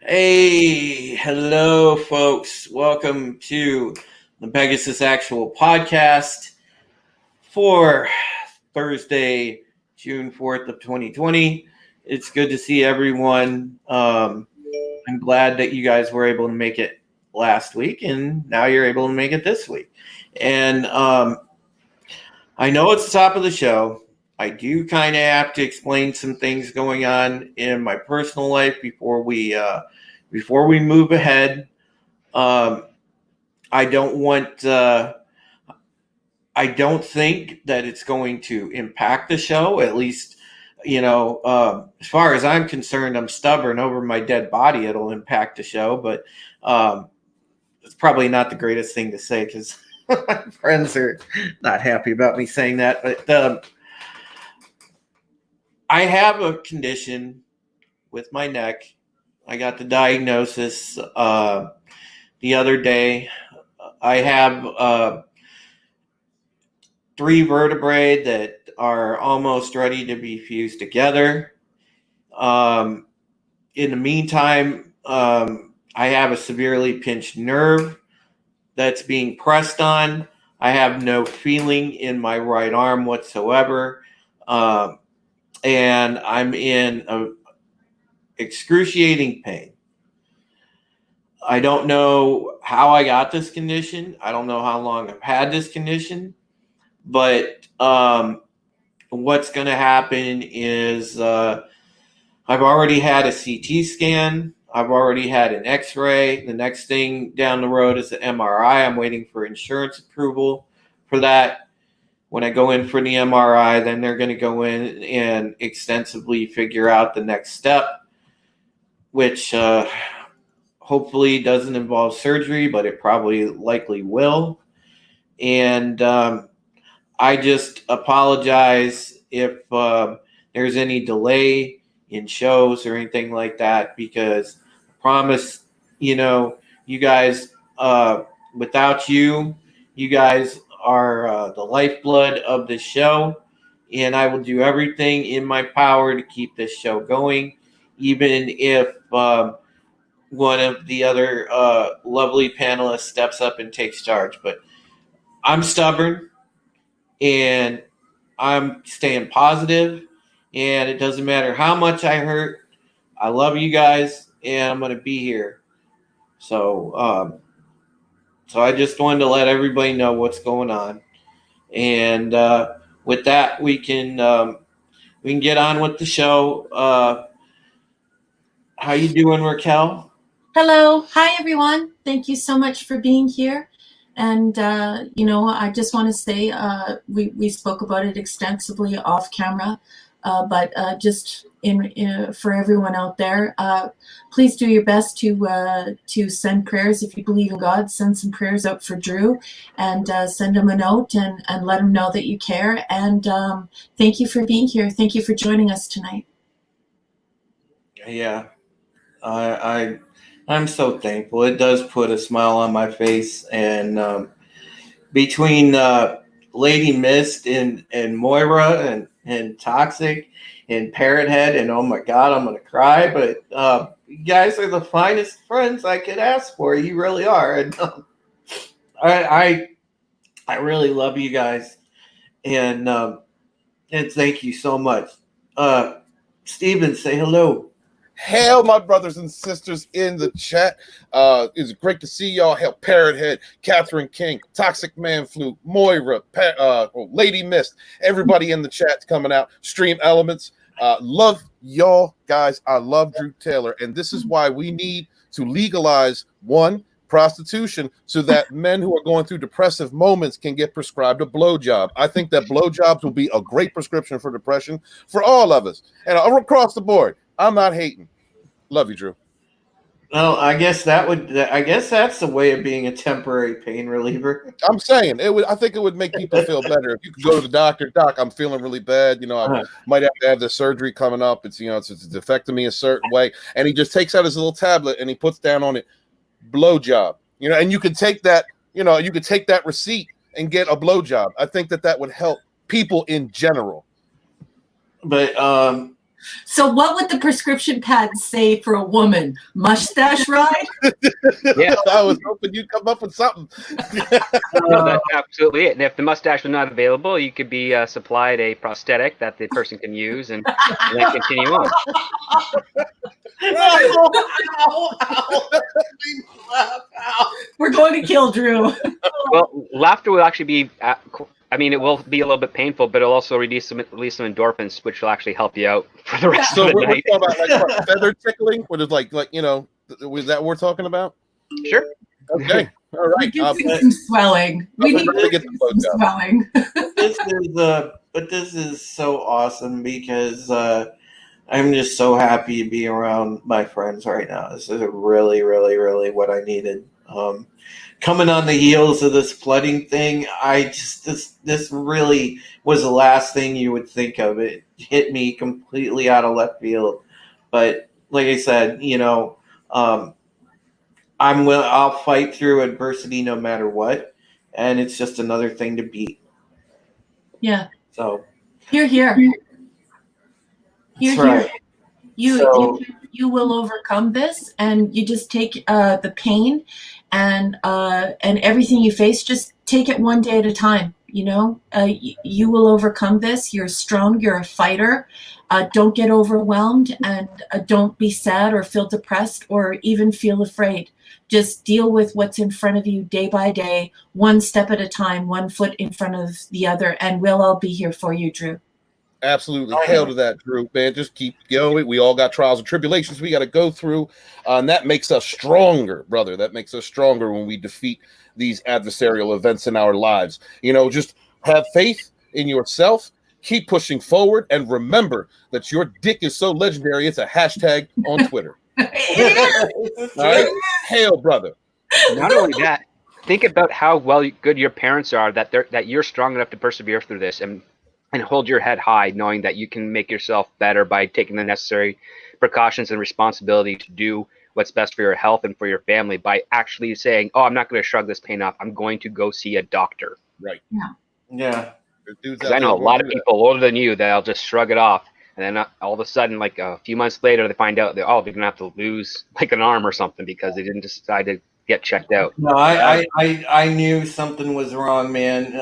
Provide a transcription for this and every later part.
Hey, hello, folks. Welcome to the Pegasus Actual Podcast for Thursday, June 4th of 2020. It's good to see everyone. I'm glad that you guys were able to make it last week, and now you're able to make it this week. And I know it's the top of the show. I do kind of have to explain some things going on in my personal life before we move ahead. I don't want. I don't think that it's going to impact the show. At least, as far as I'm concerned, I'm stubborn over my dead body. It'll impact the show, but it's probably not the greatest thing to say because my friends are not happy about me saying that. But I have a condition with my neck. I got the diagnosis the other day. I have 3 vertebrae that are almost ready to be fused together. In the meantime, I have a severely pinched nerve that's being pressed on. I have no feeling in my right arm whatsoever. And I'm in excruciating pain. I don't know how I got this condition. I don't know how long I've had this condition. But what's going to happen is I've already had a CT scan. I've already had an X-ray. The next thing down the road is the MRI. I'm waiting for insurance approval for that. When I go in for the MRI, then they're going to go in and extensively figure out the next step, which hopefully doesn't involve surgery, but it probably likely will. And I just apologize if there's any delay in shows or anything like that, because I promise, you guys, without you guys are the lifeblood of the show, and I will do everything in my power to keep this show going, even if one of the other lovely panelists steps up and takes charge. But I'm stubborn. And I'm staying positive, and it doesn't matter how much I hurt. I love you guys, and I'm going to be here. So I just wanted to let everybody know what's going on. And with that, we can get on with the show. How you doing, Raquel? Hello. Hi, everyone. Thank you so much for being here. And, I just want to say we spoke about it extensively off camera, but just for everyone out there, please do your best to send prayers. If you believe in God, send some prayers out for Drew, and send him a note and let him know that you care. And thank you for being here. Thank you for joining us tonight. Yeah, I'm so thankful. It does put a smile on my face, and between Lady Mist and Moira and Toxic and Parrot Head, and oh my God, I'm gonna cry. But you guys are the finest friends I could ask for. You really are, and I really love you guys, and thank you so much. Steven, say hello. Hail, my brothers and sisters in the chat. It's great to see y'all. Hail, Parrothead, Catherine King, Toxic Man Flu, Moira, Lady Mist, everybody in the chat's coming out. Stream Elements. Love y'all, guys. I love Drew Taylor. And this is why we need to legalize, one, prostitution, so that men who are going through depressive moments can get prescribed a blowjob. I think that blowjobs will be a great prescription for depression for all of us. And across the board. I'm not hating. Love you, Drew. Well, I guess that's the way of being a temporary pain reliever. I'm saying it would. I think it would make people feel better if you could go to the doctor. Doc, I'm feeling really bad. I might have to have the surgery coming up. It's it's affecting me a certain way, and he just takes out his little tablet and he puts down on it, blowjob. And you can take that. You could take that receipt and get a blowjob. I think that would help people in general. But So what would the prescription pad say for a woman? Mustache ride? Yeah. I was hoping you'd come up with something. No, that's absolutely it. And if the mustache was not available, you could be supplied a prosthetic that the person can use and then continue on. We're going to kill Drew. Well, laughter will actually be, it will be a little bit painful, but it'll also release some endorphins, which will actually help you out for the rest So of the we're night. talking about like what, feather tickling, what is was that what we're talking about? Sure. Okay, all right. We can see some swelling. We need to get some the swelling. This is so awesome because I'm just so happy to be around my friends right now. This is really, really, really what I needed. Coming on the heels of this flooding thing, this really was the last thing you would think of. It hit me completely out of left field, but like I said, I'll fight through adversity no matter what, and it's just another thing to beat. Yeah. So Here. that's right. You will overcome this, and you just take the pain and everything you face. Just take it one day at a time. You will overcome this. You're strong. You're a fighter. Don't get overwhelmed, and don't be sad or feel depressed or even feel afraid. Just deal with what's in front of you day by day, one step at a time, one foot in front of the other, and we'll all be here for you, Drew. Absolutely. Hell to that, Drew, man. Just keep going. We all got trials and tribulations we got to go through. And that makes us stronger, brother. That makes us stronger when we defeat these adversarial events in our lives. Just have faith in yourself. Keep pushing forward. And remember that your dick is so legendary, it's a hashtag on Twitter. All right? Hail, brother. Not only that, think about how good your parents are, that you're strong enough to persevere through this and hold your head high, knowing that you can make yourself better by taking the necessary precautions and responsibility to do what's best for your health and for your family by actually saying, oh, I'm not going to shrug this pain off. I'm going to go see a doctor. Right. Yeah. Because I know a lot of people older than you that'll just shrug it off. And then all of a sudden, like a few months later, they find out they're going to have to lose like an arm or something because they didn't decide to get checked out. No, I knew something was wrong, man.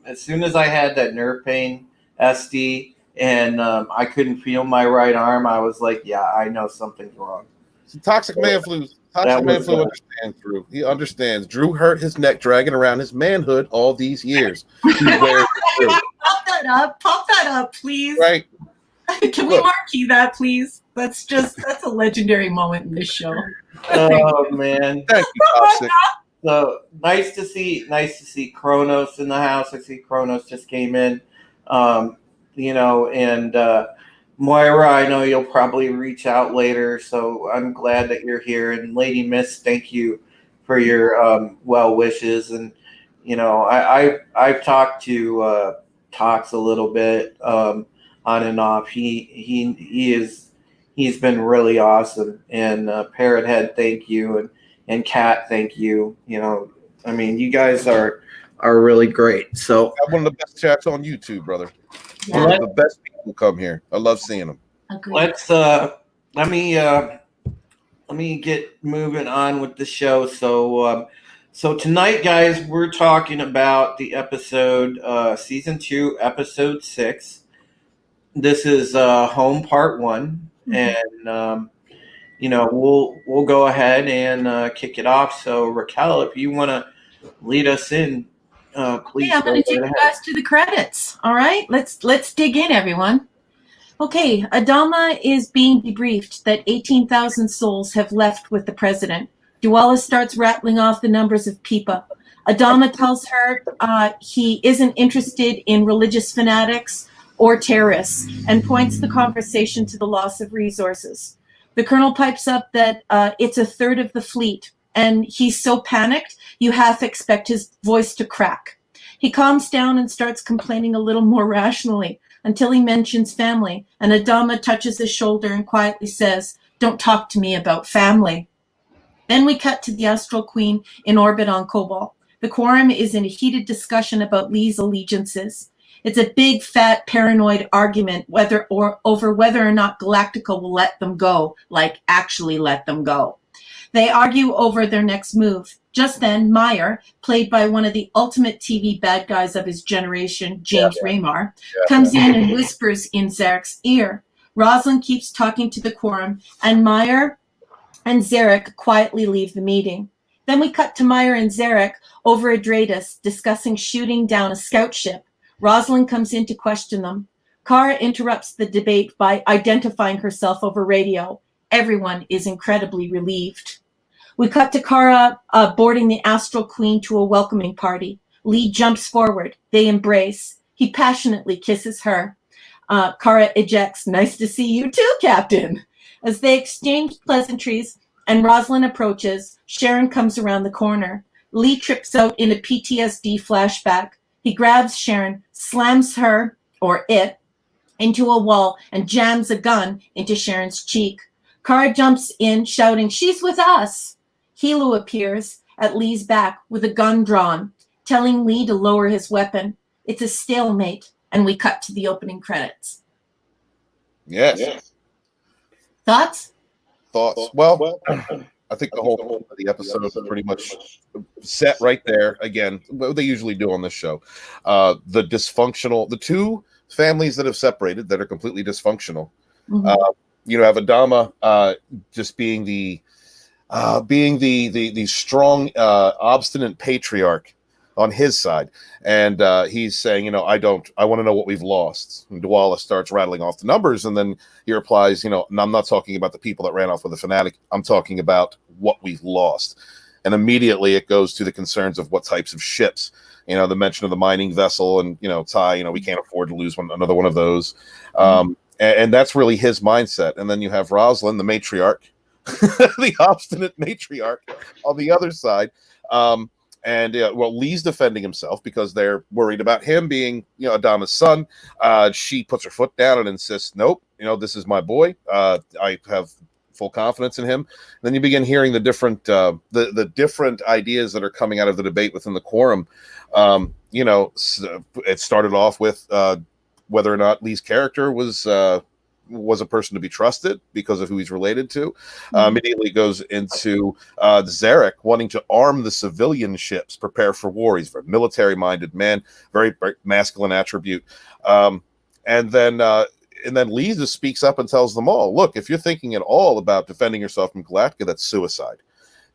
As soon as I had that nerve pain, SD, and I couldn't feel my right arm, I was like, yeah, I know something's wrong. Toxic Man Flu understands Drew. He understands. Drew hurt his neck dragging around his manhood all these years. Pop that up, please. Right. Can we marquee that, please? That's a legendary moment in this show. Oh man. Thank you, Toxic. So nice to see Kronos in the house. I see Kronos just came in. And Moira, I know you'll probably reach out later, so I'm glad that you're here. And Lady Miss, thank you for your well wishes. And I've talked to Tox a little bit on and off. He's been really awesome. And Parrot Head, thank you, and Kat, thank you. You guys are really great. So one of the best chats on YouTube, brother. Yeah. One of the best people come here. I love seeing them. Agreed. Let's let me get moving on with the show. So tonight, guys, we're talking about the episode season 2, episode 6. This is home part 1, and we'll go ahead and kick it off. So Raquel, if you want to lead us in, please. Okay, I'm going to take you guys to the credits. All right, let's dig in, everyone. Okay, Adama is being debriefed that 18,000 souls have left with the president. Duala starts rattling off the numbers of people. Adama tells her he isn't interested in religious fanatics or terrorists and points the conversation to the loss of resources. The colonel pipes up that it's a third of the fleet, and he's so panicked you half expect his voice to crack. He calms down and starts complaining a little more rationally until he mentions family, and Adama touches his shoulder and quietly says, "Don't talk to me about family." Then we cut to the Astral Queen in orbit on Cobalt. The quorum is in a heated discussion about Lee's allegiances. It's a big, fat, paranoid argument over whether or not Galactica will let them go, like actually let them go. They argue over their next move. Just then, Meyer, played by one of the ultimate TV bad guys of his generation, James Raymar, comes in and whispers in Zarek's ear. Rosalind keeps talking to the quorum, and Meyer and Zarek quietly leave the meeting. Then we cut to Meyer and Zarek over Adratus discussing shooting down a scout ship. Rosalind comes in to question them. Kara interrupts the debate by identifying herself over radio. Everyone is incredibly relieved. We cut to Kara boarding the Astral Queen to a welcoming party. Lee jumps forward. They embrace. He passionately kisses her. Kara ejects, "Nice to see you too, Captain." As they exchange pleasantries and Rosalind approaches, Sharon comes around the corner. Lee trips out in a PTSD flashback. He grabs Sharon, slams her, or it, into a wall and jams a gun into Sharon's cheek. Kara jumps in, shouting, "She's with us!" Hilo appears at Lee's back with a gun drawn, telling Lee to lower his weapon. It's a stalemate, and we cut to the opening credits. Yes. Thoughts? Well, I think the whole point of the episode is pretty much set right there. Again, what they usually do on this show. The two families that have separated that are completely dysfunctional. Mm-hmm. You have Adama just being the strong, obstinate patriarch on his side, and he's saying, I want to know what we've lost. And Dwala starts rattling off the numbers, and then he replies, I'm not talking about the people that ran off with a fanatic. I'm talking about what we've lost. And immediately it goes to the concerns of what types of ships. The mention of the mining vessel, and Ty, we can't afford to lose another one of those. And that's really his mindset. And then you have Rosalind, the matriarch, the obstinate matriarch on the other side. Lee's defending himself because they're worried about him being, Adama's son. She puts her foot down and insists, nope, this is my boy. I have full confidence in him. And then you begin hearing the different different ideas that are coming out of the debate within the quorum. It started off with whether or not Lee's character was a person to be trusted because of who he's related to. Immediately goes into Zarek wanting to arm the civilian ships, prepare for war. He's a very military-minded man, very, very masculine attribute. And then Lee just speaks up and tells them all, look, if you're thinking at all about defending yourself from Galactica, that's suicide.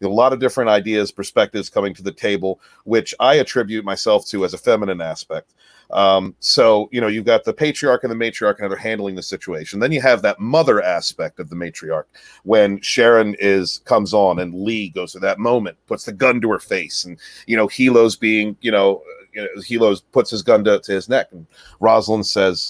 A lot of different ideas, perspectives coming to the table, which I attribute myself to as a feminine aspect. So you've got the patriarch and the matriarch and they're handling the situation. Then you have that mother aspect of the matriarch when Sharon comes on and Lee goes to that moment, puts the gun to her face, and Hilo's being Hilo puts his gun to his neck, and Rosalind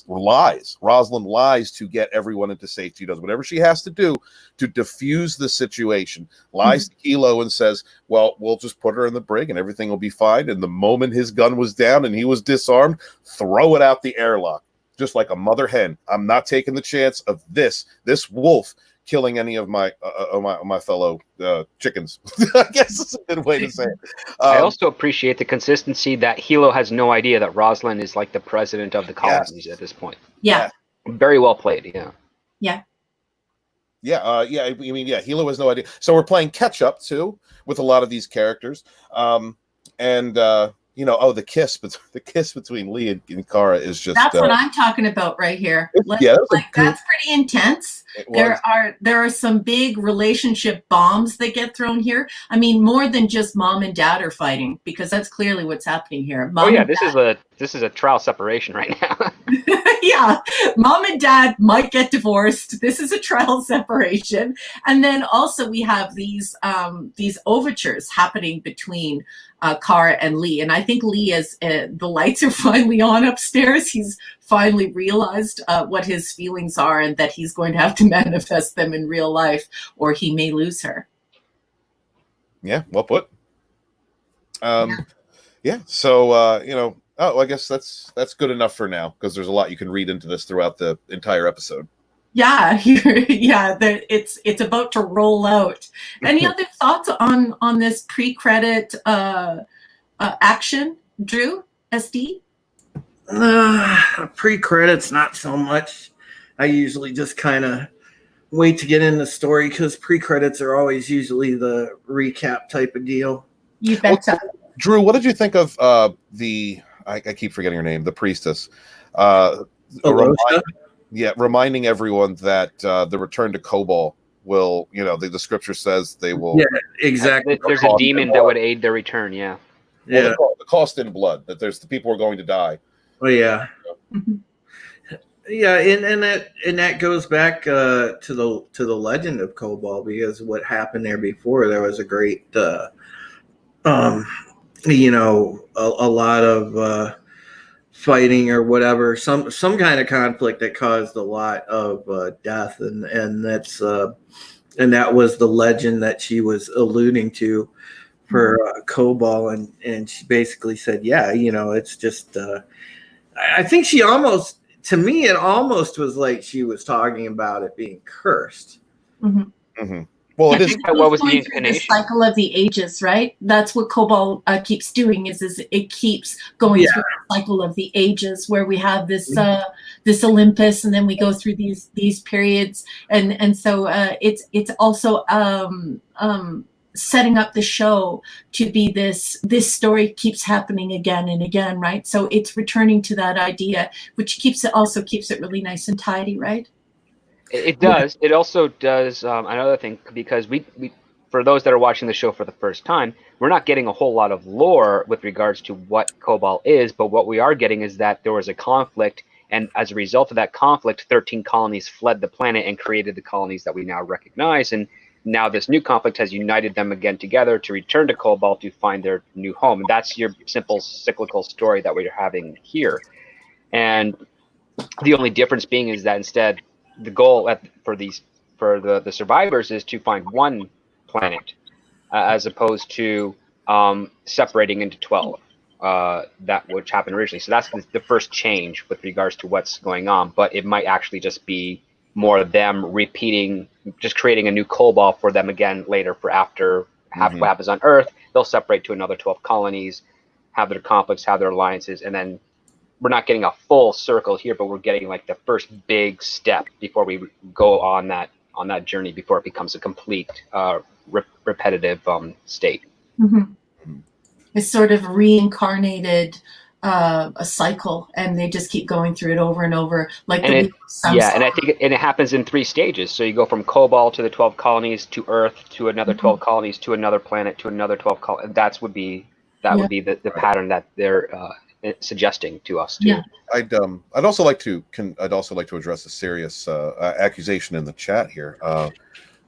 lies. Rosalind lies to get everyone into safety. Does whatever she has to do to diffuse the situation. Lies to Hilo and says, well, we'll just put her in the brig and everything will be fine. And the moment his gun was down and he was disarmed, throw it out the airlock, just like a mother hen. I'm not taking the chance of this wolf killing any of my fellow chickens. I guess that's a good way to say it. I also appreciate the consistency that Hilo has no idea that Rosalind is like the president of the colonies at this point. Yeah. Very well played. Yeah. Hilo has no idea. So we're playing catch up too with a lot of these characters. The kiss between Lee and Kara is just that's what I'm talking about right here. That's pretty intense. There are some big relationship bombs that get thrown here. I mean, more than just mom and dad are fighting, because that's clearly what's happening here. This is a trial separation right now. Yeah, mom and dad might get divorced. This is a trial separation, and then also we have these overtures happening between Kara and Lee, and I think Lee the lights are finally on upstairs. He's finally realized what his feelings are, and that he's going to have to manifest them in real life, or he may lose her. Yeah, well put. So I guess that's good enough for now, because there's a lot you can read into this throughout the entire episode. Yeah, it's about to roll out. Any other thoughts on this pre-credit action, Drew, SD? Pre-credits, not so much. I usually just kind of wait to get in the story because pre-credits are always usually the recap type of deal. You betcha. Drew, what did you think of I keep forgetting her name, the priestess? Reminding everyone that the return to Kobol will, the scripture says they will. Yeah, exactly. There's a demon that would aid their return. Yeah. Yeah. Well, the cost in blood, that there's the people are going to die. Oh yeah. Yeah, and that goes back to the legend of Kobol, because what happened there before, there was a great a lot of fighting or whatever, some kind of conflict that caused a lot of death, and that's and that was the legend that she was alluding to for Kobol, and she basically said, yeah, it's just I think she almost, to me, it almost was like she was talking about it being cursed. Well, it is. What was the The inclination? cycle of the ages, right? That's what Kobol keeps doing. Is it keeps going through the cycle of the ages, where we have this this Olympus, and then we go through these periods, and so it's also setting up the show to be this story keeps happening again and again, right? So it's returning to that idea, which keeps it really nice and tidy, right? It does. It also does another thing, because we for those that are watching the show for the first time, we're not getting a whole lot of lore with regards to what Kobol is, but what we are getting is that there was a conflict, and as a result of that conflict, 13 colonies fled the planet and created the colonies that we now recognize, and now this new conflict has united them again together to return to Kobol to find their new home. And that's your simple cyclical story that we're having here. And the only difference being is that instead, the goal for the survivors is to find one planet, as opposed to separating into 12, that which happened originally. So that's the first change with regards to what's going on. But it might actually just be more of them repeating, just creating a new Kobol for them again later, for after what happens on Earth. They'll separate to another 12 colonies, have their conflicts, have their alliances, and then we're not getting a full circle here, but we're getting like the first big step before we go on that journey, before it becomes a complete repetitive state. It's sort of reincarnated a cycle, and they just keep going through it over and over, like and I think it happens in 3 stages. So you go from Kobol to the 12 colonies, to Earth, to another 12 colonies, to another planet, to another 12 colonies. That would be the pattern that they're suggesting to us too. I'd also like to address a serious accusation in the chat here.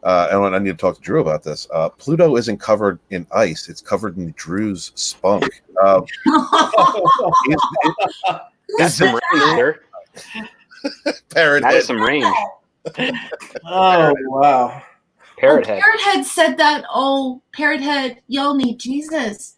And I need to talk to Drew about this. Pluto isn't covered in ice; it's covered in Drew's spunk. That's some range, sir. Parrot that head. is some range. Oh wow! Parrot head. Parrot head said that. Oh, Parrot head, y'all need Jesus.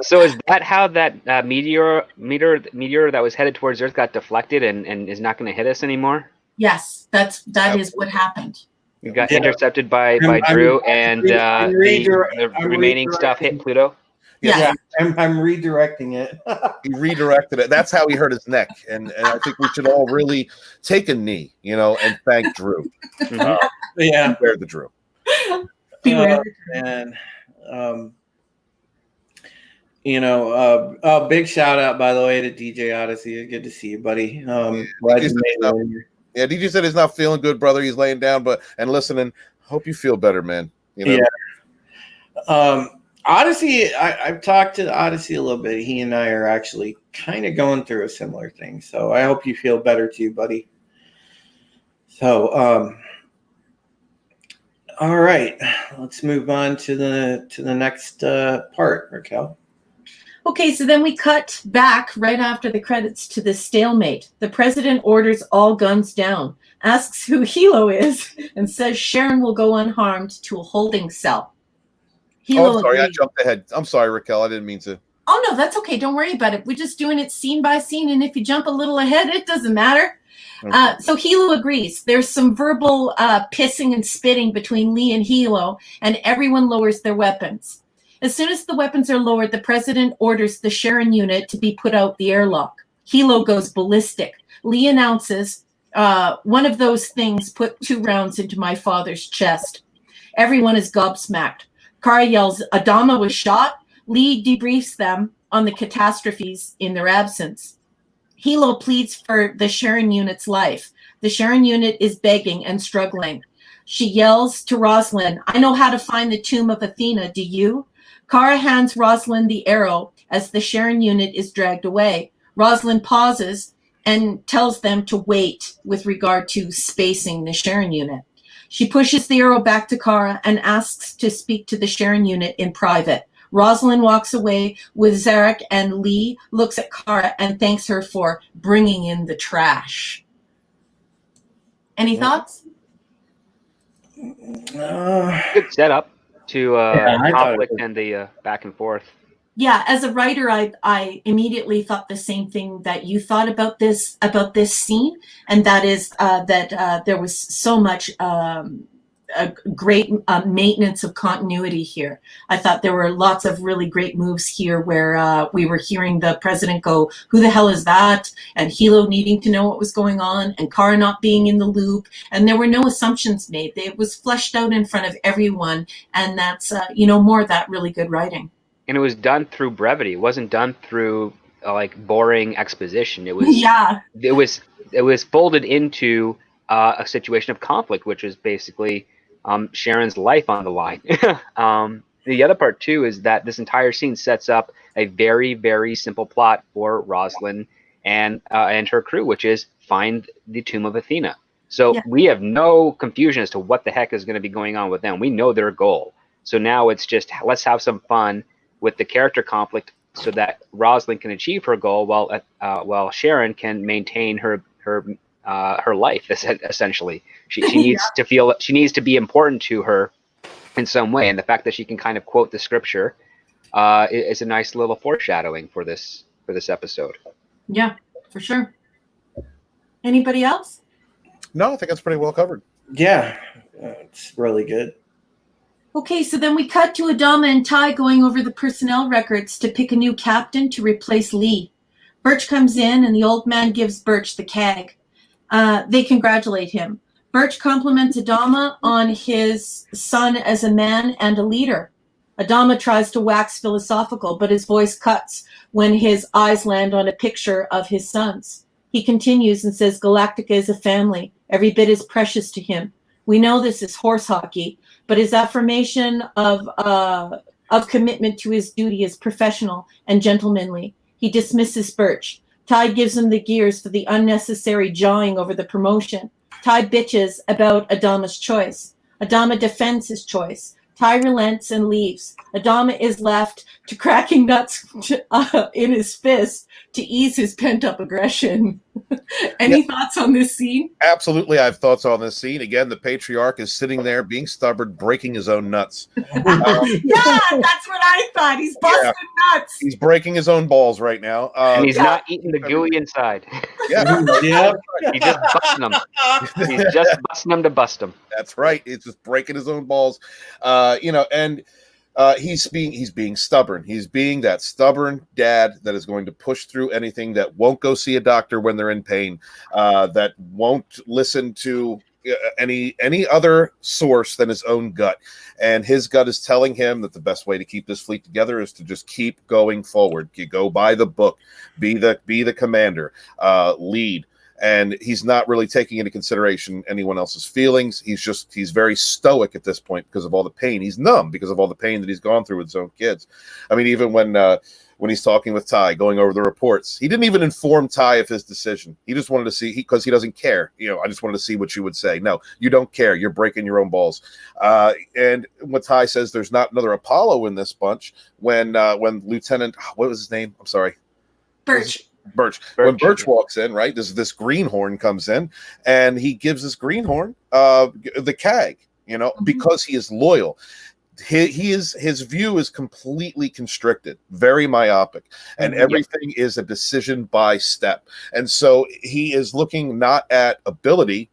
So is that how that meteor that was headed towards Earth got deflected and is not going to hit us anymore? Yes, that is what happened. You got intercepted by Drew, and the remaining stuff hit Pluto. Yeah, I'm redirecting it. He redirected it. That's how he hurt his neck, and I think we should all really take a knee, and thank Drew. Beware the Drew. And big shout out, by the way, to DJ Odyssey. Good to see you, buddy. Glad you made it. Yeah, DJ said he's not feeling good, brother. He's laying down, and listening. Hope you feel better, man. Yeah. Odyssey, I've talked to Odyssey a little bit. He and I are actually kind of going through a similar thing. So I hope you feel better too, buddy. So, all right, let's move on to the next part, Raquel. Okay, so then we cut back right after the credits to the stalemate. The president orders all guns down, asks who Hilo is, and says Sharon will go unharmed to a holding cell. Hilo I'm sorry, agreed. I jumped ahead. I'm sorry, Raquel. I didn't mean to. Oh, no, that's okay. Don't worry about it. We're just doing it scene by scene, and if you jump a little ahead, it doesn't matter. Okay. So Hilo agrees. There's some verbal pissing and spitting between Lee and Hilo, and everyone lowers their weapons. As soon as the weapons are lowered, the president orders the Sharon unit to be put out the airlock. Hilo goes ballistic. Lee announces, one of those things put 2 rounds into my father's chest. Everyone is gobsmacked. Kara yells, Adama was shot. Lee debriefs them on the catastrophes in their absence. Hilo pleads for the Sharon unit's life. The Sharon unit is begging and struggling. She yells to Rosalind, I know how to find the tomb of Athena, do you? Kara hands Rosalind the arrow as the Sharon unit is dragged away. Rosalind pauses and tells them to wait with regard to spacing the Sharon unit. She pushes the arrow back to Kara and asks to speak to the Sharon unit in private. Rosalind walks away with Zarek, and Lee looks at Kara and thanks her for bringing in the trash. Any thoughts? Good setup to conflict and the back and forth. Yeah, as a writer, I immediately thought the same thing that you thought about this scene, and that is that there was so much a great maintenance of continuity here. I thought there were lots of really great moves here where we were hearing the president go, who the hell is that? And Hilo needing to know what was going on, and Kara not being in the loop, and there were no assumptions made. It was fleshed out in front of everyone, and that's more of that really good writing. And it was done through brevity. It wasn't done through like boring exposition. It was it was folded into a situation of conflict, which was basically Sharon's life on the line. The other part too is that this entire scene sets up a very, very simple plot for Rosalind and her crew, which is find the tomb of Athena. So we have no confusion as to what the heck is going to be going on with them. We know their goal. So now it's just let's have some fun with the character conflict so that Rosalind can achieve her goal while Sharon can maintain her life. Essentially, she needs to feel, she needs to be important to her in some way, and the fact that she can kind of quote the scripture is a nice little foreshadowing for this episode. Yeah, for sure. Anybody else? No, I think that's pretty well covered. Yeah, it's really good. Okay, so then we cut to Adama and Ty going over the personnel records to pick a new captain to replace Lee. Birch comes in and the old man gives Birch the CAG. They congratulate him. Birch compliments Adama on his son as a man and a leader. Adama tries to wax philosophical, but his voice cuts when his eyes land on a picture of his sons. He continues and says Galactica is a family. Every bit is precious to him. We know this is horse hockey, but his affirmation of commitment to his duty is professional and gentlemanly. He dismisses Birch. Ty gives him the gears for the unnecessary jawing over the promotion. Ty bitches about Adama's choice. Adama defends his choice. Ty relents and leaves. Adama is left to cracking nuts in his fist to ease his pent-up aggression. Any thoughts on this scene? Absolutely, I have thoughts on this scene. Again, the patriarch is sitting there being stubborn, breaking his own nuts. Yeah, that's what I thought. He's busting nuts. He's breaking his own balls right now. And he's not eating the gooey inside. Yeah. He's just busting them. He's just busting them to bust them. That's right. It's just breaking his own balls. He's being stubborn. He's being that stubborn dad that is going to push through anything, that won't go see a doctor when they're in pain, that won't listen to any other source than his own gut. And his gut is telling him that the best way to keep this fleet together is to just keep going forward. You go by the book, be the commander, lead. And he's not really taking into consideration anyone else's feelings. He's very stoic at this point because of all the pain. He's numb because of all the pain that he's gone through with his own kids. I mean, even when he's talking with Ty, going over the reports, he didn't even inform Ty of his decision. He just wanted to see, because he doesn't care. I just wanted to see what you would say. No, you don't care. You're breaking your own balls. And when Ty says there's not another Apollo in this bunch, when Lieutenant, what was his name? I'm sorry. Birch. When Birch walks in, right, this greenhorn comes in, and he gives this greenhorn the CAG, because he is loyal. His view is completely constricted, very myopic, and everything is a decision by step. And so he is looking not at ability,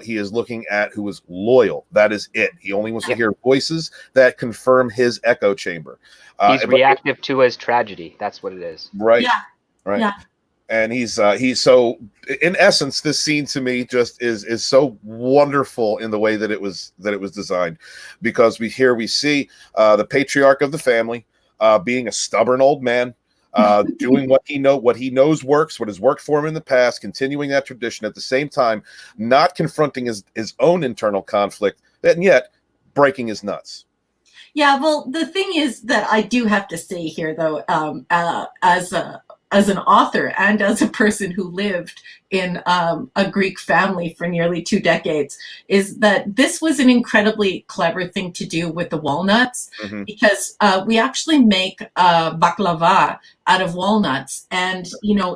He is looking at who is loyal. That is it. He only wants to hear voices that confirm his echo chamber. He's reactive to his tragedy. That's what it is. Right. Yeah. Right. Yeah. And he's so, in essence, this scene to me just is so wonderful in the way that it was designed, because we see the patriarch of the family being a stubborn old man, doing what he knows works, what has worked for him in the past, continuing that tradition, at the same time not confronting his own internal conflict, and yet breaking his nuts. Yeah, well, the thing is that I do have to say here, though, as an author and as a person who lived in a Greek family for nearly 2 decades, is that this was an incredibly clever thing to do with the walnuts, because we actually make baklava out of walnuts, and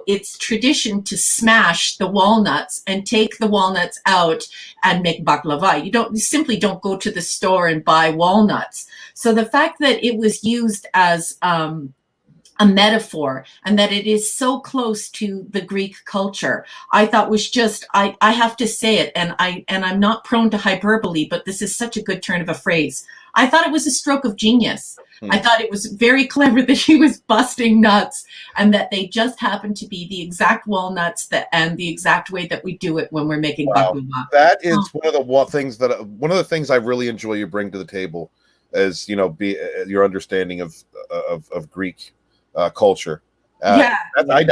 it's tradition to smash the walnuts and take the walnuts out and make baklava. You simply don't go to the store and buy walnuts. So the fact that it was used as a metaphor, and that it is so close to the Greek culture, I thought was just, I have to say it, and I'm not prone to hyperbole, but this is such a good turn of a phrase. I thought it was a stroke of genius. I thought it was very clever that he was busting nuts, and that they just happened to be the exact walnuts and the exact way that we do it when we're making baklava. That is one of the things I really enjoy you bring to the table, is your understanding of Greek culture. I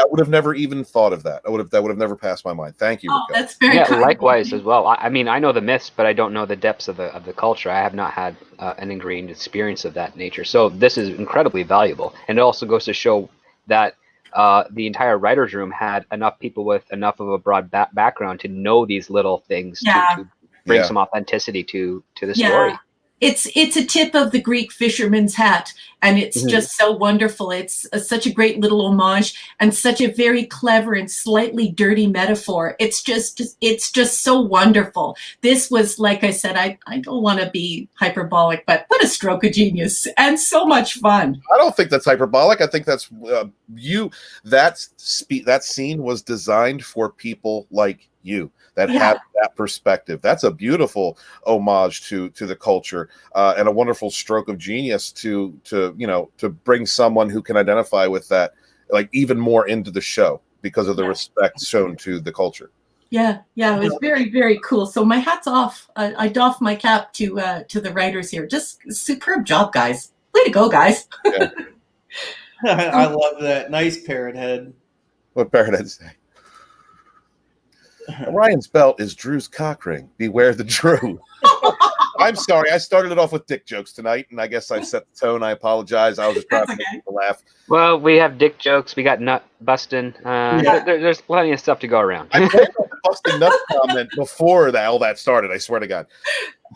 would have never even thought of that. That would have never passed my mind. Thank you. Raquel. That's very kind. Likewise as well. I mean, I know the myths, but I don't know the depths of the culture. I have not had an ingrained experience of that nature. So this is incredibly valuable, and it also goes to show that the entire writers' room had enough people with enough of a broad background to know these little things to bring some authenticity to the story. It's a tip of the Greek fisherman's hat, and it's just so wonderful. It's such a great little homage, and such a very clever and slightly dirty metaphor. It's just so wonderful. This was, like I said, I don't want to be hyperbolic, but what a stroke of genius, and so much fun. I don't think that's hyperbolic. I think that's that scene was designed for people like you that have that perspective. That's a beautiful homage to the culture, and a wonderful stroke of genius to bring someone who can identify with that, like, even more into the show because of the respect shown to the culture. Yeah, it was very, very cool. So my hat's off. I doff my cap to the writers here. Just superb job, guys. Way to go, guys. Yeah. I love that. Nice parrot head. What parrot head say? Orion's belt is Drew's cock ring. Beware the Drew. I'm sorry. I started it off with dick jokes tonight, and I guess I set the tone. I apologize. I was just trying to make people laugh. Well, we have dick jokes. We got nut busting. There's plenty of stuff to go around. I played the busting nut comment before all that started. I swear to God.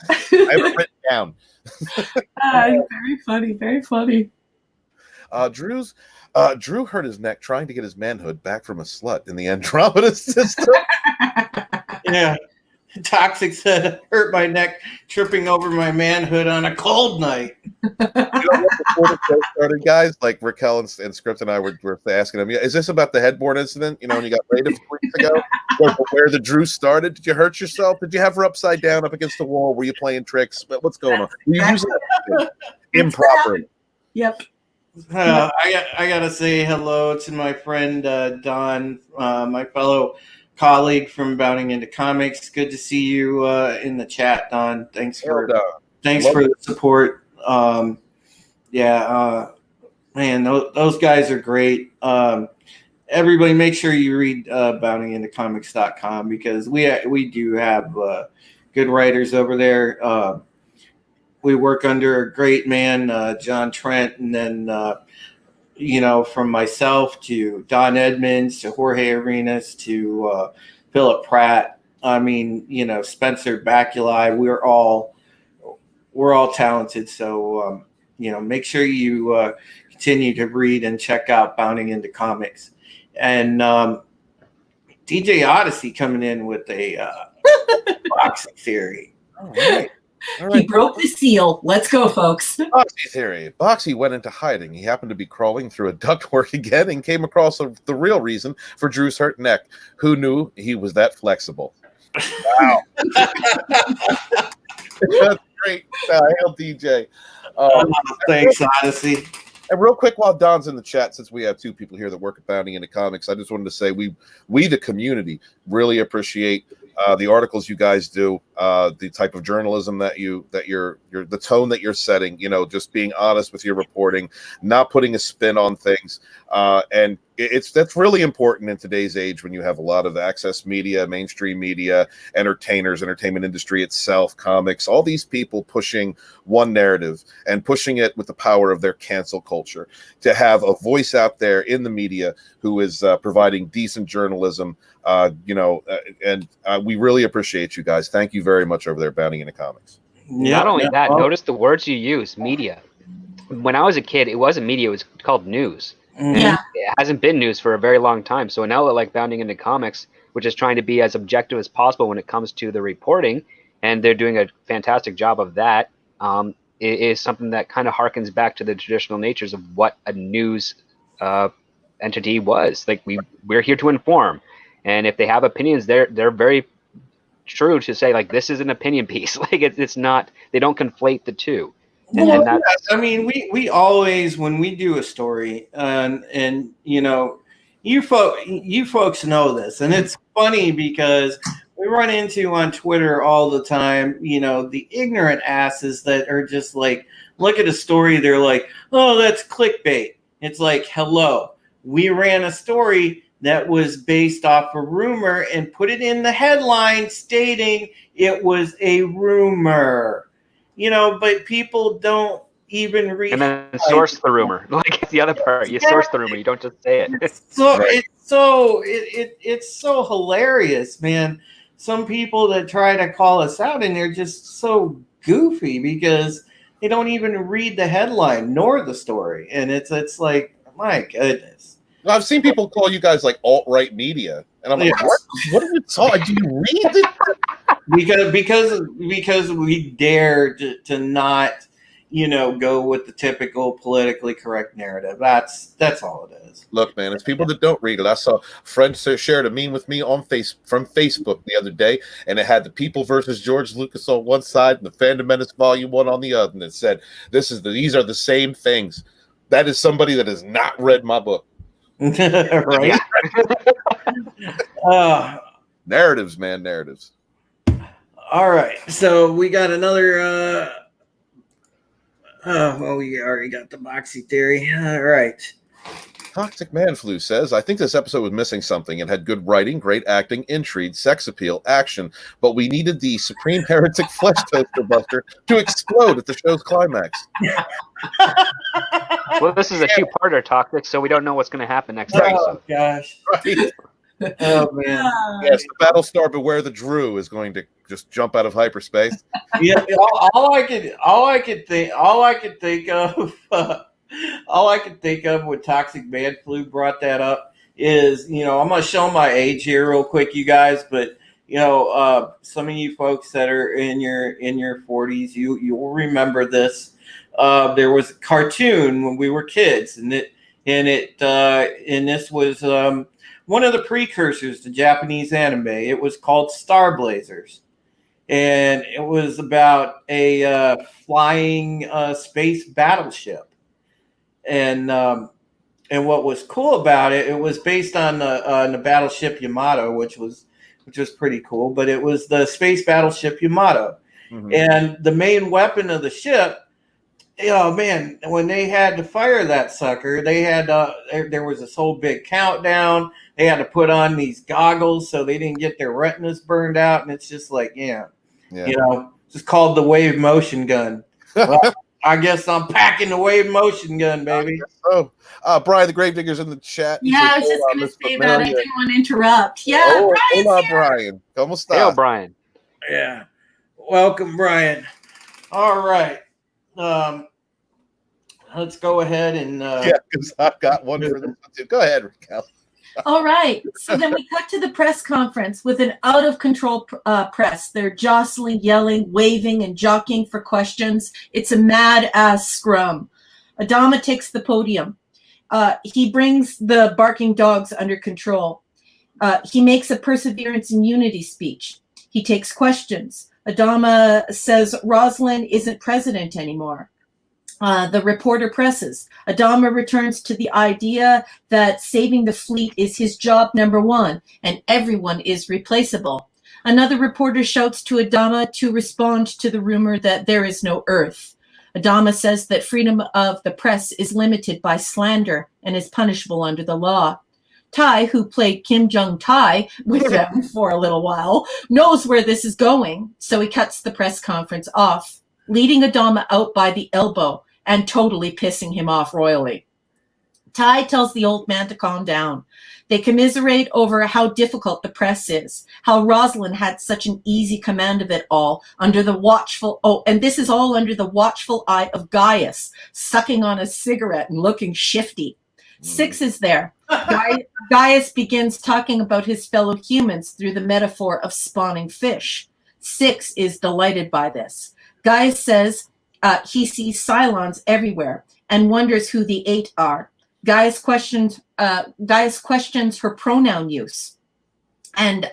I have it written down. Very funny. Very funny. Drew hurt his neck trying to get his manhood back from a slut in the Andromeda system. Yeah. Toxic said, hurt my neck tripping over my manhood on a cold night. Before the show started, guys, like Raquel and Script and I were asking him, is this about the headboard incident? When you got laid a few weeks ago? Where the Drew started? Did you hurt yourself? Did you have her upside down up against the wall? Were you playing tricks? What's going on? Were you using that improperly? Yep. I gotta say hello to my friend Don, my fellow colleague from Bounding Into Comics. Good to see you in the chat, Don. Thanks for the support. Man, those guys are great. Everybody, make sure you read boundingintocomics.com, because we do have good writers over there. We work under a great man, John Trent, and then, from myself to Don Edmonds to Jorge Arenas to Philip Pratt. I mean, Spencer Baculi. We're all talented. So, make sure you continue to read and check out Bounding Into Comics. And DJ Odyssey coming in with a boxing theory. All right. He broke the seal. Let's go, folks. Boxy theory. Boxy went into hiding. He happened to be crawling through a ductwork again and came across the real reason for Drew's hurt neck. Who knew he was that flexible? Wow. That's great. Hail DJ. Thanks, Odyssey. And real quick, while Don's in the chat, since we have two people here that work at Bounding into Comics, I just wanted to say we the community really appreciate the articles you guys do, the type of journalism that you're the tone that you're setting. You know, just being honest with your reporting, not putting a spin on things, and that's really important in today's age when you have a lot of access media, mainstream media, entertainers, entertainment industry itself, comics, all these people pushing one narrative and pushing it with the power of their cancel culture. To have a voice out there in the media who is providing decent journalism, and we really appreciate you guys. Thank you very much over there, Bounding into Comics. Not only that, notice the words you use, media. When I was a kid, it wasn't media, it was called news. Yeah. It hasn't been news for a very long time. So an outlet like Bounding into Comics, which is trying to be as objective as possible when it comes to the reporting, and they're doing a fantastic job of that, it is something that kind of harkens back to the traditional natures of what a news entity was. Like we're here to inform, and if they have opinions, they're very true to say, like, this is an opinion piece. Like it's not, they don't conflate the two. Well, yeah. I mean, we always, when we do a story, and you know, you folks know this, and it's funny because we run into on Twitter all the time, you know, the ignorant asses that are just like, look at a story, they're like, oh, that's clickbait. It's like, hello, we ran a story that was based off a rumor and put it in the headline stating it was a rumor. You know, but people don't even read. And then source the rumor. Like, it's the other part. You source the rumor. You don't just say it. It's so hilarious, man. Some people that try to call us out, and they're just so goofy because they don't even read the headline nor the story, and it's like, my goodness. Well, I've seen people call you guys like alt-right media, and I'm like, what are you talking? Do you read it? Because we dare to not, you know, go with the typical politically correct narrative. That's all it is. Look, man, it's people that don't read it. I saw a friend shared a meme with me on from Facebook the other day, and it had the People versus George Lucas on one side and the Phantom Menace Volume 1 on the other, and it said, these are the same things. That is somebody that has not read my book. Right? Narratives, man, narratives. All right, so we got another. We already got the Boxy theory. All right. Toxic Man Flu says, I think this episode was missing something. It had good writing, great acting, intrigue, sex appeal, action, but we needed the Supreme Heretic Flesh Toaster Buster to explode at the show's climax. Well, this is a two-parter, Toxic, so we don't know what's going to happen next episode. Oh, gosh. Right? Oh, man. Yes, the Battlestar Beware the Drew is going to just jump out of hyperspace. Yeah, all I could think of when Toxic Man Flu brought that up is, you know, I'm gonna show my age here real quick, you guys, but you know, some of you folks that are in your 40s, you will remember this. There was a cartoon when we were kids, and this was one of the precursors to Japanese anime. It was called Star Blazers. And it was about a flying space battleship. And what was cool about it, it was based on the battleship Yamato, which was pretty cool. But it was the space battleship Yamato. Mm-hmm. And the main weapon of the ship, oh man, when they had to fire that sucker, they had there was this whole big countdown. They had to put on these goggles so they didn't get their retinas burned out. And it's just like, yeah. You know, it's just called the wave motion gun. Well, I guess I'm packing the wave motion gun, baby. Oh, Brian the Gravedigger's in the chat. Yeah, I was just going to say that. I didn't want to interrupt. Yeah, hola, Brian. ¿Cómo estás? Hail, Brian. Yeah. Welcome, Brian. All right. Let's go ahead and... yeah, because I've got one for them too. Go ahead, Raquel. All right. So then we cut to the press conference with an out-of-control press. They're jostling, yelling, waving, and jockeying for questions. It's a mad-ass scrum. Adama takes the podium. He brings the barking dogs under control. He makes a perseverance and unity speech. He takes questions. Adama says Rosalind isn't president anymore. The reporter presses. Adama returns to the idea that saving the fleet is his job number one, and everyone is replaceable. Another reporter shouts to Adama to respond to the rumor that there is no Earth. Adama says that freedom of the press is limited by slander and is punishable under the law. Tai, who played Kim Jong-tai with them for a little while, knows where this is going, so he cuts the press conference off, leading Adama out by the elbow and totally pissing him off royally. Tai tells the old man to calm down. They commiserate over how difficult the press is, how Rosalind had such an easy command of it all under the watchful, and this is all under the watchful eye of Gaius, sucking on a cigarette and looking shifty. Six is there. Gaius begins talking about his fellow humans through the metaphor of spawning fish. Six is delighted by this. Gaius says he sees Cylons everywhere and wonders who the 8 are. Gaius questions her pronoun use, and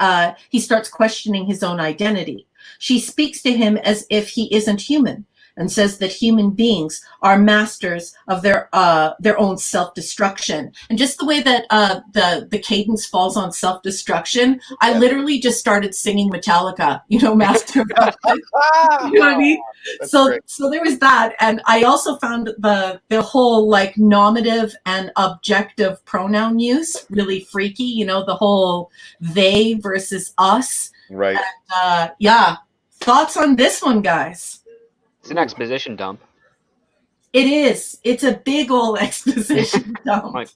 he starts questioning his own identity. She speaks to him as if he isn't human, and says that human beings are masters of their own self-destruction. And just the way that the cadence falls on self-destruction, I literally just started singing Metallica, Master of you know what I mean? So there was that. And I also found the whole like nominative and objective pronoun use really freaky, the whole they versus us. Right. And, yeah. Thoughts on this one, guys? It's an exposition dump. It is. It's a big old exposition dump.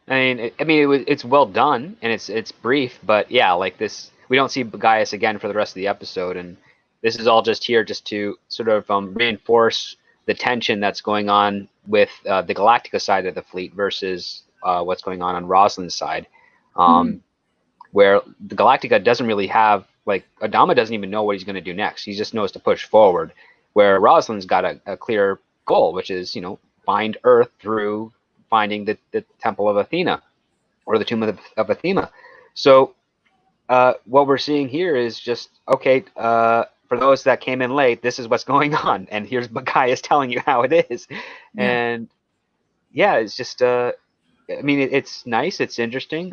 It's well done and it's brief, but yeah, like this, we don't see Gaius again for the rest of the episode, and this is all just here just to sort of reinforce the tension that's going on with the Galactica side of the fleet versus what's going on Rosalind's side, where the Galactica doesn't really have, like, Adama doesn't even know what he's going to do next. He just knows to push forward. Where Rosalind's got a clear goal, which is, find Earth through finding the Temple of Athena, or the Tomb of Athena. So what we're seeing here is just, okay, for those that came in late, this is what's going on, and here's Gaius telling you how it is. Yeah. And yeah, it's just, it's nice, it's interesting.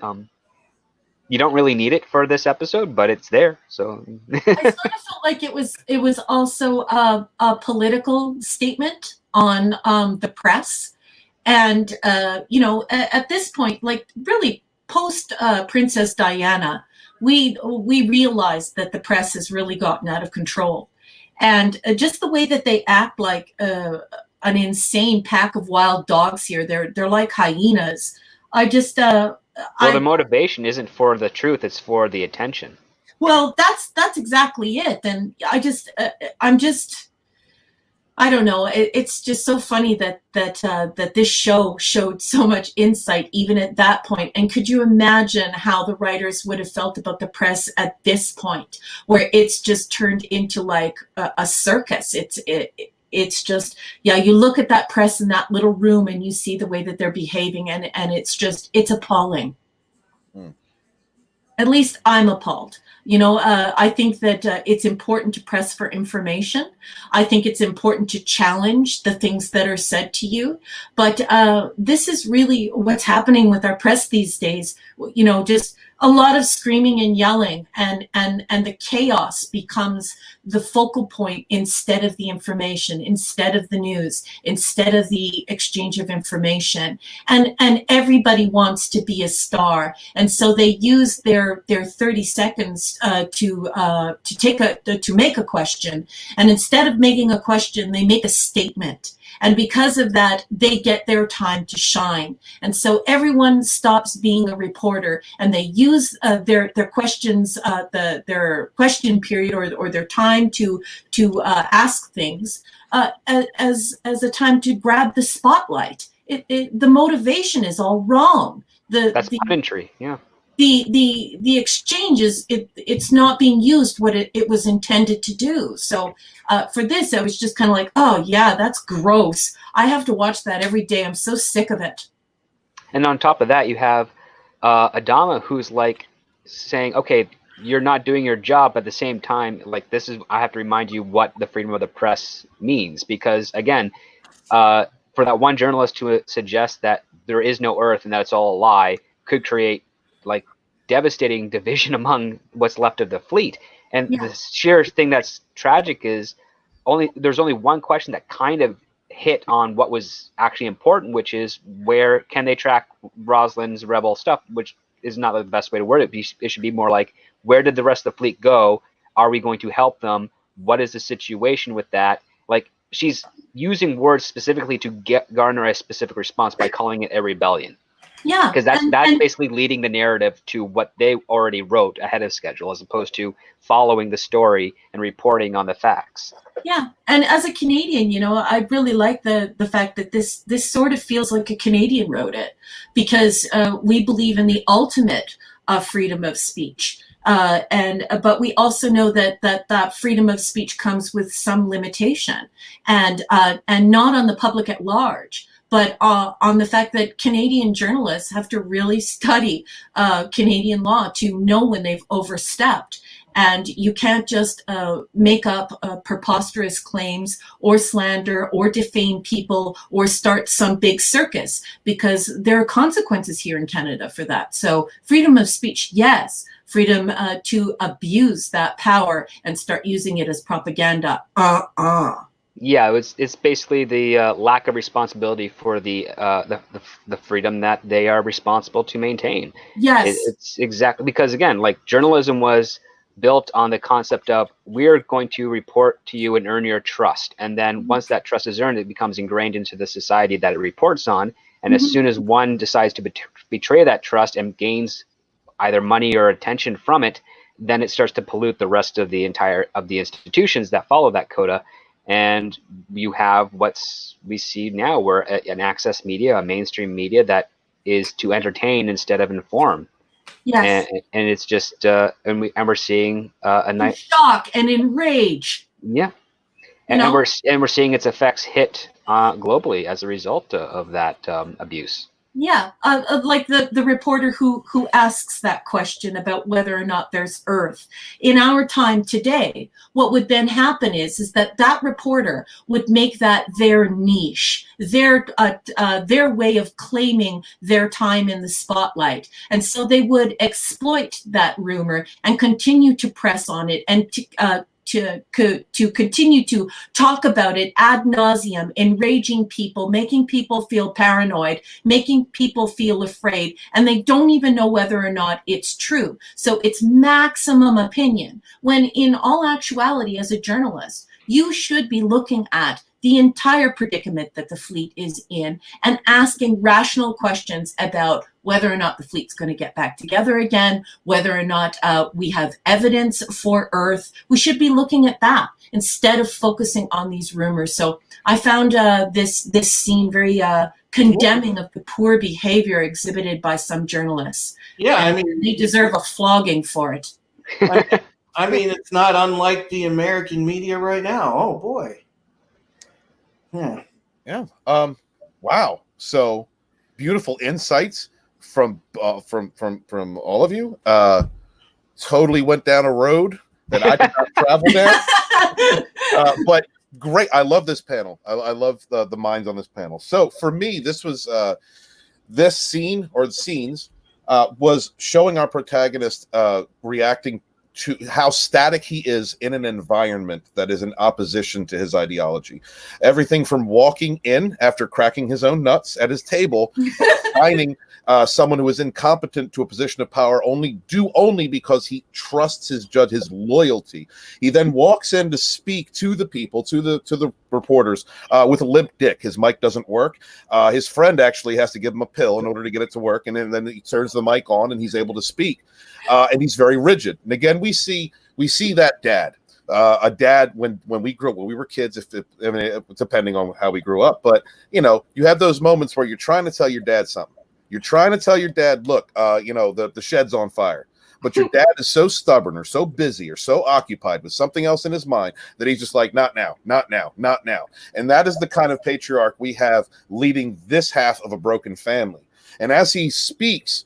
You don't really need it for this episode, but it's there. So I sort of felt like it was also a political statement on the press, and at this point, like really post Princess Diana, we realized that the press has really gotten out of control, and just the way that they act like an insane pack of wild dogs here. They're like hyenas. The motivation isn't for the truth; it's for the attention. Well, that's exactly it. And I don't know. It's just so funny that this show showed so much insight even at that point. And could you imagine how the writers would have felt about the press at this point, where it's just turned into like a circus? It's just, you look at that press in that little room and you see the way that they're behaving, and it's appalling. At least I'm appalled. I think that it's important to press for information. I think it's important to challenge the things that are said to you. But this is really what's happening with our press these days. Just a lot of screaming and yelling, and the chaos becomes the focal point instead of the information, instead of the news, instead of the exchange of information. And everybody wants to be a star, and so they use their 30 seconds to make a question. And instead of making a question, they make a statement. And because of that, they get their time to shine. And so everyone stops being a reporter, and they use their questions, their question period, or their time to ask things as a time to grab the spotlight. The motivation is all wrong. That's commentary, yeah. The exchange is it's not being used what it was intended to do. So for this, I was just kind of like, oh yeah, that's gross. I have to watch that every day. I'm so sick of it. And on top of that, you have Adama, who's like saying, okay, you're not doing your job. At the same time, like, this is, I have to remind you what the freedom of the press means, because again, for that one journalist to suggest that there is no Earth and that it's all a lie could create like devastating division among what's left of the fleet. And Yeah. the sheer thing that's tragic is there's only one question that kind of hit on what was actually important, which is where can they track Rosalind's rebel stuff, which is not the best way to word it. It should be more like, where did the rest of the fleet go? Are we going to help them? What is the situation with that? Like, she's using words specifically to garner a specific response by calling it a rebellion. Yeah, because that's basically leading the narrative to what they already wrote ahead of schedule, as opposed to following the story and reporting on the facts. Yeah, and as a Canadian, you know, I really like the fact that this sort of feels like a Canadian wrote it, because we believe in the ultimate freedom of speech. But we also know that freedom of speech comes with some limitation, and not on the public at large, but on the fact that Canadian journalists have to really study Canadian law to know when they've overstepped. And you can't just make up preposterous claims or slander or defame people or start some big circus, because there are consequences here in Canada for that. So freedom of speech, yes. Freedom to abuse that power and start using it as propaganda. Yeah, it's basically the lack of responsibility for the freedom that they are responsible to maintain. Yes. It's exactly, because again, like, journalism was built on the concept of, we're going to report to you and earn your trust, and then once that trust is earned, it becomes ingrained into the society that it reports on. And as soon as one decides to betray that trust and gains either money or attention from it, then it starts to pollute the rest of the institutions that follow that coda. And you have we see now, where an access media, a mainstream media that is to entertain instead of inform. Yes. And it's just and we're seeing a nice shock and enrage. Yeah. And we're seeing its effects hit globally as a result of that abuse. Yeah, like the reporter who asks that question about whether or not there's Earth. In our time today, what would then happen is that reporter would make that their niche, their way of claiming their time in the spotlight, and so they would exploit that rumor and continue to press on it and to continue to talk about it ad nauseum, enraging people, making people feel paranoid, making people feel afraid, and they don't even know whether or not it's true. So it's maximum opinion, when in all actuality, as a journalist, you should be looking at the entire predicament that the fleet is in and asking rational questions about whether or not the fleet's going to get back together again, whether or not we have evidence for Earth. We should be looking at that instead of focusing on these rumors. So I found this scene very condemning of the poor behavior exhibited by some journalists. Yeah, and I mean, they deserve a flogging for it. I mean, it's not unlike the American media right now. Oh boy. Yeah. Wow. So beautiful insights from all of you. Totally went down a road that I did not travel down. But great. I love this panel. I love the minds on this panel. So for me, this was this scene, or the scenes, was showing our protagonist reacting to how static he is in an environment that is in opposition to his ideology. Everything from walking in after cracking his own nuts at his table, finding someone who is incompetent to a position of power only because he trusts his judge, his loyalty. He then walks in to speak to the people, to the reporters, with a limp dick. His mic doesn't work. His friend actually has to give him a pill in order to get it to work, and then he turns the mic on and he's able to speak. And he's very rigid. And again, we see that dad, a dad when we were kids, depending on how we grew up. But you have those moments where you're trying to tell your dad something. You're trying to tell your dad, look, the shed's on fire. But your dad is so stubborn or so busy or so occupied with something else in his mind that he's just like, not now, not now, not now. And that is the kind of patriarch we have leading this half of a broken family. And as he speaks,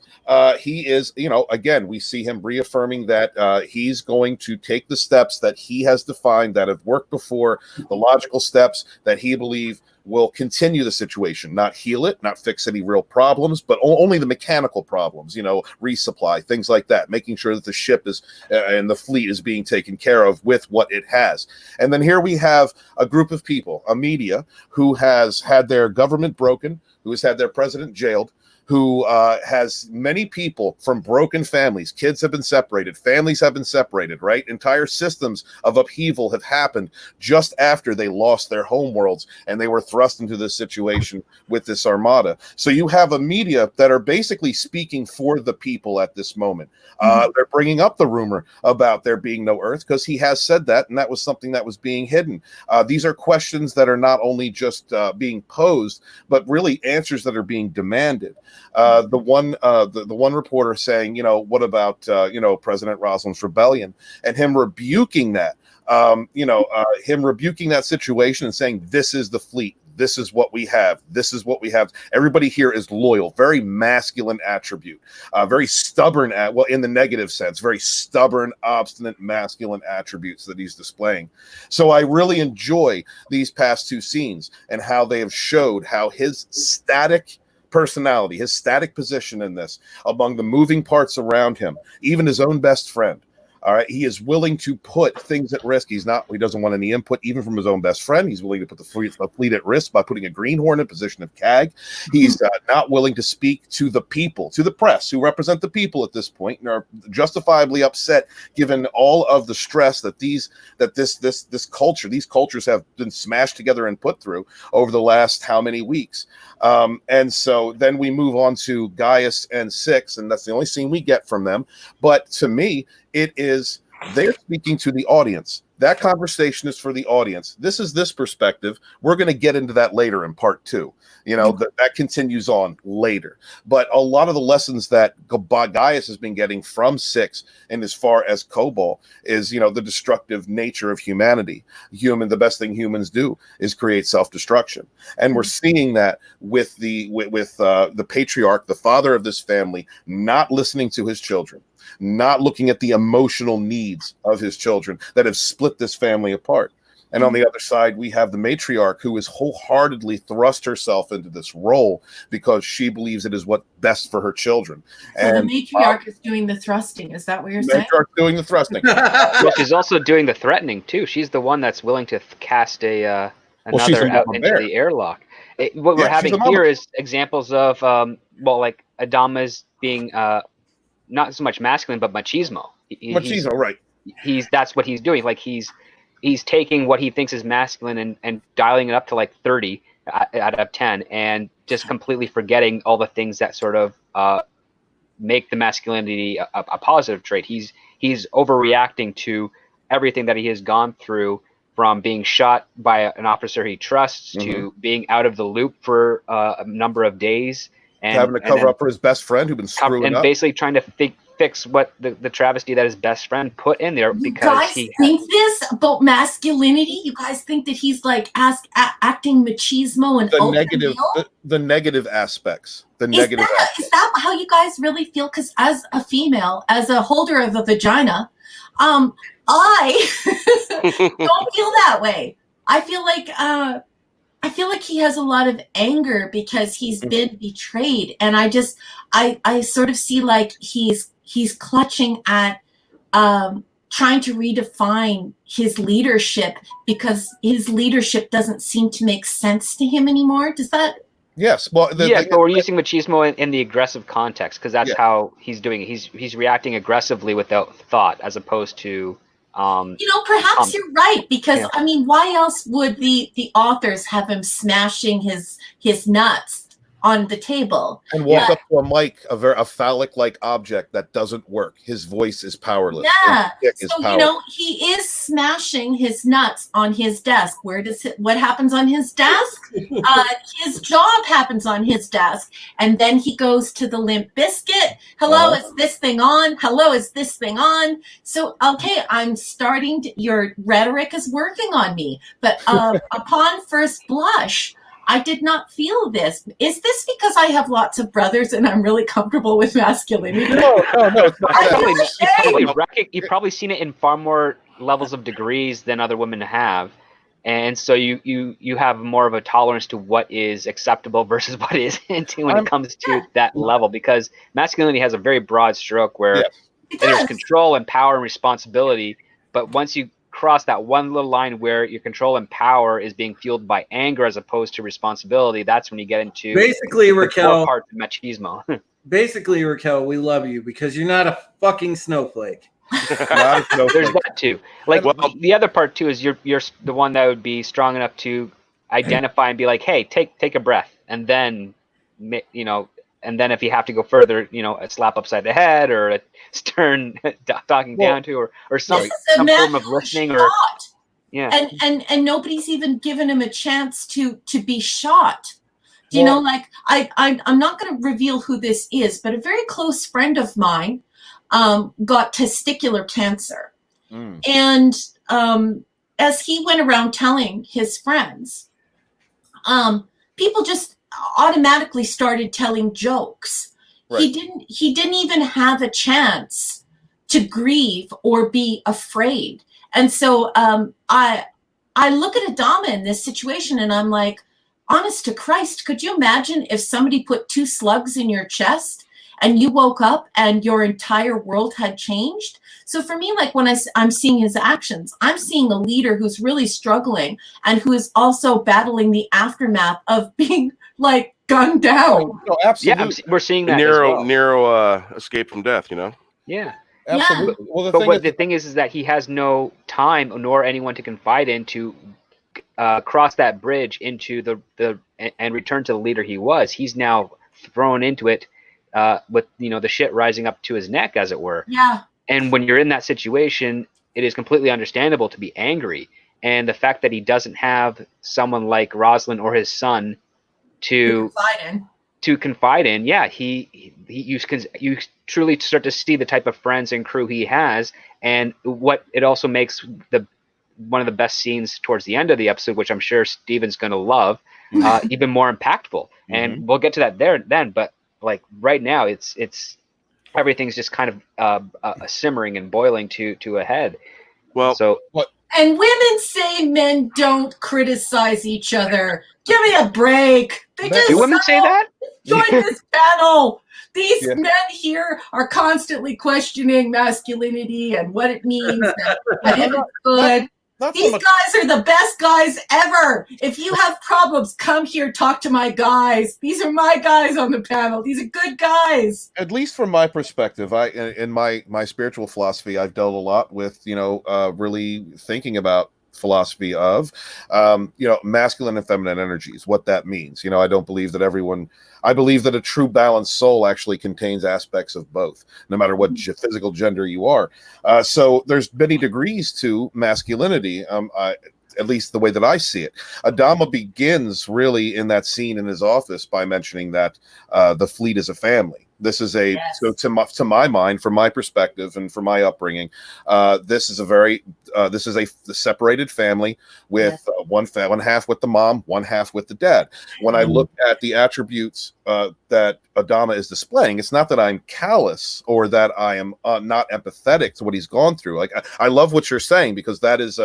he is, again, we see him reaffirming that he's going to take the steps that he has defined that have worked before, the logical steps that he believes will continue the situation, not heal it, not fix any real problems, but only the mechanical problems, resupply, things like that, making sure that the ship is and the fleet is being taken care of with what it has. And then here we have a group of people, a media, who has had their government broken, who has had their president jailed, who has many people from broken families. Kids have been separated. Families have been separated, right? Entire systems of upheaval have happened just after they lost their home worlds and they were thrust into this situation with this armada. So you have a media that are basically speaking for the people at this moment. They're bringing up the rumor about there being no Earth because he has said that, and that was something that was being hidden. These are questions that are not only just being posed, but really answers that are being demanded. The one reporter saying, what about President Rosalind's rebellion, and him rebuking that, him rebuking that situation and saying, this is the fleet. This is what we have. This is what we have. Everybody here is loyal, very masculine attribute, very stubborn in the negative sense, very stubborn, obstinate, masculine attributes that he's displaying. So I really enjoy these past two scenes and how they have showed how his static personality, his static position in this, among the moving parts around him, even his own best friend. All right, he is willing to put things at risk. He doesn't want any input, even from his own best friend. He's willing to put the fleet at risk by putting a greenhorn in position of CAG. He's not willing to speak to the people, to the press, who represent the people at this point and are justifiably upset, given all of the stress that these cultures have been smashed together and put through over the last how many weeks. And so then we move on to Gaius and Six, and that's the only scene we get from them. But to me, it is they're speaking to the audience. That conversation is for the audience. This is this perspective. We're going to get into that later in part 2. That continues on later. But a lot of the lessons that Gaius has been getting from Six, and as far as Cobalt, is the destructive nature of humanity. The best thing humans do is create self-destruction, and we're seeing that with the patriarch, the father of this family, not listening to his children, not looking at the emotional needs of his children that have split this family apart. And on the other side, we have the matriarch, who has wholeheartedly thrust herself into this role because she believes it is what's best for her children. So the matriarch is doing the thrusting. Is that what you're saying? Matriarch doing the thrusting. Well, she's also doing the threatening too. She's the one that's willing to cast another out into the airlock. What we're having here is examples of like Adama's being not so much masculine, but machismo. Machismo, right? That's what he's doing. Like he's taking what he thinks is masculine and dialing it up to like 30 out of 10, and just completely forgetting all the things that sort of make the masculinity a positive trait. He's overreacting to everything that he has gone through, from being shot by an officer he trusts to being out of the loop for a number of days. And having to cover up for his best friend who'd been screwing up. And basically trying to fix what the travesty that his best friend put in there. You guys think this about masculinity? You guys think that he's like acting machismo and the negative aspects. Is that how you guys really feel? Because as a female, as a holder of a vagina, I don't feel that way. I feel like he has a lot of anger because he's been betrayed, and I sort of see like he's clutching at trying to redefine his leadership, because his leadership doesn't seem to make sense to him anymore. Does that? Yes. Well, but we're using machismo in the aggressive context, because that's how he's doing it. He's reacting aggressively without thought, as opposed to. Perhaps you're right, because I mean, why else would the authors have him smashing his nuts on the table and walk up to a mic, a phallic-like object that doesn't work? His voice is powerless. Yeah. So he is smashing his nuts on his desk. What happens on his desk? His job happens on his desk, and then he goes to the Limp Biscuit. Hello, is this thing on? Hello, is this thing on? So I'm starting to, your rhetoric is working on me, but upon first blush, I did not feel this. Is this because I have lots of brothers and I'm really comfortable with masculinity? No, it's not I that. feel You've probably seen it in far more levels of degrees than other women have, and so you have more of a tolerance to what is acceptable versus what isn't when it comes to that level, because masculinity has a very broad stroke where there's control and power and responsibility, but once you cross that one little line where your control and power is being fueled by anger as opposed to responsibility, that's when you get into basically, Raquel, parts of machismo. Basically, Raquel, we love you because you're not a fucking snowflake. Not a snowflake. There's that too. Like, the other part too is you're the one that would be strong enough to identify and be like, hey, take a breath, and then and then if you have to go further, a slap upside the head or a stern talking down to, or some form of listening, or and nobody's even given him a chance to be shot. Do you know, like I'm not going to reveal who this is, but a very close friend of mine got testicular cancer, and as he went around telling his friends, people just automatically started telling jokes. Right. He didn't even have a chance to grieve or be afraid. And so I look at Adama in this situation and I'm like, honest to Christ, could you imagine if somebody put 2 slugs in your chest and you woke up and your entire world had changed? So for me, like when I'm seeing his actions, I'm seeing a leader who's really struggling and who is also battling the aftermath of being like gunned down. No, absolutely. Yeah, we're seeing that Nero escaped from death, Yeah, absolutely. Yeah. Well, the thing is that he has no time nor anyone to confide in to cross that bridge into and return to the leader he was. He's now thrown into it with the shit rising up to his neck, as it were. Yeah. And when you're in that situation, it is completely understandable to be angry. And the fact that he doesn't have someone like Rosalind or his son to confide in, you truly start to see the type of friends and crew he has, and what it also makes one of the best scenes towards the end of the episode, which I'm sure Steven's going to love, even more impactful. And we'll get to that then. But like right now, it's everything's just kind of simmering and boiling to a head. Well, so what? And women say men don't criticize each other. Give me a break. Do women say that? Join this panel. These men here are constantly questioning masculinity and what it means and if it's good. These guys are the best guys ever. If you have problems, come here, talk to my guys. These are my guys on the panel. These are good guys. At least from my perspective, in my spiritual philosophy, I've dealt a lot with, really thinking about philosophy of, masculine and feminine energies, what that means. I don't believe that I believe that a true balanced soul actually contains aspects of both, no matter what physical gender you are. So there's many degrees to masculinity, at least the way that I see it. Adama begins really in that scene in his office by mentioning that the fleet is a family. This is so to my mind, from my perspective and from my upbringing, this is a separated family with one half with the mom, one half with the dad. When I look at the attributes that Adama is displaying, it's not that I'm callous or that I am not empathetic to what he's gone through. Like I love what you're saying, because that is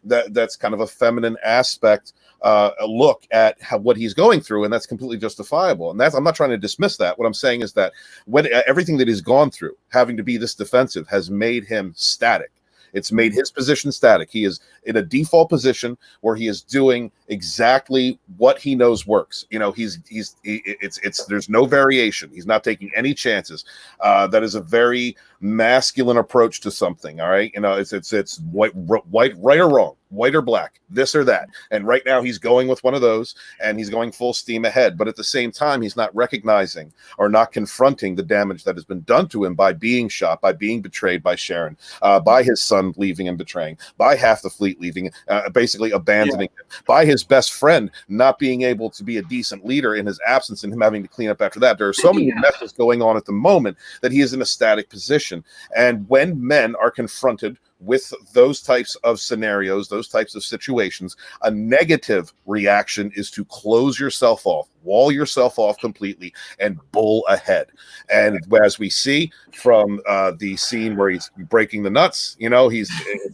that's kind of a feminine aspect. A look at what he's going through, and that's completely justifiable. And I'm not trying to dismiss that. What I'm saying is that when everything that he's gone through, having to be this defensive, has made him static. It's made his position static. He is in a default position where he is doing exactly what he knows works. There's no variation. He's not taking any chances. That is a very masculine approach to something. All right. It's white, right or wrong, white or black, this or that. And right now he's going with one of those, and he's going full steam ahead. But at the same time, he's not recognizing or not confronting the damage that has been done to him by being shot, by being betrayed by Sharon, by his son leaving and betraying, by half the fleet leaving, basically abandoning him, by his best friend not being able to be a decent leader in his absence and him having to clean up after that. There are so many messes going on at the moment that he is in a static position. And when men are confronted with those types of scenarios, those types of situations, a negative reaction is to close yourself off, wall yourself off completely, and bull ahead. And as we see from the scene where he's breaking the nuts, you know,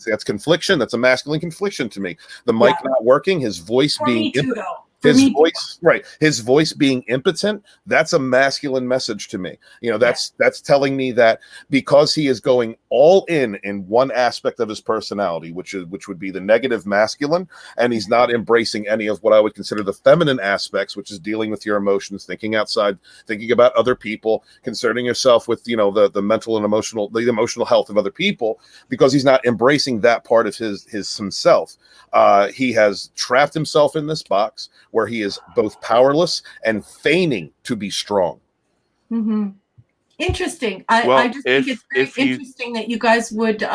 that's confliction. That's a masculine confliction to me. The mic not working, his voice being his voice being impotent, that's a masculine message to me. You know, that's telling me that because he is going all in one aspect of his personality, which would be the negative masculine, and he's not embracing any of what I would consider the feminine aspects, which is dealing with your emotions, thinking outside, thinking about other people, concerning yourself with, you know, the mental and emotional health of other people, because he's not embracing that part of his himself. He has trapped himself in this box where he is both powerless and feigning to be strong. Mm-hmm. Interesting. I just think it's very interesting that you guys would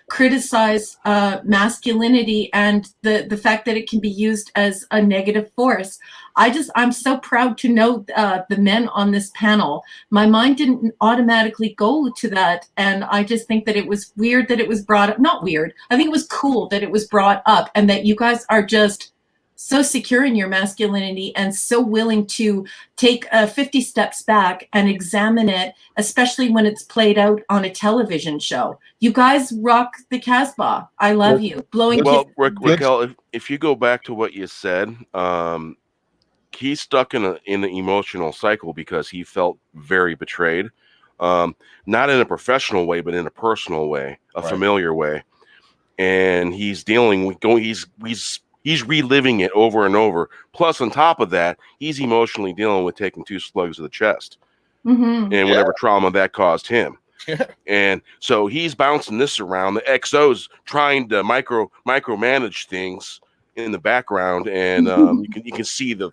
criticize masculinity and the fact that it can be used as a negative force. I'm so proud to know the men on this panel. My mind didn't automatically go to that, and I just think that it was weird that it was brought up. Not weird. I think it was cool that it was brought up, and that you guys are just so secure in your masculinity and so willing to take 50 steps back and examine it, especially when it's played out on a television show. You guys rock the Casbah. I love you. Raquel, if you go back to what you said, he's stuck in an emotional cycle because he felt very betrayed, not in a professional way, but in a personal way, a familiar way, and he's dealing with He's reliving it over and over. Plus, on top of that, he's emotionally dealing with taking 2 slugs to the chest and whatever trauma that caused him. And so he's bouncing this around. The XO's trying to micromanage things in the background, and you can see the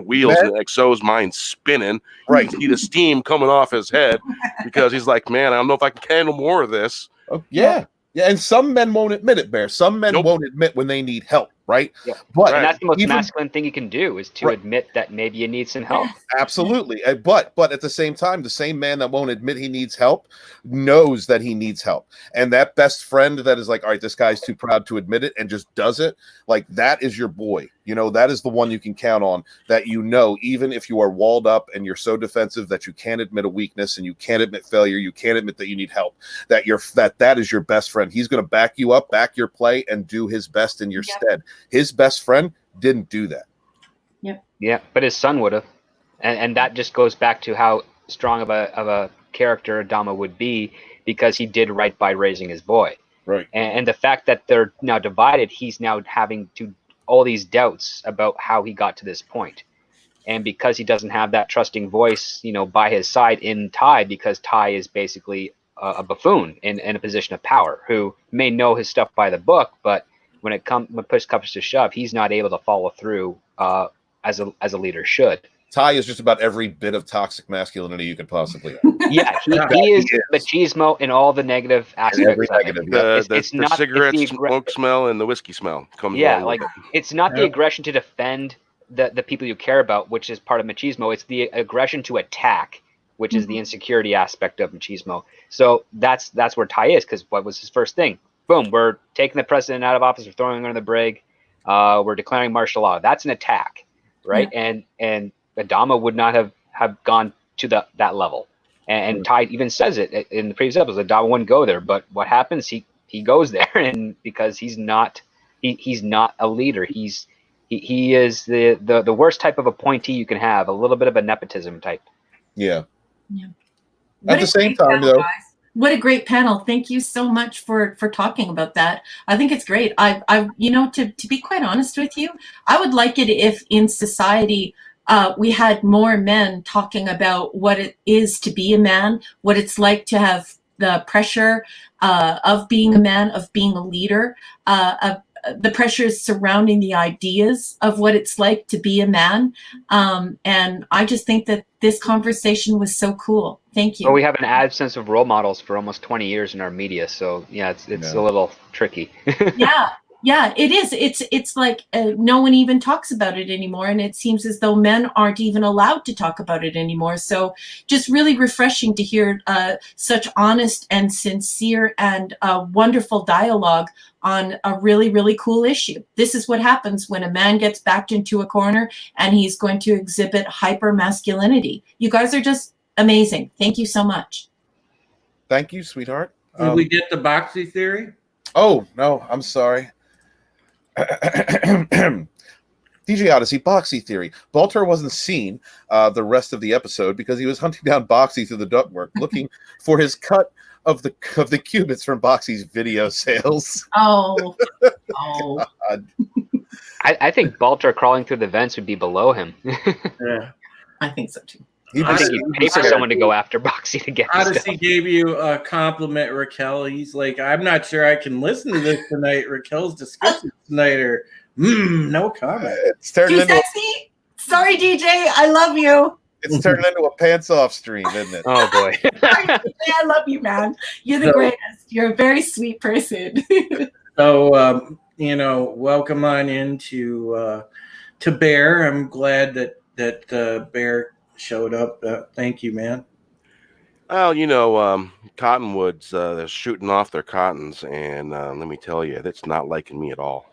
wheels in the XO's mind spinning. Right, you can see the steam coming off his head because he's like, "Man, I don't know if I can handle more of this." Oh, yeah. Yeah, and some men won't admit it, Bear. Some men won't admit when they need help, right? Yeah. But and that's the most masculine thing you can do is to admit that maybe you need some help. Absolutely. But at the same time, the same man that won't admit he needs help knows that he needs help. And that best friend that is like, all right, this guy's too proud to admit it and just does it, like that is your boy. You know, that is the one you can count on, that, you know, even if you are walled up and you're so defensive that you can't admit a weakness and you can't admit failure, you can't admit that you need help, that that is your best friend. He's going to back you up, back your play, and do his best in your stead. His best friend didn't do that. Yeah, but his son would have. And that just goes back to how strong of a character Adama would be, because he did right by raising his boy. Right. And the fact that they're now divided, he's now having all these doubts about how he got to this point. And because he doesn't have that trusting voice, you know, by his side in Ty, because Ty is basically a buffoon in a position of power who may know his stuff by the book, but when push comes to shove, he's not able to follow through as a leader should. Ty is just about every bit of toxic masculinity you could possibly have. Yeah, he is machismo in all the negative aspects. Every negative, it's not cigarette smoke smell and the whiskey smell comes. Yeah, like it's not the aggression to defend the people you care about, which is part of machismo. It's the aggression to attack, which is the insecurity aspect of machismo. So that's where Ty is, because what was his first thing? Boom, we're taking the president out of office, we're throwing him under the brig, we're declaring martial law. That's an attack, right? And Adama would not have gone to that level. And Ty even says it in the previous episode. Adama wouldn't go there, but what happens? He goes there, and because he's not a leader. He is the worst type of appointee you can have. A little bit of a nepotism type. Yeah. At the same time, though. Guys. What a great panel. Thank you so much for talking about that. I think it's great. I to be quite honest with you, I would like it if in society we had more men talking about what it is to be a man, what it's like to have the pressure of being a man, of being a leader, the pressures surrounding the ideas of what it's like to be a man. And I just think that this conversation was so cool. Thank you. Well, we have an absence of role models for almost 20 years in our media. So yeah, it's a little tricky. Yeah. Yeah, it is. It's like no one even talks about it anymore, and it seems as though men aren't even allowed to talk about it anymore. So, just really refreshing to hear such honest and sincere and wonderful dialogue on a really, really cool issue. This is what happens when a man gets backed into a corner and he's going to exhibit hyper masculinity. You guys are just amazing. Thank you so much. Thank you, sweetheart. Did we get the boxy theory? Oh no, I'm sorry. DJ Odyssey, Boxy theory. Baltar wasn't seen the rest of the episode because he was hunting down Boxy through the ductwork, looking for his cut of the qubits from Boxy's video sales. Oh, God. I think Baltar crawling through the vents would be below him. Yeah. I think so too. I think you'd pay for someone to go after Boxy to get his Odyssey stuff. gave you a compliment, Raquel. He's like, I'm not sure I can listen to this tonight. Raquel's discussion tonight, or no comment. It's turned Too into sexy? Sorry, DJ. I love you. it's turned into a pants off stream, isn't it? Oh boy. Sorry, DJ, I love you, man. You're the greatest. You're a very sweet person. So, welcome on into to Bear. I'm glad that Bear showed up. Thank you, man. Well, cottonwoods, they're shooting off their cottons, and let me tell you, that's not liking me at all.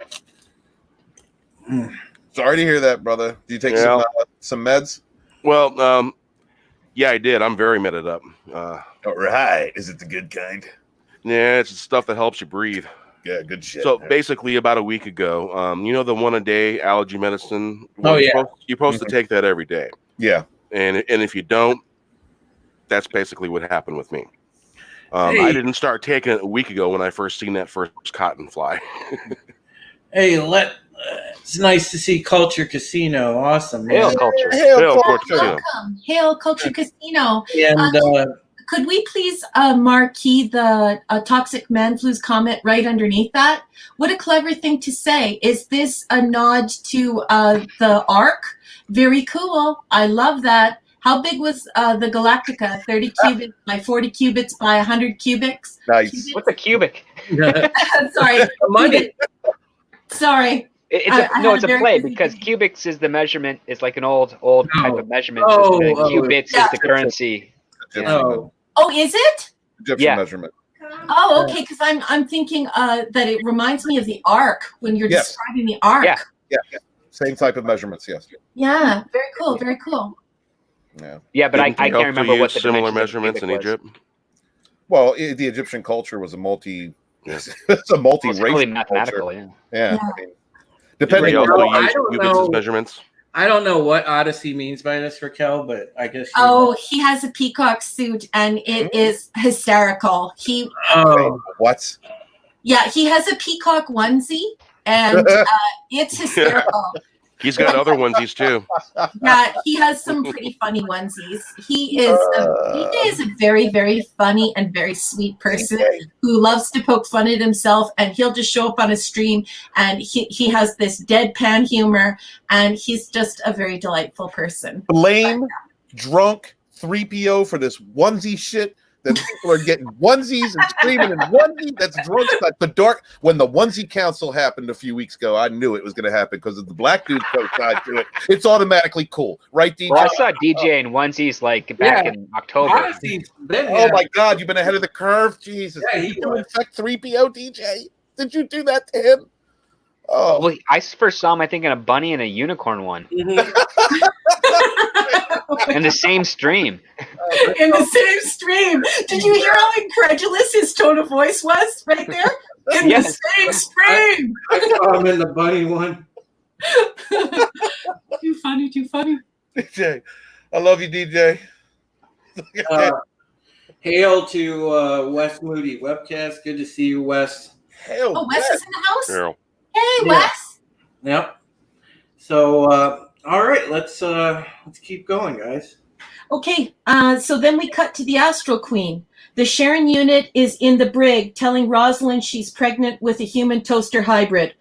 Sorry to hear that, brother. Do you take some meds? Well, yeah, I did. I'm very meted up. All right. Is it the good kind? Yeah, it's the stuff that helps you breathe. Yeah, good shit. So basically, about a week ago, the 1-a-day allergy medicine. Oh, yeah. You're supposed to take that every day. Yeah. And if you don't, that's basically what happened with me. Hey. I didn't start taking it a week ago when I first seen that first cotton fly. Hey, it's nice to see Culture Casino. Awesome, man. Hail culture. Hail Culture. Welcome. Hail Culture Casino. And Could we please marquee the Toxic Man Flu's comment right underneath that? What a clever thing to say. Is this a nod to the Ark? Very cool. I love that. How big was the Galactica? 30 cubits by 40 cubits by 100 cubics? Nice. What's a cubic? Sorry. money. Sorry. It's a a very play busy because day. cubics is the measurement. It's like an old type of measurement Oh, system. oh. Cubits Yeah. is the currency. Oh, Oh, is it? Egyptian Yeah. measurement. Oh, okay. Because I'm thinking that it reminds me of the Ark when you're Yes. describing the Ark. Yeah. Yeah. Same type of measurements, yes. Yeah. Very cool. Very cool. Yeah. Yeah, but I Didn't can't Kelso remember what use the similar dimensions of measurements in cubic was. Egypt. Well, the Egyptian culture was a it's a multi-racial It's really culture. mathematical, yeah. Yeah. Yeah. I mean, depending Did on they also I use don't cubits know. as measurements? I don't know what Odyssey means by this, Raquel, but I guess. Oh, he has a peacock suit and it is hysterical. what? Yeah, he has a peacock onesie and it's hysterical. He's got other onesies too. Yeah, he has some pretty funny onesies. DJ is a very, very funny and very sweet person who loves to poke fun at himself, and he'll just show up on a stream and he has this deadpan humor, and he's just a very delightful person. Blame drunk 3PO for this onesie shit. That people are getting onesies and screaming in onesie. That's drunk stuff. The dark when the onesie council happened a few weeks ago, I knew it was going to happen because of the black dude co-side to it. It's automatically cool, right, DJ? Well, I saw DJ in onesies like back in October. Odyssey's been Oh my God, you've been ahead of the curve, Jesus! Yeah, Did you infect 3PO, DJ? Did you do that to him? Oh, Well, I first saw him, I think, in a bunny and a unicorn one in the same stream. In the same stream. Did you hear how incredulous his tone of voice was right there? In Yes. the same stream. I saw him in the bunny one. Too funny, too funny. DJ, I love you, DJ. Hail to Wes Moody webcast. Good to see you, Wes. Hell, Oh, Wes is in the house? Carol. Hey, Yeah. Wes. Yep. So, all right, let's keep going, guys. Okay, so then we cut to the Astral Queen. The Sharon unit is in the brig telling Rosalind she's pregnant with a human toaster hybrid.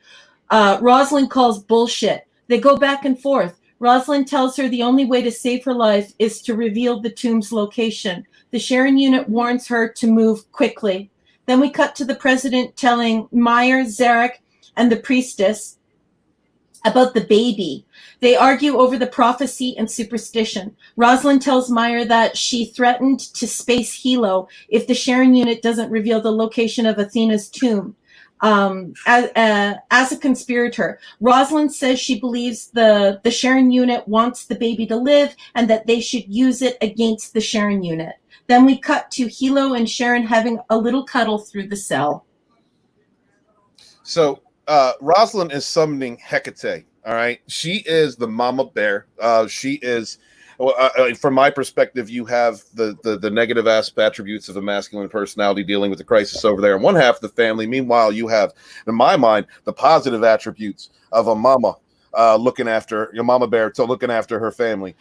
Rosalind calls bullshit. They go back and forth. Rosalind tells her the only way to save her life is to reveal the tomb's location. The Sharon unit warns her to move quickly. Then we cut to the president telling Meyer, Zarek, and the priestess about the baby. They argue over the prophecy and superstition. Rosalind tells Meyer that she threatened to space Hilo if the Sharon unit doesn't reveal the location of Athena's tomb. As a conspirator, Rosalind says she believes the Sharon unit wants the baby to live and that they should use it against the Sharon unit. Then we cut to Hilo and Sharon having a little cuddle through the cell. So Rosalind is summoning Hecate. All right, she is the mama bear. She is, from my perspective, you have the negative attributes of a masculine personality dealing with the crisis over there in one half of the family. Meanwhile, you have, in my mind, the positive attributes of a mama looking after your mama bear, so looking after her family,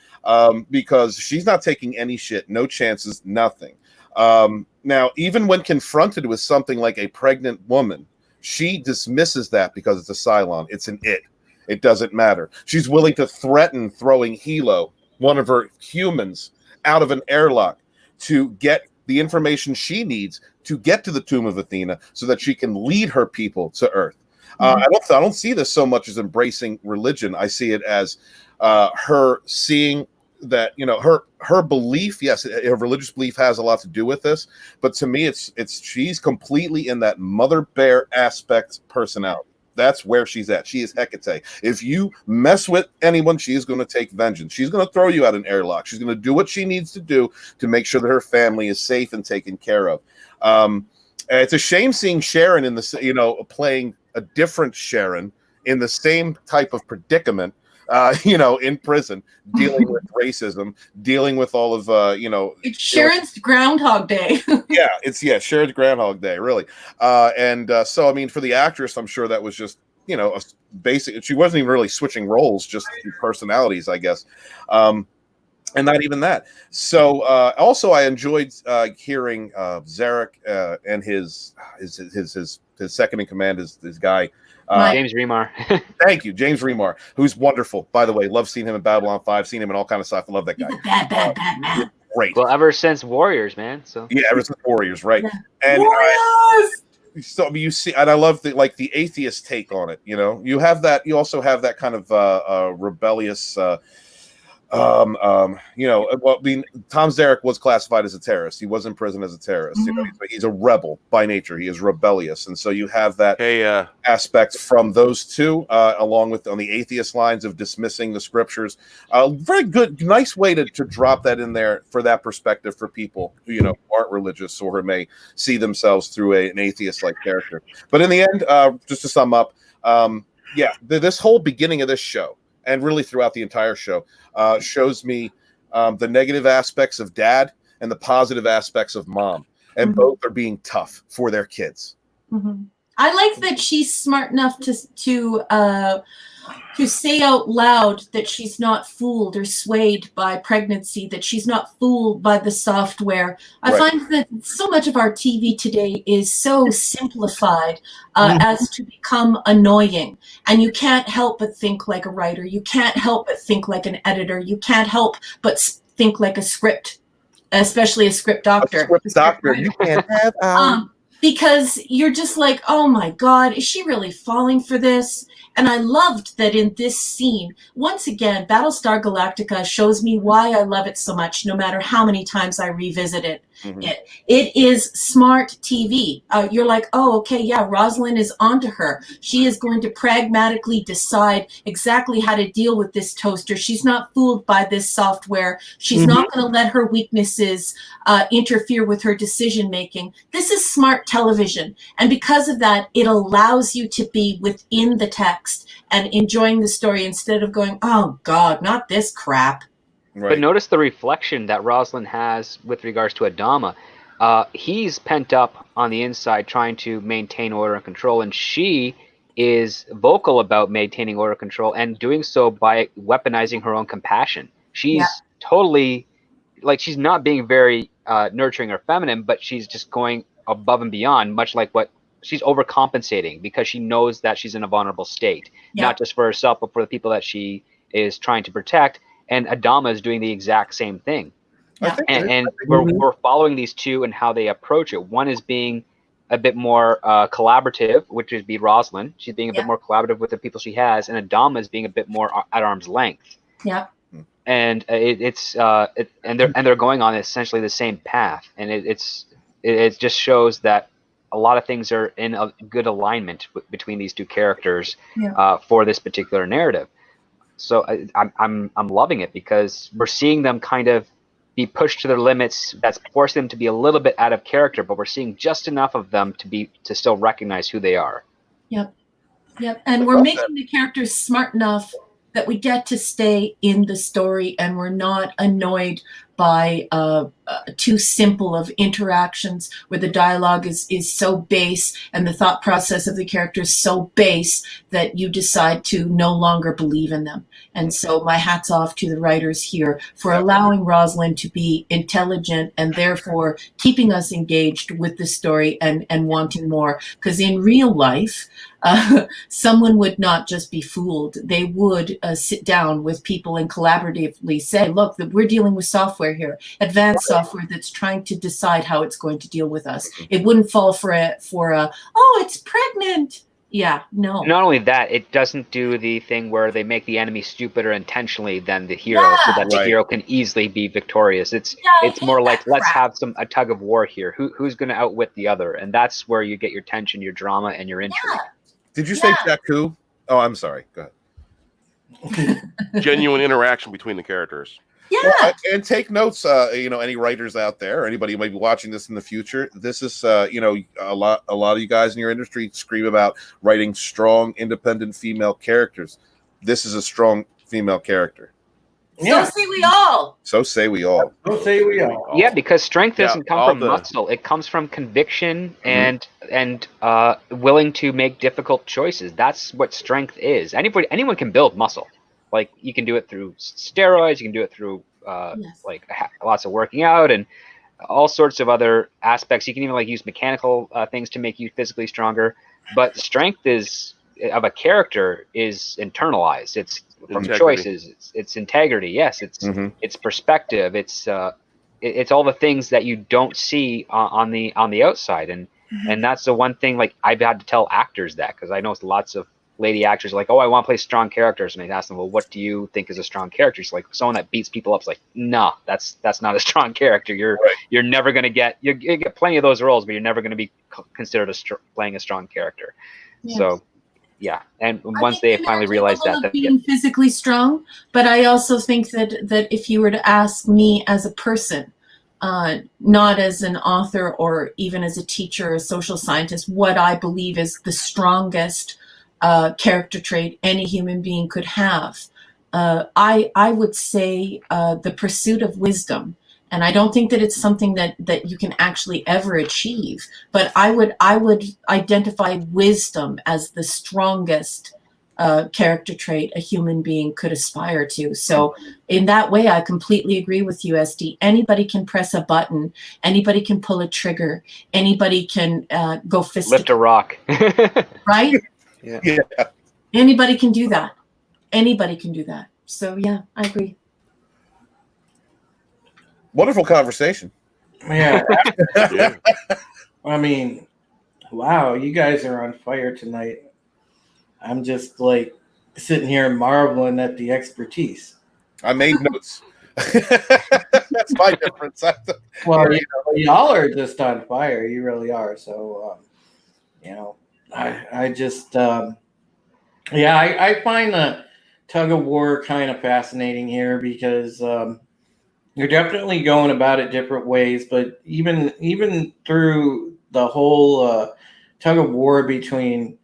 because she's not taking any shit, no chances, nothing. Now, even when confronted with something like a pregnant woman, she dismisses that because it's a Cylon. It's an it. It doesn't matter. She's willing to threaten throwing Hilo, one of her humans, out of an airlock to get the information she needs to get to the tomb of Athena so that she can lead her people to Earth. I don't see this so much as embracing religion. I see it as her seeing that, you know, her belief. Yes, her religious belief has a lot to do with this, but to me, it's she's completely in that mother bear aspect personality. That's where she's at. She is Hecate. If you mess with anyone, she is going to take vengeance. She's going to throw you out an airlock. She's going to do what she needs to do to make sure that her family is safe and taken care of. It's a shame seeing Sharon in the, you know, playing a different Sharon in the same type of predicament, you know, in prison, dealing with racism, dealing with all of, you know. It's Sharon's Groundhog Day. Yeah, Sharon's Groundhog Day, really. So, I mean, for the actress, I'm sure that was just, you know, a basic, she wasn't even really switching roles, just personalities, I guess. And not even that. So, also, I enjoyed hearing Zarek and his second in command, his guy, James Remar. Thank you, James Remar, who's wonderful, by the way. Love seeing him in Babylon 5, seen him in all kind of stuff. I love that guy. Bad man. Great. Well, ever since Warriors, man. So Yeah, ever since Warriors, right? Yeah. And Warriors! so you see, and I love the atheist take on it. You know, you have that. You also have that kind of rebellious. You know, well, I mean, Tom Zarek was classified as a terrorist. He was in prison as a terrorist. You know, he's a rebel by nature. He is rebellious, and so you have that aspect from those two, along with on the atheist lines of dismissing the scriptures. Very good, nice way to drop that in there for that perspective for people who, you know, aren't religious or who may see themselves through an atheist-like character. But in the end, just to sum up, this whole beginning of this show, and really throughout the entire show, shows me the negative aspects of dad and the positive aspects of mom. And both are being tough for their kids. I like that she's smart enough to say out loud that she's not fooled or swayed by pregnancy, that she's not fooled by the software. I find that so much of our TV today is so simplified as to become annoying. And you can't help but think like a writer. You can't help but think like an editor. You can't help but think like a script, especially a script doctor. You can't have because you're just like, oh my God, is she really falling for this? And I loved that in this scene, once again, Battlestar Galactica shows me why I love it so much, no matter how many times I revisit it. It is smart TV. You're like, oh, okay, yeah, Rosalind is onto her. She is going to pragmatically decide exactly how to deal with this toaster. She's not fooled by this software. She's not going to let her weaknesses interfere with her decision making. This is smart television. And because of that, it allows you to be within the text and enjoying the story instead of going, oh God, not this crap. But notice the reflection that Rosalind has with regards to Adama. He's pent up on the inside trying to maintain order and control, and she is vocal about maintaining order and control and doing so by weaponizing her own compassion. She's totally, like, she's not being very nurturing or feminine, but she's just going above and beyond, much like what she's overcompensating because she knows that she's in a vulnerable state, not just for herself, but for the people that she is trying to protect. And Adama is doing the exact same thing. And we're following these two and how they approach it. One is being a bit more collaborative, which would be Rosalind. She's being a bit more collaborative with the people she has, and Adama is being a bit more at arm's length. Yeah. And they're going on essentially the same path, and it just shows that a lot of things are in a good alignment between these two characters for this particular narrative. So I'm loving it because we're seeing them kind of be pushed to their limits. That's forcing them to be a little bit out of character, but we're seeing just enough of them to still recognize who they are. Yep. And we're making the characters smart enough that we get to stay in the story, and we're not annoyed by too simple of interactions where the dialogue is so base and the thought process of the characters so base that you decide to no longer believe in them. And so my hat's off to the writers here for allowing Rosalind to be intelligent and therefore keeping us engaged with the story and wanting more. Because in real life, someone would not just be fooled. They would sit down with people and collaboratively say, look, we're dealing with software here, advanced software that's trying to decide how it's going to deal with us. It wouldn't fall for a oh, it's pregnant. Yeah, no. Not only that, it doesn't do the thing where they make the enemy stupider intentionally than the hero so that the hero can easily be victorious. It's more like, let's have a tug of war here. Who's going to outwit the other? And that's where you get your tension, your drama, and your intrigue. Yeah. Did you say Jakku? Oh, I'm sorry. Go ahead. Genuine interaction between the characters. Yeah. Well, and take notes, any writers out there, or anybody who might be watching this in the future. This is, a lot of you guys in your industry scream about writing strong, independent female characters. This is a strong female character. So say we all. So say we all. So say we all. Yeah, because strength doesn't come from muscle. It comes from conviction and willing to make difficult choices. That's what strength is. Anyone can build muscle. Like, you can do it through steroids. You can do it through lots of working out and all sorts of other aspects. You can even use mechanical things to make you physically stronger. But strength of a character is internalized. It's from choices. It's integrity. Yes, it's perspective. It's all the things that you don't see on the outside. And that's the one thing. I've had to tell actors that, because I know lots of lady actors are like, oh, I want to play strong characters, and I ask them, well, what do you think is a strong character? It's like someone that beats people up. It's like, no, that's not a strong character. You're never going to get you get plenty of those roles, but you're never going to be considered playing a strong character. Yes. So yeah, and once they finally realize that being physically strong, but I also think that if you were to ask me as a person, not as an author or even as a teacher or a social scientist, what I believe is the strongest character trait any human being could have, I would say the pursuit of wisdom. And I don't think that it's something that you can actually ever achieve, but I would identify wisdom as the strongest character trait a human being could aspire to. So in that way, I completely agree with you, SD. Anybody can press a button. Anybody can pull a trigger. Anybody can go lift a rock. Right? Yeah. Anybody can do that. Anybody can do that. So yeah, I agree. Wonderful conversation. Yeah. I mean, wow, you guys are on fire tonight. I'm just sitting here marveling at the expertise. I made notes. That's my difference. Well, y'all are just on fire. You really are. So, I just, I find the tug of war kind of fascinating here because you're definitely going about it different ways. But even through the whole tug of war between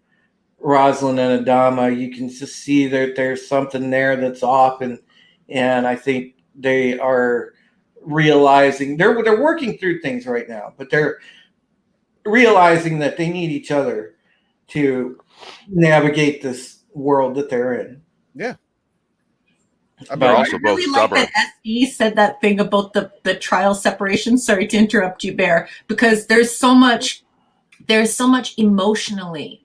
Rosalind and Adama, you can just see that there's something there that's off, and I think they are realizing they're working through things right now, but they're realizing that they need each other to navigate this world that they're in. Yeah. They're also both stubborn. Like that SE said that thing about the trial separation. Sorry to interrupt you, Bear, because there's so much emotionally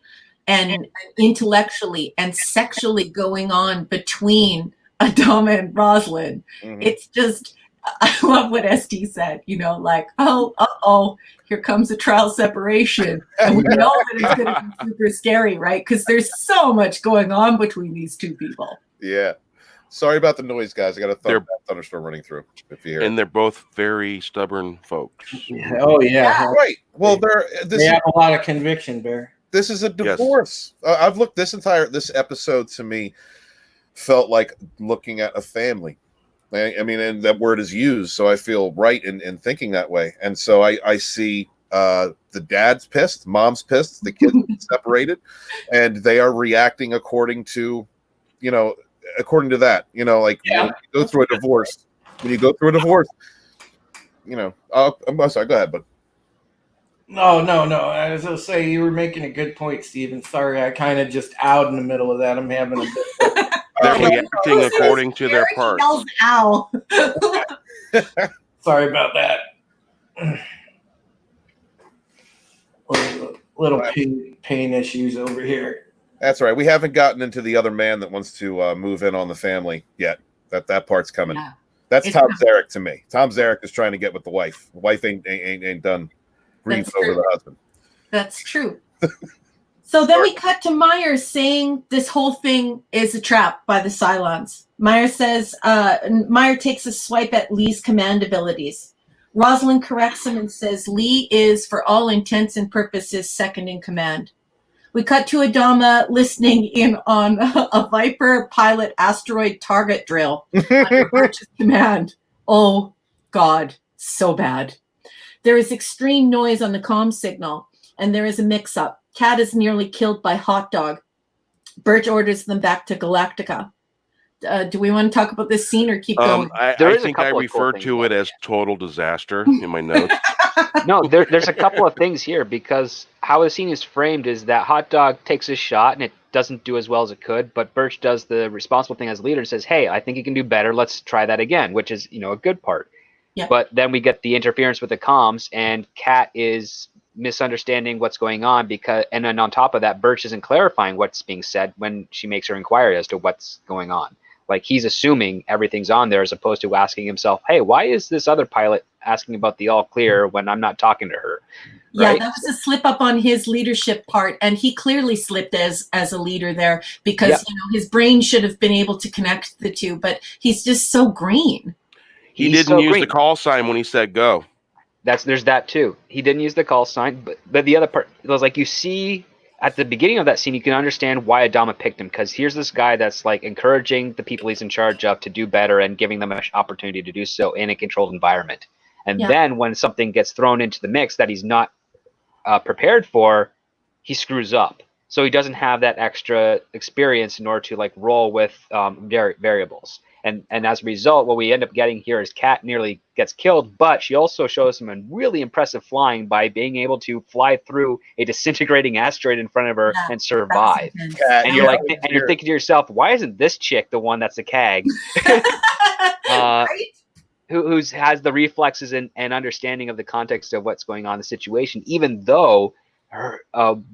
and intellectually and sexually going on between Adama and Rosalind. Mm-hmm. It's just I love what SD said, you know, like, oh, here comes a trial separation. And we know that it's going to be super scary, right? Because there's so much going on between these two people. Yeah. Sorry about the noise, guys. I got a thunderstorm running through. If you hear And it. they're both very stubborn folks. Oh yeah. Right. Well, They have a lot of conviction, Bear. this is a divorce. I've looked this episode to me felt like looking at a family. I mean, and that word is used, so I feel right in thinking that way. And so I see the dad's pissed, mom's pissed, the kids separated, and they are reacting according to that. You know, like when you go through a divorce, you know, I'm sorry, go ahead, but No. I was gonna say you were making a good point, Steven. Sorry, I kind of just out in the middle of that. I'm having a bit. They're reacting according to their parts. Yells, ow. Sorry about that. Little pain issues over here. that's right. We haven't gotten into the other man that wants to move in on the family yet. That part's coming. Yeah. That's Tom Zarek to me. Tom Zarek is trying to get with the wife. The wife ain't done grief over the husband. That's true. So then we cut to Myers saying this whole thing is a trap by the Cylons. Myers says, Meyer takes a swipe at Lee's command abilities. Rosalind corrects him and says Lee is, for all intents and purposes, second in command. We cut to Adama listening in on a Viper pilot asteroid target drill under Birch's command. Oh, God, so bad. There is extreme noise on the comm signal, and there is a mix-up. Kat is nearly killed by Hot Dog. Birch orders them back to Galactica. Do we want to talk about this scene or keep going? I think I referred to it as total disaster in my notes. No, there's a couple of things here, because how the scene is framed is that Hot Dog takes a shot and it doesn't do as well as it could, but Birch does the responsible thing as leader and says, hey, I think you can do better. Let's try that again, which is, a good part. Yeah. But then we get the interference with the comms, and Kat is misunderstanding what's going on, and then on top of that, Birch isn't clarifying what's being said when she makes her inquiry as to what's going on. Like, he's assuming everything's on there as opposed to asking himself, hey, why is this other pilot asking about the all clear when I'm not talking to her? Yeah, Right? that was a slip up on his leadership part, and he clearly slipped as a leader there because his brain should have been able to connect the two, but he's just so green. He didn't use the call sign when he said go. There's that too. He didn't use the call sign, but the other part, it was like, you see at the beginning of that scene, you can understand why Adama picked him, because here's this guy that's like encouraging the people he's in charge of to do better and giving them an opportunity to do so in a controlled environment. And then when something gets thrown into the mix that he's not prepared for, he screws up. So he doesn't have that extra experience in order to like roll with variables. And as a result, what we end up getting here is Kat nearly gets killed, but she also shows him a really impressive flying by being able to fly through a disintegrating asteroid in front of her and survive. And you're like, and you're thinking to yourself, why isn't this chick the one that's a CAG? Right? Who has the reflexes and understanding of the context of what's going on in the situation, even though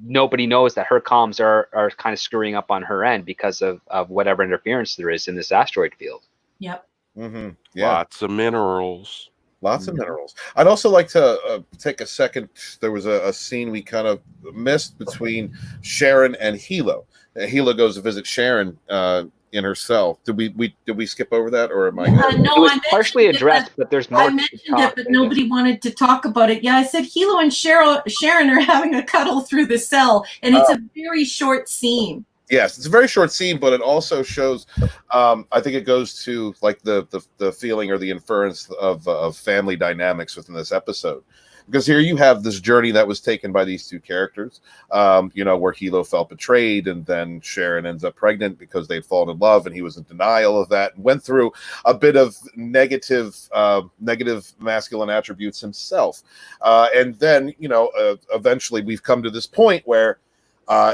nobody knows that her comms are kind of screwing up on her end because of whatever interference there is in this asteroid field. Yep. Mm-hmm. Yeah. Lots of minerals. Lots of minerals. I'd also like to take a second. There was a scene we kind of missed between Sharon and Hilo. Hilo goes to visit Sharon in her cell. Did we skip over that, or am I? No, it was I partially addressed, but there's more. I mentioned it, but nobody wanted to talk about it. Yeah, I said Hilo and Sharon are having a cuddle through the cell, and it's a very short scene. Yes, it's a very short scene, but it also shows. I think it goes to like the feeling or the inference of family dynamics within this episode, because here you have this journey that was taken by these two characters. Where Hilo felt betrayed, and then Sharon ends up pregnant because they'd fallen in love, and he was in denial of that, and went through a bit of negative masculine attributes himself, and then eventually we've come to this point where.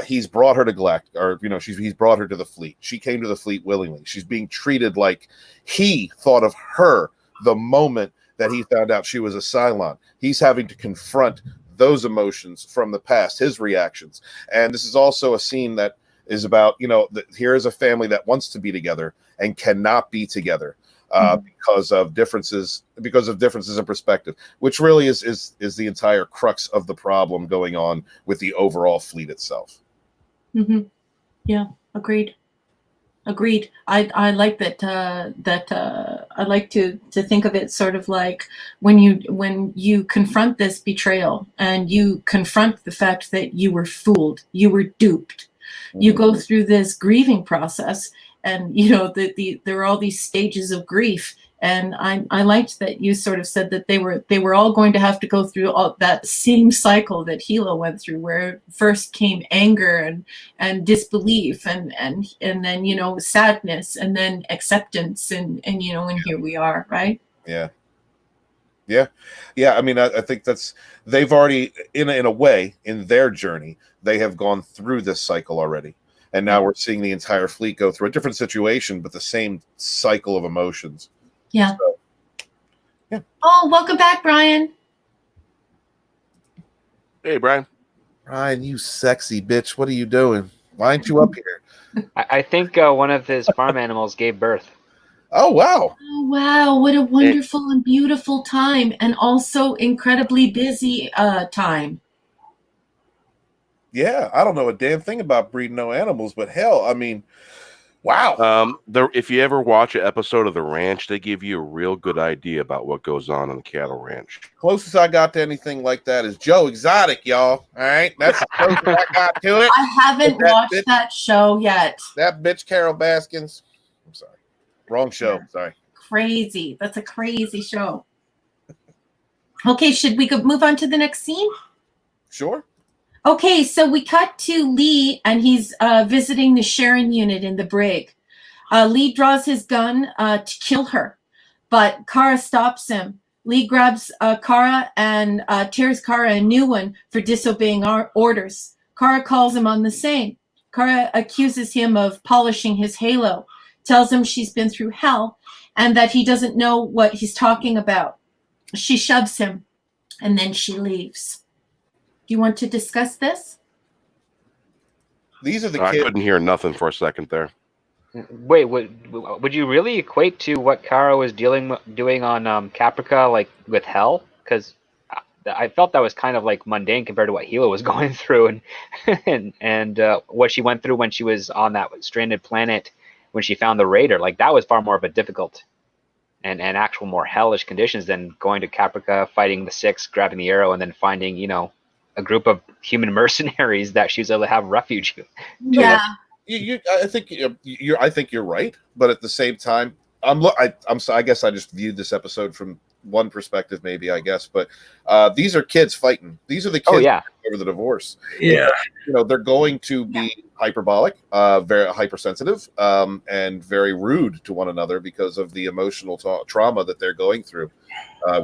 He's brought her to Galactica, or he's brought her to the fleet. She came to the fleet willingly. She's being treated like he thought of her the moment that he found out she was a Cylon. He's having to confront those emotions from the past, his reactions. And this is also a scene that is about, here is a family that wants to be together and cannot be together because of differences in perspective, which really is the entire crux of the problem going on with the overall fleet itself. Mm-hmm. Yeah, agreed. I like that. I like to think of it sort of like when you confront this betrayal and you confront the fact that you were fooled, you were duped. You go through this grieving process, and there are all these stages of grief. And I liked that you sort of said that they were all going to have to go through all that same cycle that Hilo went through, where first came anger and disbelief and then sadness and then acceptance and here we are, right? Yeah. I mean, I think they've already in a way in their journey they have gone through this cycle already, and now we're seeing the entire fleet go through a different situation but the same cycle of emotions. Yeah. So, yeah. Oh, welcome back, Brian. Hey, Brian. Brian, you sexy bitch. What are you doing? Why aren't you up here? I think one of his farm animals gave birth. Oh, wow. Oh, wow. What a wonderful and beautiful time, and also incredibly busy time. Yeah, I don't know a damn thing about breeding no animals, but hell, I mean, wow. If you ever watch an episode of The Ranch, they give you a real good idea about what goes on the cattle ranch. Closest I got to anything like that is Joe Exotic, y'all. All right, that's the closest I got to it. I haven't watched that show yet. That bitch Carol Baskins. I'm sorry, wrong show. Yeah. Sorry. Crazy. That's a crazy show. Okay, should we move on to the next scene? Sure. Okay, so we cut to Lee, and he's visiting the Sharon unit in the brig. Lee draws his gun to kill her, but Kara stops him. Lee grabs Kara and tears Kara a new one for disobeying our orders. Kara calls him on the same. Kara accuses him of polishing his halo, tells him she's been through hell, and that he doesn't know what he's talking about. She shoves him, and then she leaves. Do you want to discuss this? These are the I kids. couldn't hear nothing for a second there. Wait, would you really equate to what Kara was doing on Caprica, like with hell? Because I felt that was kind of like mundane compared to what Hilo was going through, and what she went through when she was on that stranded planet when she found the raider. Like that was far more of a difficult and actual more hellish conditions than going to Caprica, fighting the Six, grabbing the arrow, and then finding a group of human mercenaries that she was able to have refuge. Yeah. I think you're right, but at the same time, I guess I just viewed this episode from one perspective, maybe, I guess, but these are kids fighting. These are the kids over the divorce. Yeah. They're going to be hyperbolic, very hypersensitive, and very rude to one another because of the emotional trauma that they're going through.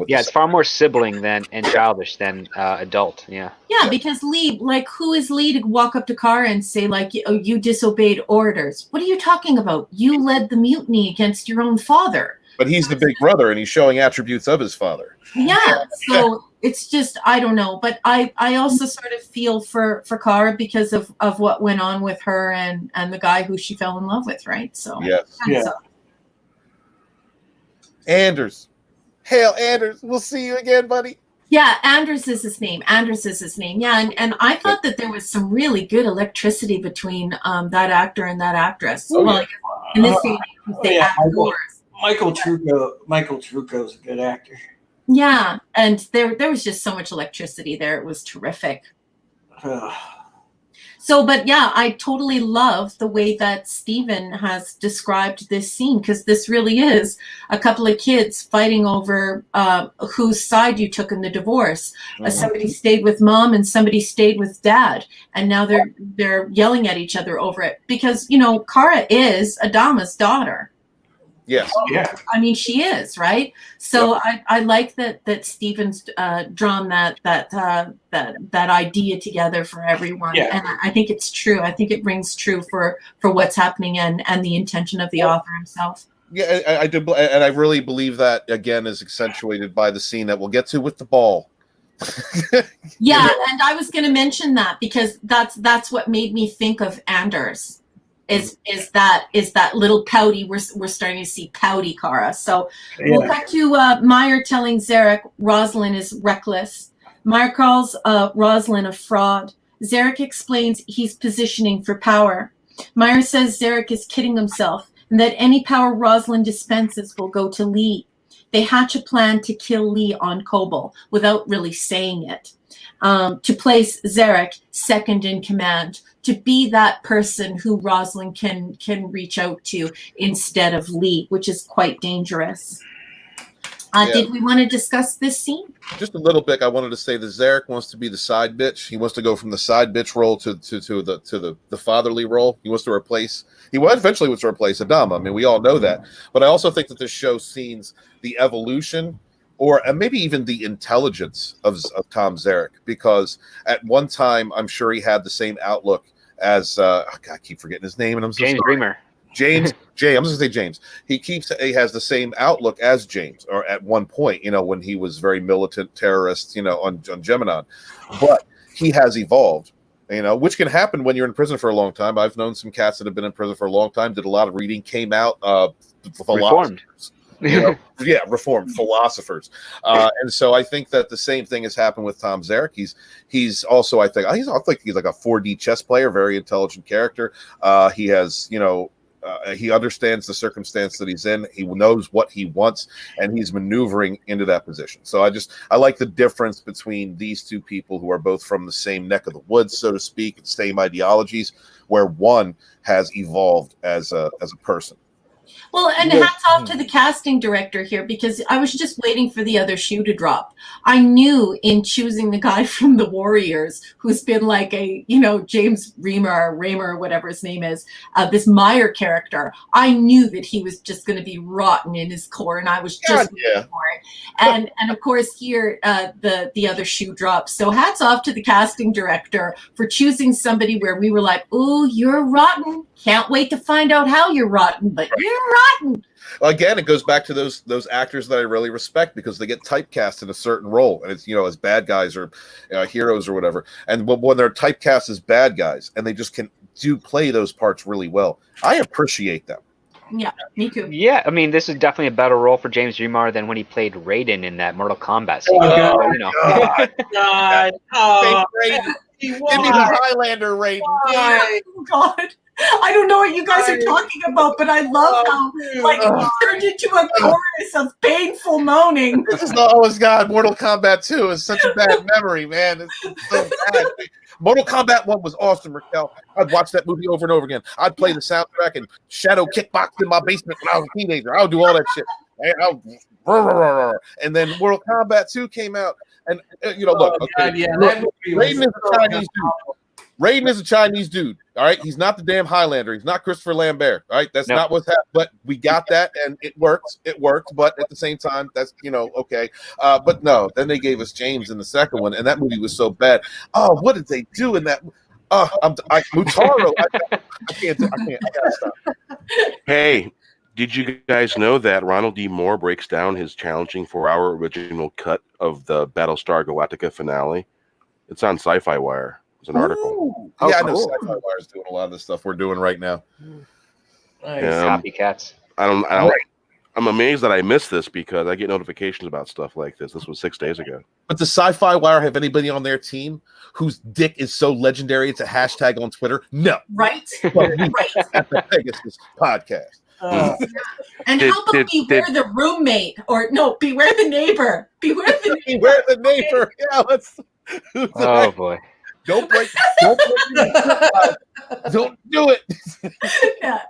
It's far more sibling and childish than adult. Yeah. Yeah, because Lee, like, who is Lee to walk up to Kara and say, like, oh, you disobeyed orders? What are you talking about? You led the mutiny against your own father. But he's the big brother, and he's showing attributes of his father. Yeah, so it's just, I don't know. But I also sort of feel for Kara because of what went on with her and the guy who she fell in love with, right? So yes. Yeah. Anders. Hail, Anders. We'll see you again, buddy. Yeah, Anders is his name. Yeah, and I thought that there was some really good electricity between that actor and that actress. Oh, well, in this scene, they act wars. Michael Trucco's a good actor. Yeah, and there was just so much electricity there. It was terrific. So, but yeah, I totally love the way that Steven has described this scene, because this really is a couple of kids fighting over whose side you took in the divorce. Somebody stayed with mom and somebody stayed with dad, and now they're yelling at each other over it because Kara is Adama's daughter. Yes. Yeah. I mean, she is, right? So I like that Steven's drawn that idea together for everyone, and I think it's true. I think it rings true for what's happening and the intention of the author himself. Yeah, I do, and I really believe that again is accentuated by the scene that we'll get to with the ball. Yeah, and I was going to mention that because that's what made me think of Anders. Is that little pouty? We're starting to see pouty Kara. So we'll cut to Meyer telling Zarek Rosalind is reckless. Meyer calls Rosalind a fraud. Zarek explains he's positioning for power. Meyer says Zarek is kidding himself and that any power Rosalind dispenses will go to Lee. They hatch a plan to kill Lee on Kobol without really saying it. To place Zarek second in command, to be that person who Rosalind can reach out to instead of Lee, which is quite dangerous. Did we want to discuss this scene? Just a little bit. I wanted to say that Zarek wants to be the side bitch. He wants to go from the side bitch role to the fatherly role. He wants to replace. He eventually wants to replace Adama. I mean, we all know that. But I also think that this show sees the evolution, or maybe even the intelligence of Tom Zarek, because at one time I'm sure he had the same outlook as I keep forgetting his name, and I'm so James sorry. Bremer. James. I'm just gonna say James. He has the same outlook as James, or at one point, when he was very militant terrorist, on Gemini. But he has evolved, which can happen when you're in prison for a long time. I've known some cats that have been in prison for a long time, did a lot of reading, came out Reformed. Reformed philosophers, and so I think that the same thing has happened with Tom Zarek. He's also, I think he's like a 4D chess player, very intelligent character. He has, he understands the circumstance that he's in. He knows what he wants, and he's maneuvering into that position. So I like the difference between these two people who are both from the same neck of the woods, so to speak, and same ideologies, where one has evolved as a person. Well, and hats off to the casting director here, because I was just waiting for the other shoe to drop. I knew in choosing the guy from the Warriors, who's been like a, James Raymer, whatever his name is, this Meyer character, I knew that he was just going to be rotten in his core, and I was just waiting for it. And of course here, the other shoe drops. So hats off to the casting director for choosing somebody where we were like, ooh, you're rotten. Can't wait to find out how you're rotten, but you're rotten. Again, it goes back to those actors that I really respect, because they get typecast in a certain role, and it's as bad guys or heroes or whatever. And when they're typecast as bad guys, and they just do play those parts really well, I appreciate them. Yeah, me too. Yeah, I mean, this is definitely a better role for James Remar than when he played Raiden in that Mortal Kombat scene. God. Raiden. Give me the Highlander Raiden. Oh, God. I don't know what you guys are talking about, but I love how it turned into a chorus of painful moaning. God, Mortal Kombat 2 is such a bad memory, man. It's so bad. Mortal Kombat 1 was awesome, Raquel. I'd watch that movie over and over again. I'd play the soundtrack and shadow kickbox in my basement when I was a teenager. I would do all that shit. And then Mortal Kombat 2 came out, and look, Raiden is a Chinese dude. Raiden is a Chinese dude. All right, he's not the damn Highlander. He's not Christopher Lambert. All right, that's not what's happening. But we got that, and it works. It worked. But at the same time, that's okay. But no, then they gave us James in the second one, and that movie was so bad. Oh, what did they do in that? Mutaro. I can't. I gotta stop. Hey, did you guys know that Ronald D. Moore breaks down his challenging 4-hour original cut of the Battlestar Galactica finale? It's on Sci-Fi Wire. It's an article. I know Sci-Fi Wire is doing a lot of the stuff we're doing right now. Nice. Copycats. I'm amazed that I missed this, because I get notifications about stuff like this. This was 6 days ago. But does Sci-Fi Wire have anybody on their team whose dick is so legendary it's a hashtag on Twitter? No. Right? Right. At the Pegasus podcast. And how about beware the roommate? Or no, beware the neighbor. Beware the neighbor. Beware the neighbor. Yeah, let's. Oh, boy. Don't do it. Yeah.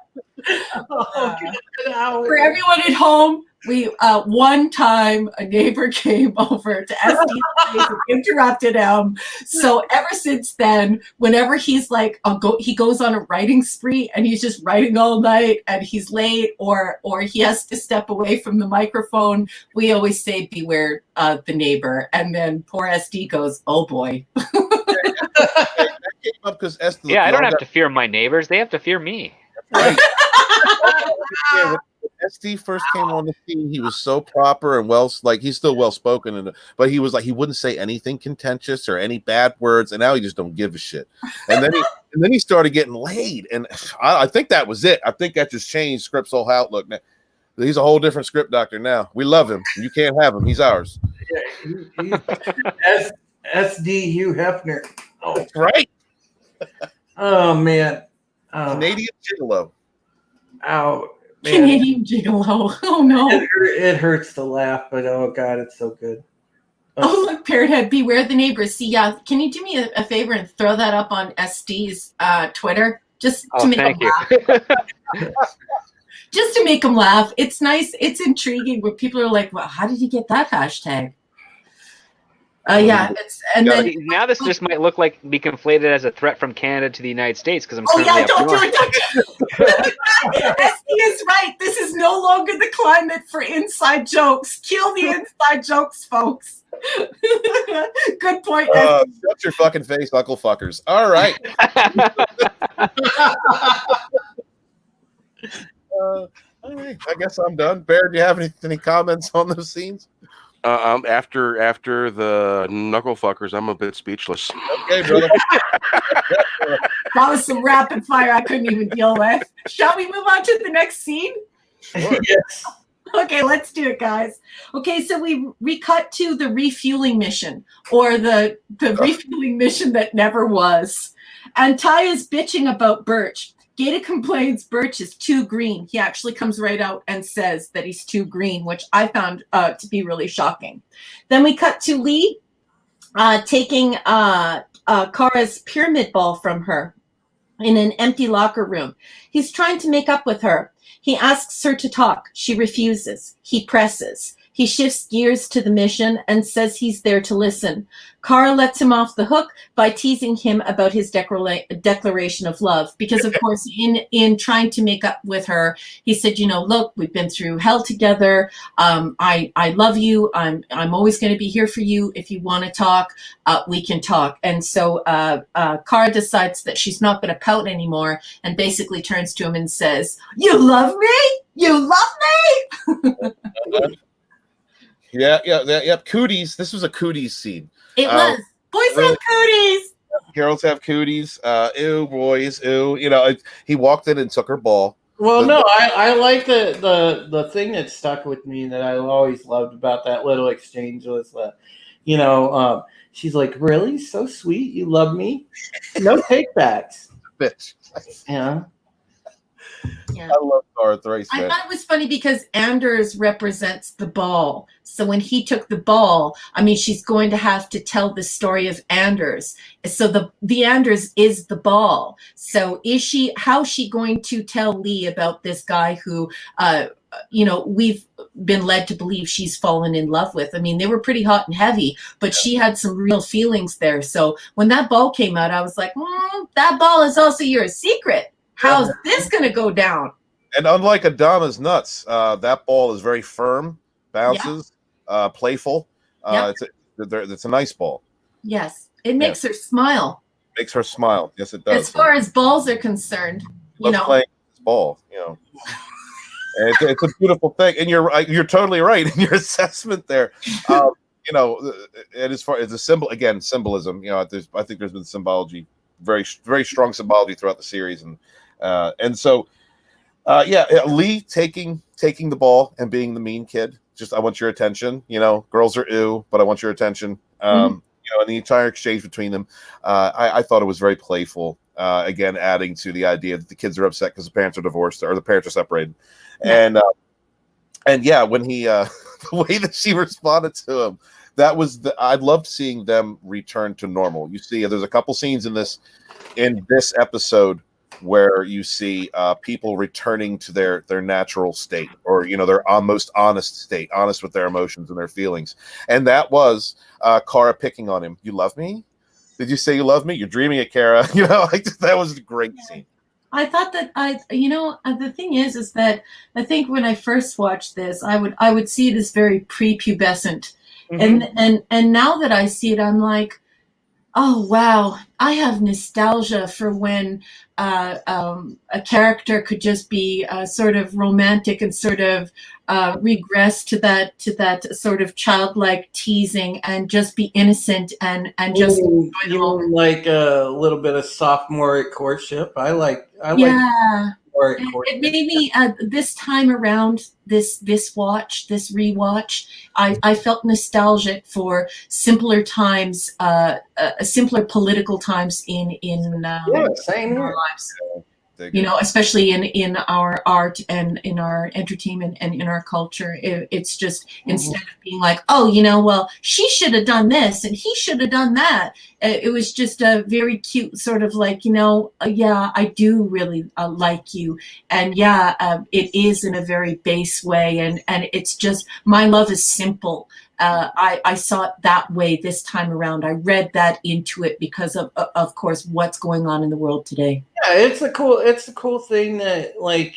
For everyone at home, we one time a neighbor came over to SD's place and interrupted him. So ever since then, whenever he's like, he goes on a writing spree and he's just writing all night and he's late or he has to step away from the microphone, we always say beware the neighbor. And then poor SD goes, oh boy. I don't have to fear my neighbors. They have to fear me. Right. SD first came on the scene, he was so proper and he's still well spoken, but he was like he wouldn't say anything contentious or any bad words, and now he just don't give a shit. And then he started getting laid, and I think that was it. I think that just changed Script's whole outlook. Now, he's a whole different script doctor now. We love him. You can't have him. He's ours. Yeah, he's SD Hugh Hefner. Oh, that's right. Oh man, Canadian Gigolo. Oh, man. Canadian Gigolo. Oh no, it hurts to laugh, but oh god, it's so good. Oh look, Parrothead, beware the neighbors. See, yeah, can you do me a favor and throw that up on SD's Twitter just to make him laugh? Just to make them laugh. It's nice. It's intriguing when people are like, well, how did you get that hashtag? Yeah, then now this just might look like be conflated as a threat from Canada to the United States because I'm don't do it. SD is right. This is no longer the climate for inside jokes. Kill the inside jokes, folks. Good point. Shut your fucking face, Uncle Fuckers. All right. All right. I guess I'm done. Bear, do you have any comments on those scenes? After the knuckle fuckers, I'm a bit speechless. Okay, brother. That was some rapid fire I couldn't even deal with. Shall we move on to the next scene? Sure. Yes. Okay, let's do it, guys. Okay, so we cut to the refueling mission, or the refueling mission that never was. And Ty is bitching about Birch. Gata complains Birch is too green. He actually comes right out and says that he's too green, which I found to be really shocking. Then we cut to Lee taking Kara's pyramid ball from her in an empty locker room. He's trying to make up with her. He asks her to talk. She refuses. He presses. He shifts gears to the mission and says he's there to listen. Kara lets him off the hook by teasing him about his declaration of love. Because, of course, in trying to make up with her, he said, look, we've been through hell together. I love you. I'm always going to be here for you. If you want to talk, we can talk. And so Kara decides that she's not going to pout anymore and basically turns to him and says, "You love me? You love me?" Yeah. Cooties. This was a cooties scene. It was. Boys have cooties. Girls have cooties. Ew, boys. Ew. He walked in and took her ball. Well, no, I like the thing that stuck with me that I always loved about that little exchange was that, she's like, "Really? So sweet? You love me? No takebacks." Bitch. Yeah. Yeah. I love Kara Thrice, I man. thought it was funny because Anders represents the ball. So when he took the ball, she's going to have to tell the story of Anders. So the Anders is the ball. So how's she going to tell Lee about this guy who, we've been led to believe she's fallen in love with? They were pretty hot and heavy, but she had some real feelings there. So when that ball came out, I was like, that ball is also your secret. How's this going to go down? And unlike Adama's nuts, that ball is very firm, bounces, playful. It's a nice ball. Yes, it makes her smile. Makes her smile. Yes, it does. As far as balls are concerned, Loves playing this ball. And it's a beautiful thing. And you're totally right in your assessment there. And as far as the symbol, again, symbolism. I think there's been symbology, very very strong symbology throughout the series, and so Lee taking the ball and being the mean kid. Just, I want your attention. Girls are ew, but I want your attention. And the entire exchange between them, I thought it was very playful. Again, adding to the idea that the kids are upset because the parents are divorced or the parents are separated. And when he the way that she responded to him, I loved seeing them return to normal. You see, there's a couple scenes in this episode where you see people returning to their natural state, or their most honest state, honest with their emotions and their feelings. And that was Kara picking on him. "You love me? Did you say you love me? You're dreaming it, Kara." That was a great scene. I thought that the thing is that I think when I first watched this, I would see it as very prepubescent. And now that I see it, I'm like, Oh wow, I have nostalgia for when a character could just be sort of romantic and sort of regress to that sort of childlike teasing and just be innocent and just enjoy Ooh, the you moment. mean like a little bit of sophomoric courtship? I like Yeah. sophomoric It courtship. made me this time around this rewatch. I felt nostalgic for simpler times, simpler political times Yeah, same in our here. lives. Dig You it. know, especially in our art and in our entertainment and in our culture. It's just instead of being like, oh, you know, well, she should have done this and he should have done that. It was just a very cute sort of like, you know, yeah, I do really like you, and yeah, it is in a very base way, and it's just my love is simple. I saw it that way this time around. I read that into it because of course, what's going on in the world today. Yeah, it's a cool thing that, like,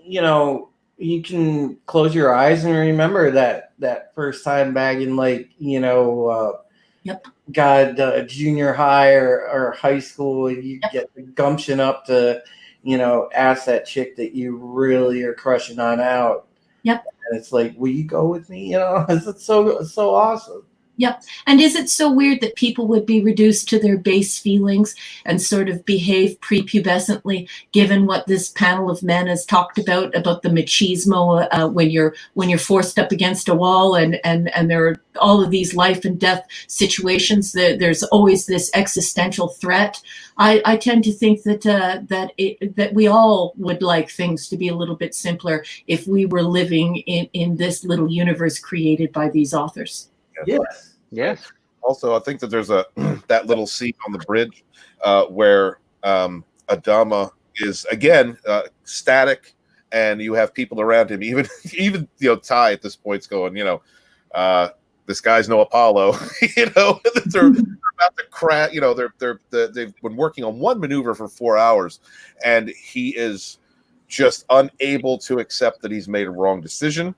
you know, you can close your eyes and remember that first time back in, like, you know, Yep. God, junior high or high school, you Yep. get the gumption up to, you know, ask that chick that you really are crushing on out. Yep. And it's like, will you go with me? You know, it's so awesome. Yep. And is it so weird that people would be reduced to their base feelings and sort of behave prepubescently, given what this panel of men has talked about the machismo when you're forced up against a wall and there are all of these life and death situations. There's always this existential threat. I tend to think that we all would like things to be a little bit simpler if we were living in this little universe created by these authors. Yes. Yes. Also, I think that there's a that little scene on the bridge where Adama is again static, and you have people around him. Even you know, Ty at this point's going, you know, this guy's no Apollo. You know, they're about to crash. You know, they've been working on one maneuver for 4 hours, and he is just unable to accept that he's made a wrong decision.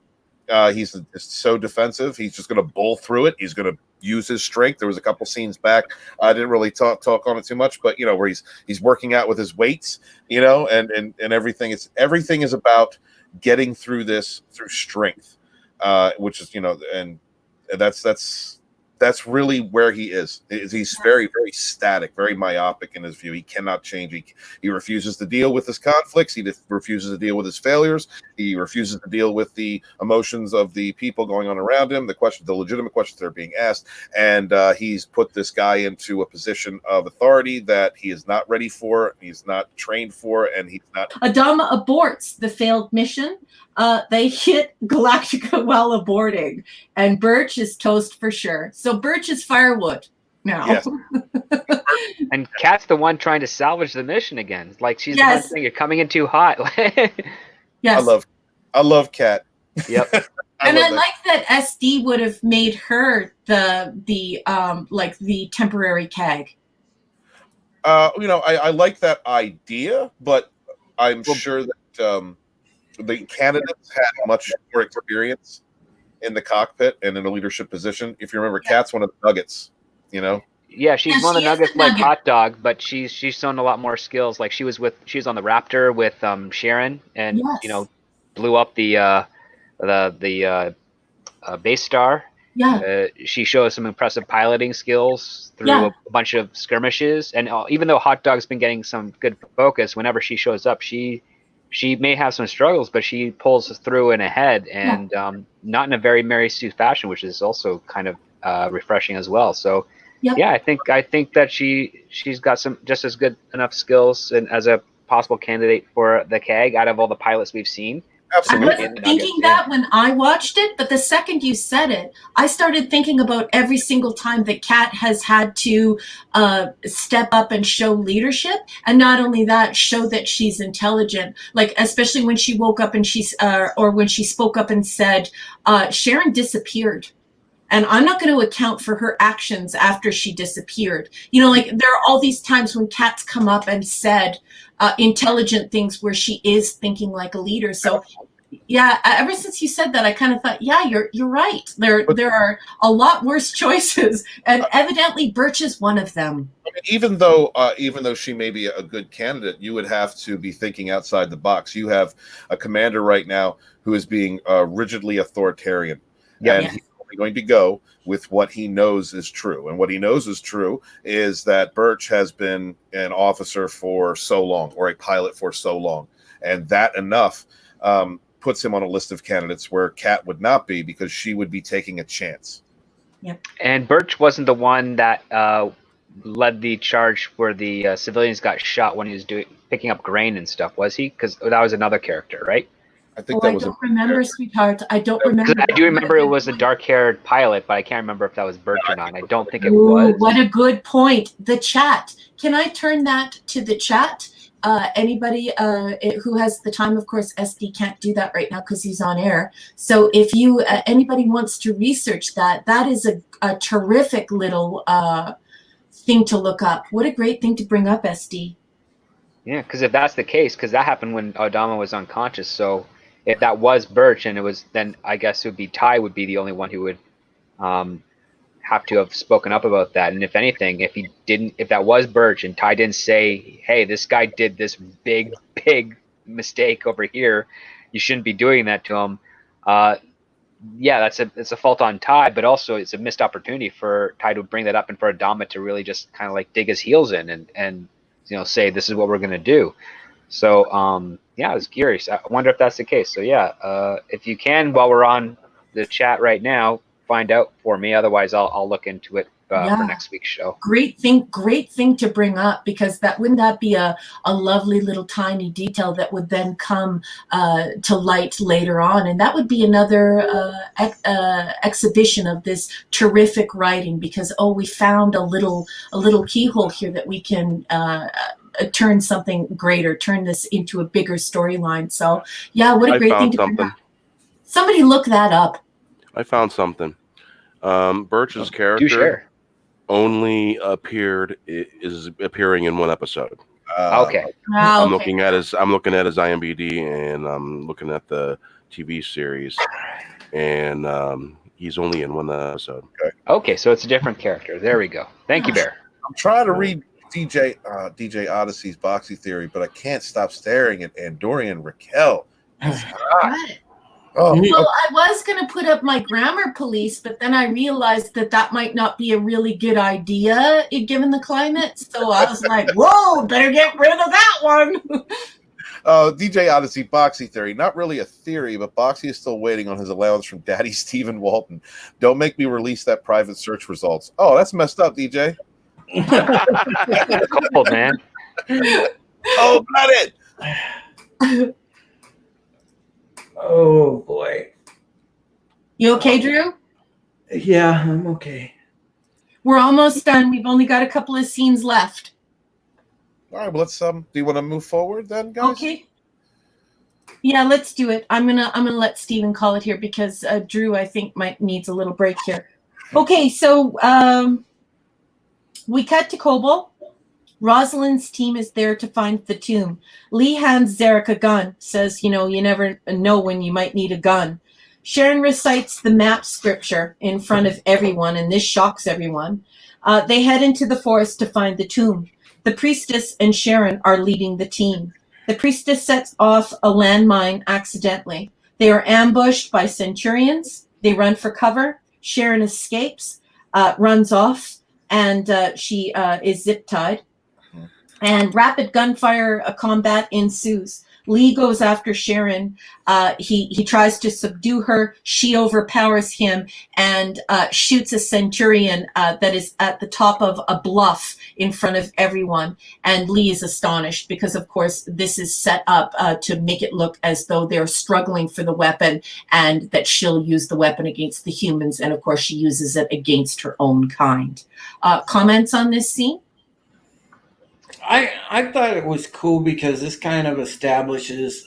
He's so defensive. He's just going to bowl through it. He's going to use his strength. There was a couple scenes back. I didn't really talk on it too much, but you know, where he's working out with his weights, you know, and everything. Everything is about getting through this through strength, which is, you know, and that's really where he is. He's very, very static, very myopic in his view. He cannot change. He refuses to deal with his conflicts. He refuses to deal with his failures. He refuses to deal with the emotions of the people going on around him, the legitimate questions that are being asked. And he's put this guy into a position of authority that he is not ready for, he's not trained for, and he's not. Adama aborts the failed mission. They hit Galactica while aborting, and Birch is toast for sure. So Birch is firewood now. Yes. And Kat's the one trying to salvage the mission again. Like, she's the Yes. one saying, you're coming in too hot. Yes. I love Kat. Yep. And I like that SD would have made her the temporary CAG. You know, I like that idea, but I'm sure that the candidates had much more experience in the cockpit and in a leadership position. If you remember, Kat's one of the nuggets, you know. Yeah, she's Yeah, one of she the is nuggets the like nugget. Hot Dog, but she's shown a lot more skills. Like she was on the Raptor with Sharon, and Yes. you know, blew up the base star. Yeah. She shows some impressive piloting skills through Yeah. a bunch of skirmishes, and even though Hot Dog's been getting some good focus, whenever she shows up, she may have some struggles, but she pulls us through and ahead, and not in a very Mary Sue fashion, which is also kind of refreshing as well. So, Yep. yeah, I think that she's got some just as good enough skills and as a possible candidate for the CAG out of all the pilots we've seen. I Absolutely. wasn't thinking that when I watched it, but the second you said it, I started thinking about every single time that Kat has had to step up and show leadership, and not only that, show that she's intelligent. Like especially when she woke up and or when she spoke up and said, Sharon disappeared. And I'm not going to account for her actions after she disappeared. You know, like there are all these times when Kat's come up and said intelligent things where she is thinking like a leader. So Yeah, ever since you said that, I kind of thought, yeah, you're right. There are a lot worse choices, and evidently Birch is one of them. I mean, even though she may be a good candidate, you would have to be thinking outside the box. You have a commander right now who is being rigidly authoritarian, and Yes. he's only going to go with what he knows is true. And what he knows is true is that Birch has been an officer for so long, or a pilot for so long, and that enough puts him on a list of candidates where Kat would not be, because she would be taking a chance. And Birch wasn't the one that led the charge where the civilians got shot when he was picking up grain and stuff, was he? Because that was another character, right? I think Oh, I don't remember, sweetheart. I don't remember. I do remember it was a dark-haired pilot, but I can't remember if that was Birch or not. And I don't think it Ooh, was. what a good point. The chat. Can I turn that to the chat? Anybody who has the time, of course, SD can't do that right now because he's on air. So if you anybody wants to research that, that is a terrific little thing to look up. What a great thing to bring up, SD. Yeah, because if that's the case, because that happened when Adama was unconscious. So if that was Birch and it was, then I guess it would be Ty would be the only one who would have to have spoken up about that. And if anything, if that was Birch and Ty didn't say, hey, this guy did this big mistake over here, you shouldn't be doing that to him. Yeah, it's a fault on Ty, but also it's a missed opportunity for Ty to bring that up and for Adama to really just kind of like dig his heels in and say this is what we're gonna do. So yeah, I was curious. I wonder if that's the case. So yeah, if you can, while we're on the chat right now, find out for me. Otherwise, I'll look into it for next week's show. Great thing to bring up, because wouldn't that be a lovely little tiny detail that would then come to light later on, and that would be another exhibition of this terrific writing, because we found a little keyhole here that we can turn something greater, turn this into a bigger storyline. So yeah, what a great thing to bring up. Somebody look that up. I found something. Birch's character only is appearing in one episode. Okay. I'm looking at his IMDb, and I'm looking at the TV series, and he's only in one episode. Okay, so it's a different character. There we go. Thank you, Bear. I'm trying to read DJ Odyssey's Boxy Theory, but I can't stop staring at Andorian Raquel. Well, I was going to put up my grammar police, but then I realized that might not be a really good idea given the climate. So I was like, whoa, better get rid of that one. DJ Odyssey, Boxy Theory. Not really a theory, but Boxy is still waiting on his allowance from Daddy Stephen Walton. Don't make me release that private search results. Oh, that's messed up, DJ. Cold, man. Oh, got it. Oh boy. You okay, Drew? Yeah, I'm okay. We're almost done. We've only got a couple of scenes left. All right, well, let's do you want to move forward then, guys? Okay. Yeah, let's do it. I'm gonna let Steven call it here, because Drew, I think, needs a little break here. Okay, so we cut to Kobol. Rosalind's team is there to find the tomb. Lee hands Zarek a gun, says, you never know when you might need a gun. Sharon recites the map scripture in front of everyone, and this shocks everyone. They head into the forest to find the tomb. The priestess and Sharon are leading the team. The priestess sets off a landmine accidentally. They are ambushed by centurions. They run for cover. Sharon escapes, runs off, and she is zip-tied. And rapid gunfire combat ensues. Lee goes after Sharon. He tries to subdue her. She overpowers him and shoots a centurion that is at the top of a bluff in front of everyone. And Lee is astonished because, of course, this is set up to make it look as though they're struggling for the weapon, and that she'll use the weapon against the humans. And, of course, she uses it against her own kind. Comments on this scene? I thought it was cool because this kind of establishes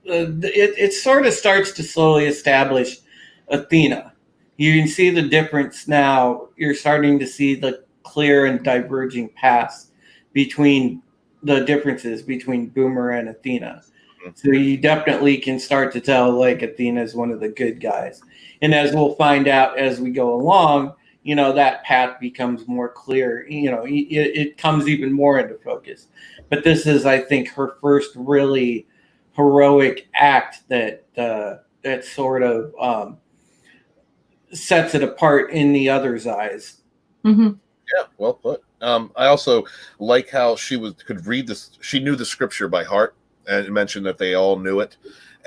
it sort of starts to slowly establish Athena. You can see the difference now. You're starting to see the clear and diverging paths between the differences between Boomer and Athena. So you definitely can start to tell like Athena's one of the good guys. And as we'll find out as we go along, that path becomes more clear. It comes even more into focus. But this is, I think, her first really heroic act that sort of sets it apart in the other's eyes. Mm-hmm. Yeah, well put. I also like how she could read this. She knew the scripture by heart, and mentioned that they all knew it.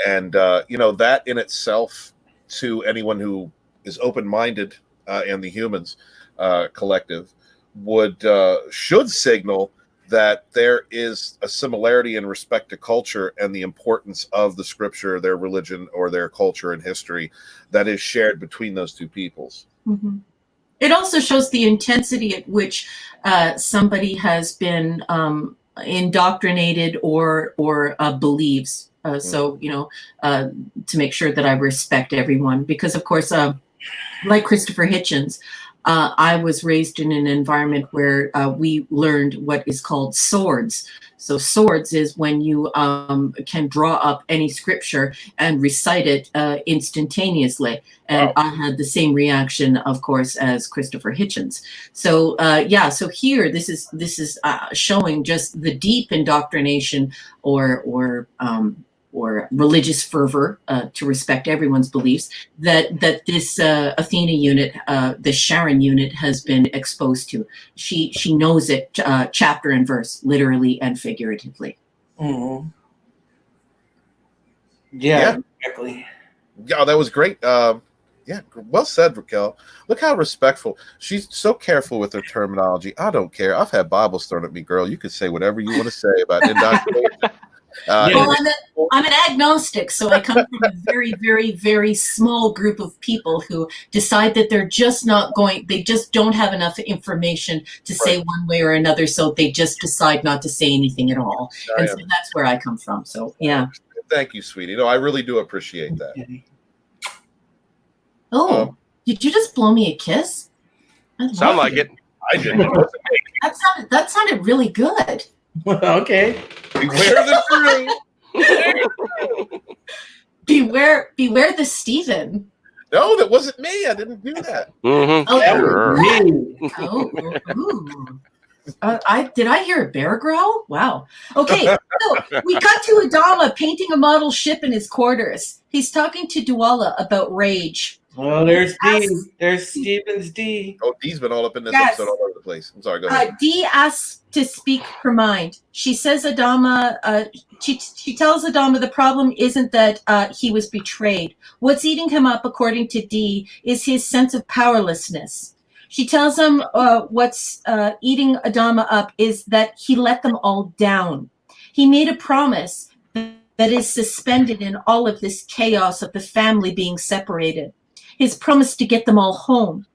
And that in itself, to anyone who is open-minded and the humans collective, should signal that there is a similarity in respect to culture and the importance of the scripture, their religion, or their culture and history that is shared between those two peoples. Mm-hmm. It also shows the intensity at which somebody has been indoctrinated or believes. So, to make sure that I respect everyone, because of course, like Christopher Hitchens, I was raised in an environment where we learned what is called swords. So swords is when you can draw up any scripture and recite it instantaneously. And I had the same reaction, of course, as Christopher Hitchens. So so here this is showing just the deep indoctrination or religious fervor to respect everyone's beliefs that this Athena unit, the Sharon unit, has been exposed to. She knows it chapter and verse, literally and figuratively. Mm-hmm. Yeah, exactly. Yeah, that was great. Yeah, well said, Raquel. Look how respectful. She's so careful with her terminology. I don't care. I've had Bibles thrown at me, girl. You could say whatever you want to say about indoctrination. Well, I'm an agnostic, so I come from a very, very, very small group of people who decide that they're just not going, they just don't have enough information to say one way or another, so they just decide not to say anything at all. And so that's where I come from. So, yeah. Thank you, sweetie. No, I really do appreciate that. Oh, did you just blow me a kiss? Sound like it. I didn't. That sounded really good. Okay. Beware the true. Beware the Stephen. No, that wasn't me. I didn't do that. Mm-hmm. Oh, Sure. Did I hear a bear growl? Wow. Okay, so we cut to Adama painting a model ship in his quarters. He's talking to Duala about rage. Well, there's D. There's Stevens D. Oh, D's been all up in this episode all over the place. I'm sorry, go ahead. D asks to speak her mind. She says Adama, she tells Adama the problem isn't that he was betrayed. What's eating him up, according to D, is his sense of powerlessness. She tells him what's eating Adama up is that he let them all down. He made a promise that is suspended in all of this chaos of the family being separated. His promise to get them all home.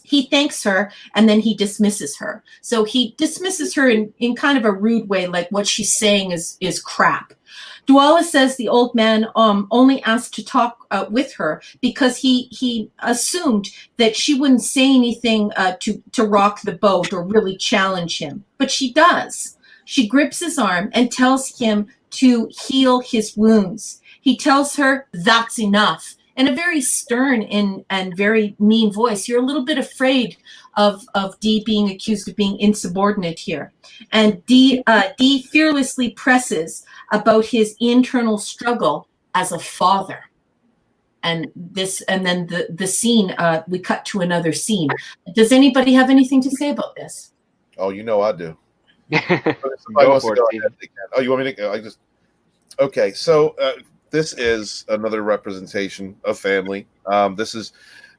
He thanks her and then he dismisses her. So he dismisses her in kind of a rude way, like what she's saying is crap. Duala says the old man only asked to talk with her because he assumed that she wouldn't say anything to rock the boat or really challenge him. But she does. She grips his arm and tells him to heal his wounds. He tells her that's enough. In a very stern and very mean voice. You're a little bit afraid of D being accused of being insubordinate here. And D fearlessly presses about his internal struggle as a father. And then the scene, we cut to another scene. Does anybody have anything to say about this? Oh, you know I do. Go for it, oh, you want me to go? Okay, so this is another representation of family. This is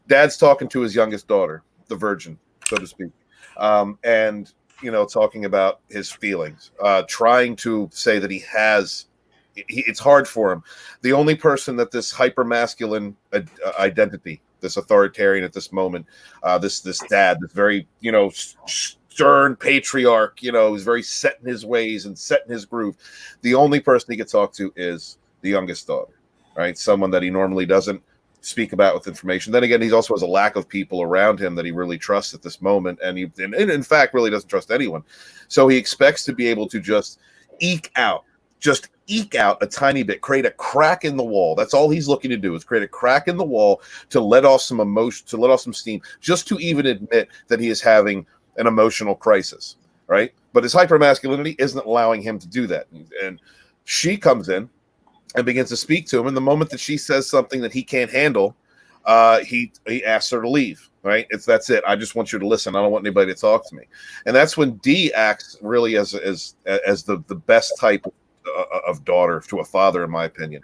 Dad's talking to his youngest daughter, the virgin, so to speak, and talking about his feelings, trying to say that it's hard for him. The only person that this hyper-masculine identity, this authoritarian at this moment, this dad, this very stern patriarch, who's very set in his ways and set in his groove. The only person he could talk to is the youngest daughter, right? Someone that he normally doesn't speak about with information. Then again, he also has a lack of people around him that he really trusts at this moment, and in fact really doesn't trust anyone. So he expects to be able to just eke out, just eke out a tiny bit, create a crack in the wall. That's all he's looking to do, is create a crack in the wall to let off some emotion, to let off some steam, just to even admit that he is having an emotional crisis, right? But his hypermasculinity isn't allowing him to do that. And she comes in and begins to speak to him. And the moment that she says something that he can't handle, he asks her to leave. Right? That's it. I just want you to listen. I don't want anybody to talk to me. And that's when D acts really as the best type of daughter to a father, in my opinion.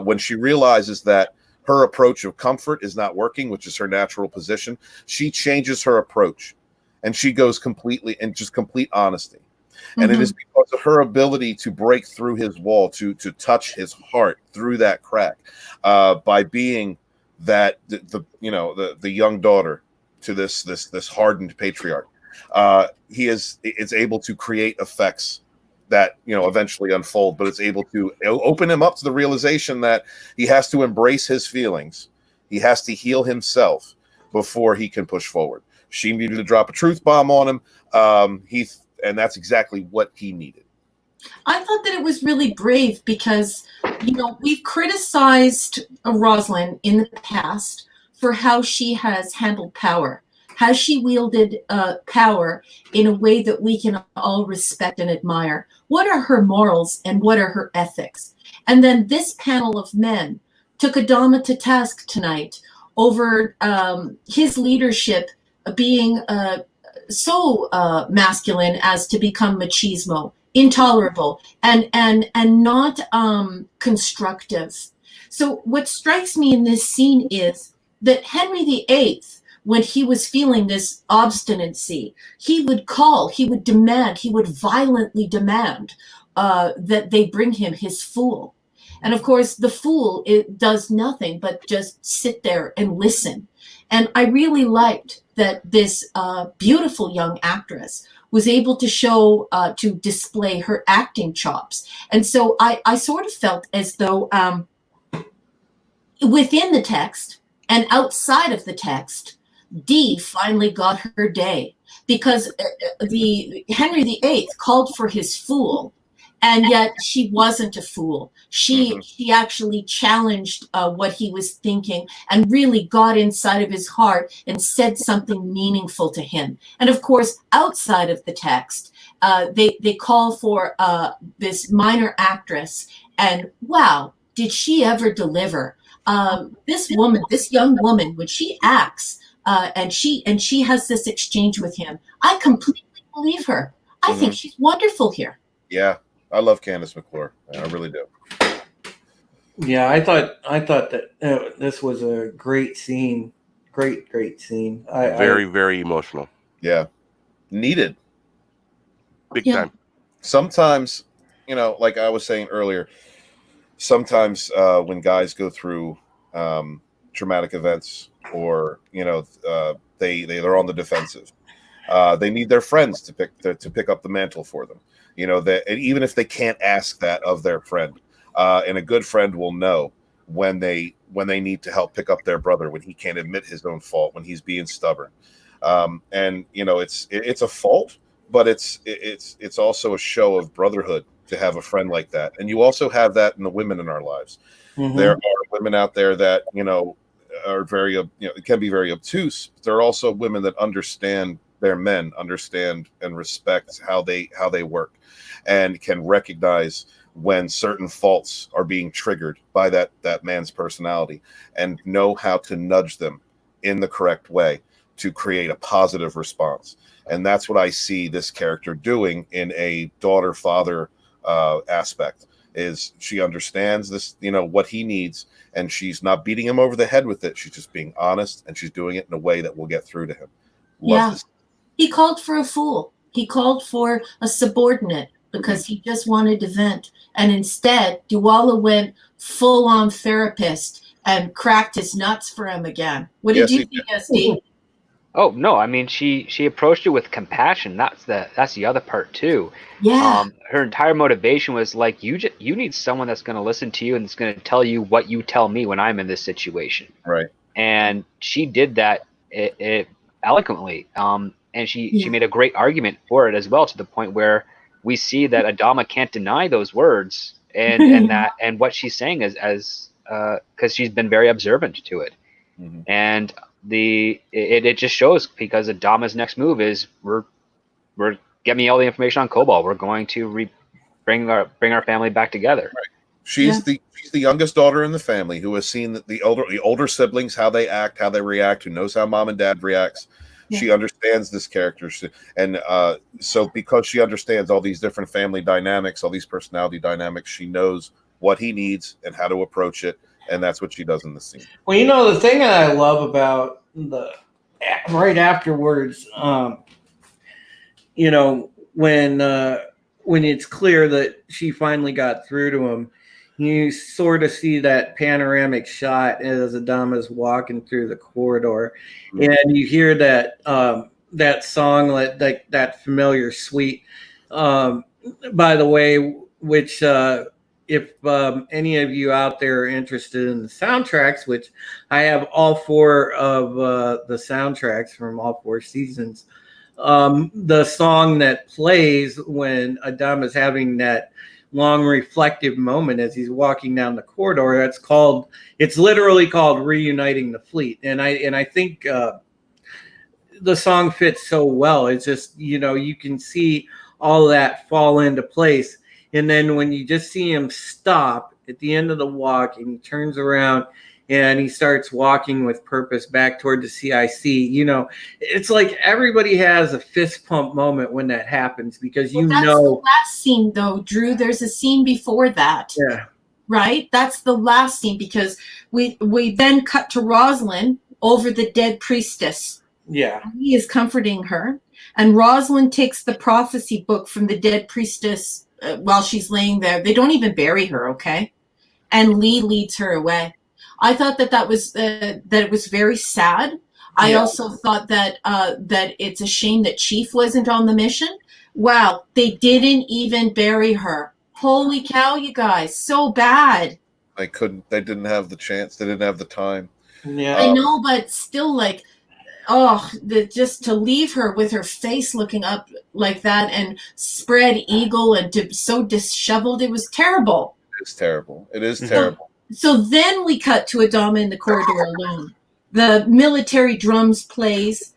When she realizes that her approach of comfort is not working, which is her natural position, she changes her approach, and she goes completely in just complete honesty. And it is because of her ability to break through his wall, to touch his heart through that crack, by being that the young daughter to this hardened patriarch. He is able to create effects that eventually unfold, but it's able to open him up to the realization that he has to embrace his feelings, he has to heal himself before he can push forward. She needed to drop a truth bomb on him, and that's exactly what he needed. I thought that it was really brave because, we've criticized Rosalind in the past for how she has handled power, how she wielded power in a way that we can all respect and admire. What are her morals and what are her ethics? And then this panel of men took Adama to task tonight over his leadership being so masculine as to become machismo, intolerable, and not constructive. So what strikes me in this scene is that Henry VIII, when he was feeling this obstinacy, he would demand, he would violently demand that they bring him his fool. And of course, the fool, it does nothing but just sit there and listen. And I really liked that this beautiful young actress was able to show, to display her acting chops. And so I sort of felt as though within the text and outside of the text, Dee finally got her day, because the Henry VIII called for his fool, and yet she wasn't a fool. She actually challenged what he was thinking and really got inside of his heart and said something meaningful to him. And of course, outside of the text, they call for this minor actress, and wow, did she ever deliver? This young woman, when she acts, and she has this exchange with him, I completely believe her. I think she's wonderful here. Yeah, I love Candace McClure. I really do. Yeah, I thought that this was a great scene. Great scene. Very emotional. Yeah, needed. Big time. Sometimes, like I was saying earlier, sometimes when guys go through traumatic events, or they're on the defensive, they need their friends to pick up the mantle for them. That even if they can't ask that of their friend, and a good friend will know when they need to help pick up their brother when he can't admit his own fault, when he's being stubborn. And it's a fault, but it's also a show of brotherhood to have a friend like that. And you also have that in the women in our lives. There are women out there that are very can be very obtuse, but there are also women that understand their men, understand and respect how they work, and can recognize when certain faults are being triggered by that man's personality, and know how to nudge them in the correct way to create a positive response. And that's what I see this character doing in a daughter-father aspect. Is she understands this, what he needs, and she's not beating him over the head with it. She's just being honest, and she's doing it in a way that will get through to him. Love this. He called for a fool. He called for a subordinate because he just wanted to vent. And instead, Duwala went full-on therapist and cracked his nuts for him again. What did you think, SD? Oh no, I mean she approached it with compassion. That's the other part too. Yeah. Her entire motivation was like, you need someone that's going to listen to you and that's going to tell you what you tell me when I'm in this situation. Right. And she did that eloquently. And she made a great argument for it as well, to the point where we see that Adama can't deny those words, and what she's saying is as because she's been very observant to it. Mhm. And it just shows, because Adama's next move is we're get me all the information on Cobalt. We're going to bring our family back together. Right. She's the youngest daughter in the family who has seen the older siblings, how they act, how they react, who knows how mom and dad reacts. Yeah. She understands this character, and so because she understands all these different family dynamics, all these personality dynamics, she knows what he needs and how to approach it, and that's what she does in the scene. Well, you know, the thing that I love about the right afterwards, you know, when it's clear that she finally got through to him, you sort of see that panoramic shot as Adama's walking through the corridor, and you hear that that song, that familiar suite. By the way, which if any of you out there are interested in the soundtracks, which I have all 4 of the soundtracks from all 4 seasons. The song that plays when Adama's having that long reflective moment as he's walking down the corridor, it's literally called Reuniting the Fleet. And I think the song fits so well. It's just, you know, you can see all that fall into place. And then when you just see him stop at the end of the walk and he turns around and he starts walking with purpose back toward the CIC, you know, it's like everybody has a fist pump moment when that happens, because that's the last scene, though, Drew. There's a scene before that. Yeah. Right? That's the last scene, because we then cut to Rosalind over the dead priestess. Yeah. He is comforting her, and Rosalind takes the prophecy book from the dead priestess while she's laying there. They don't even bury her, okay? And Lee leads her away. I thought that was that it was very sad. I also thought that that it's a shame that Chief wasn't on the mission. Wow, they didn't even bury her. Holy cow, you guys, so bad. They didn't have the chance. They didn't have the time. Yeah. I know, but still, like, just to leave her with her face looking up like that and spread eagle and so disheveled, it was terrible. It's terrible. It is terrible. So then we cut to Adama in the corridor alone. The military drums plays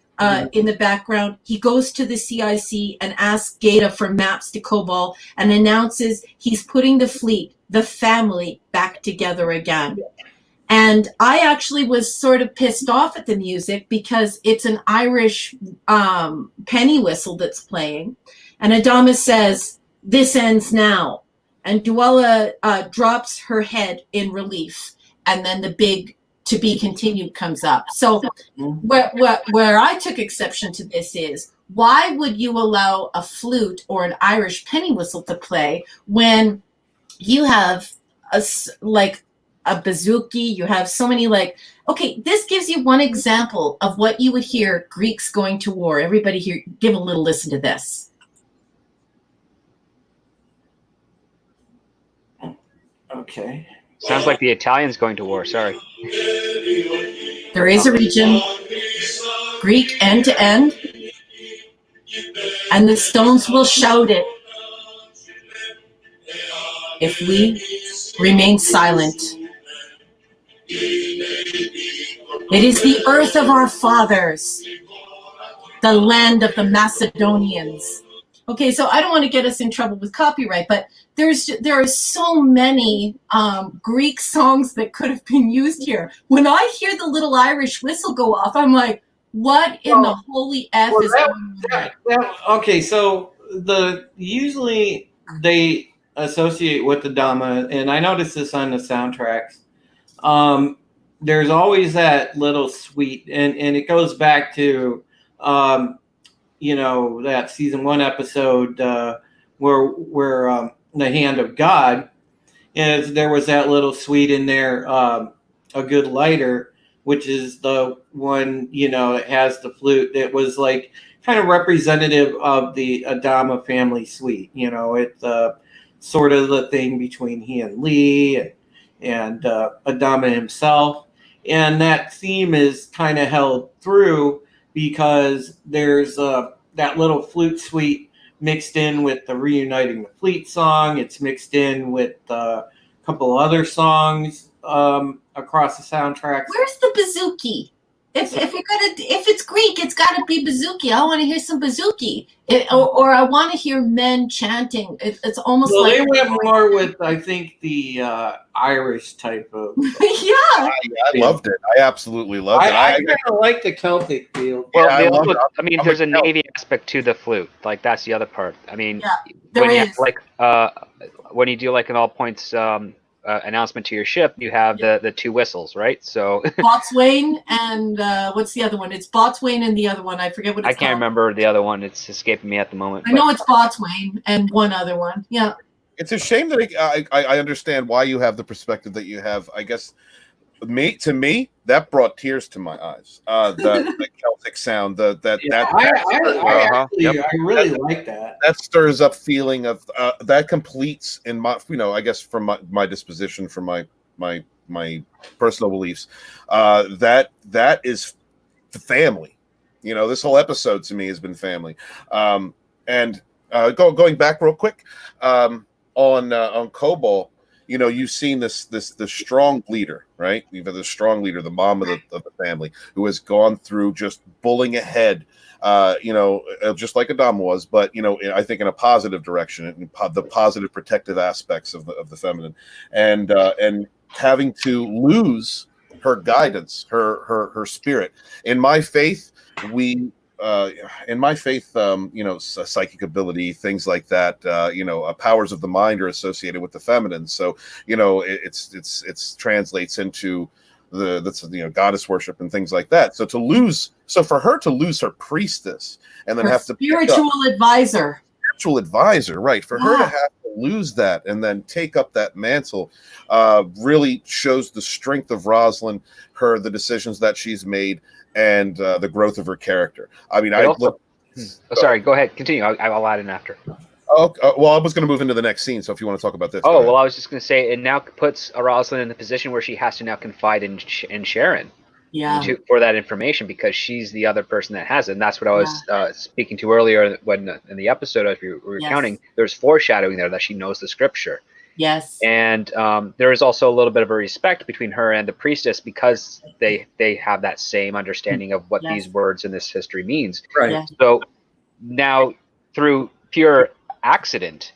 in the background. He goes to the CIC and asks Gata for maps to Cobalt and announces he's putting the fleet, the family, back together again. And I actually was sort of pissed off at the music because it's an Irish penny whistle that's playing. And Adama says, "This ends now." And Duella drops her head in relief, and then the big "to be continued" comes up. So where I took exception to this is, why would you allow a flute or an Irish penny whistle to play when you have a bouzouki, you have so many, like, okay, this gives you one example of what you would hear Greeks going to war. Everybody here, give a little listen to this. Okay. Sounds like the Italians going to war. Sorry. There is a region, Greek end to end, and the stones will shout it if we remain silent. It is the earth of our fathers, the land of the Macedonians. Okay, so I don't want to get us in trouble with copyright, but there are so many Greek songs that could have been used here. When I hear the little Irish whistle go off, I'm like, what in the holy F is going on? Okay, so usually they associate with the Dama, and I noticed this on the soundtracks. There's always that little suite, and it goes back to you know, that season 1 episode where the Hand of God, and there was that little suite in there, A Good Lighter, which is the one, you know, that has the flute. It was like kind of representative of the Adama family suite. You know, it's sort of the thing between he and Lee and Adama himself. And that theme is kind of held through because there's that little flute suite mixed in with the Reuniting the Fleet song. It's mixed in with a couple other songs across the soundtracks. Where's the bouzouki? If it's Greek, it's got to be bouzouki. I want to hear some bouzouki, or I want to hear men chanting. It's almost Well, like they went more with, I think, the Irish type of. yeah. I loved it. I absolutely loved it. I kind of like the Celtic feel. Well, Yeah, I love it. I mean, I'm there's a a Celt. Navy aspect to the flute. Like that's the other part. I mean, there when you is. have, like when you do like an all points announcement to your ship, you have the two whistles, right? So Botswain and what's the other one? It's Botswain and the other one. I forget what it's I can't called. remember the other one. It's escaping me at the moment. I know it's Botswain and one other one. Yeah. It's a shame that I understand why you have the perspective that you have. I guess to me that brought tears to my eyes. The Celtic sound, I really like that. That stirs up feeling of that completes in my, I guess from my disposition, from my personal beliefs, that is the family. This whole episode to me has been family. And going back real quick, on Cobalt, you've seen the strong leader, right? You've had the strong leader, the mom of the family, who has gone through just bulling ahead, just like Adam was, but I think in a positive direction, in the positive protective aspects of the feminine, and having to lose her guidance, her spirit. In my faith, psychic ability, things like that, powers of the mind are associated with the feminine. So, it's translates into the goddess worship and things like that. So for her to lose her priestess and then Her have to spiritual advisor. Spiritual advisor, right? For her to have to lose that and then take up that mantle, really shows the strength of Rosalind, the decisions that she's made, and the growth of her character. I mean, sorry, go ahead, continue. I'll add in after. Oh, well, I was going to move into the next scene, so if you want to talk about this. Oh, well, I was just going to say, it now puts Rosalind in the position where she has to now confide in Sharon for that information, because she's the other person that has it. And that's what I was speaking to earlier when in the episode, as we were counting, there's foreshadowing there that she knows the scripture. Yes. And there is also a little bit of a respect between her and the priestess, because they have that same understanding of what these words in this history means. Right. Yeah. So now, through pure accident,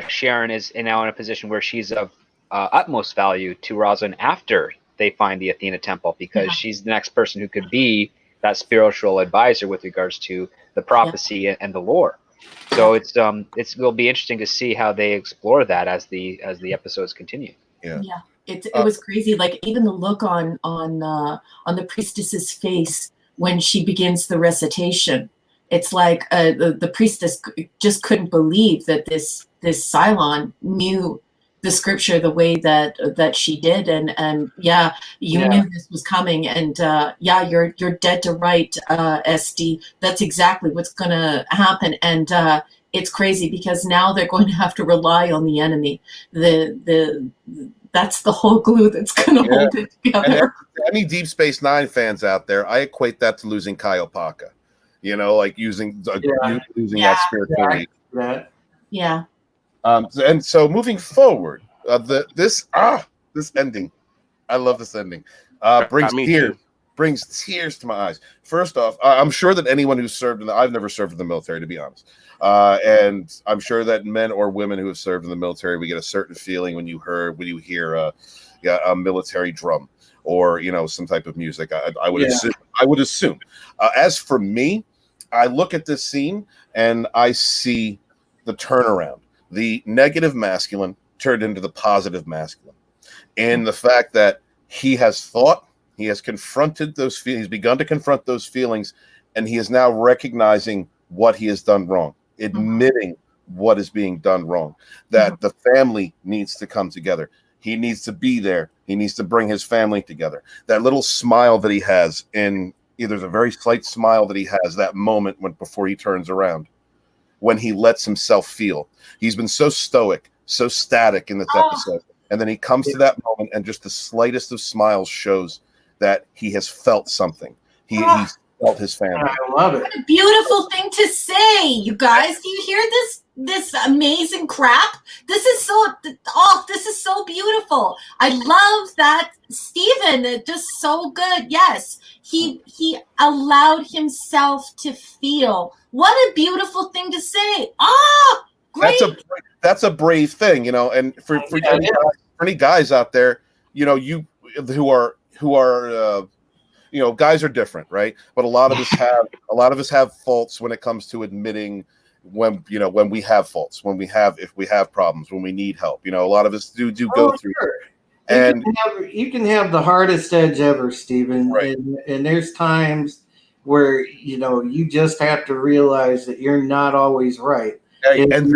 Sharon is now in a position where she's of utmost value to Rosalind after they find the Athena temple, because she's the next person who could be that spiritual advisor with regards to the prophecy and the lore. So it will be interesting to see how they explore that as the episodes continue. Yeah. It was crazy. Like even the look on the priestess's face when she begins the recitation. It's like the priestess just couldn't believe that this Cylon knew the scripture the way that she did, and you knew this was coming, and you're dead to right, SD. That's exactly what's going to happen, and it's crazy because now they're going to have to rely on the enemy. That's the whole glue that's going to hold it together. And any Deep Space Nine fans out there, I equate that to losing Kaiopaka. Like using that spirituality. Yeah. And so moving forward, this ending, I love this ending. Brings tears to my eyes. First off, I'm sure that anyone who's served I've never served in the military, to be honest. And I'm sure that men or women who have served in the military, we get a certain feeling when you hear a military drum or some type of music. I would assume. As for me, I look at this scene and I see the turnaround, the negative masculine turned into the positive masculine, and the fact that he has thought, he has confronted those feelings, he's begun to confront those feelings, and he is now recognizing what he has done wrong, admitting what is being done wrong, that the family needs to come together. He needs to be there. He needs to bring his family together. That little smile that he has there's a very slight smile that he has that moment before he turns around, when he lets himself feel. He's been so stoic, so static in this episode. And then he comes to that moment, and just the slightest of smiles shows that he has felt something. He felt his family. I love it. What a beautiful thing to say, you guys. Do you hear this amazing crap? This is so beautiful. I love that Stephen, just so good. Yes, he allowed himself to feel. What a beautiful thing to say. Great. That's a brave thing, you know. And for any guys out there, you know, who are you know, guys are different, right? But a lot of us have faults when it comes to admitting when we have faults, if we have problems, when we need help. You know, a lot of us do go through. Sure. And you can have the hardest edge ever, Stephen. Right. And there's times where, you know, you just have to realize that you're not always right. And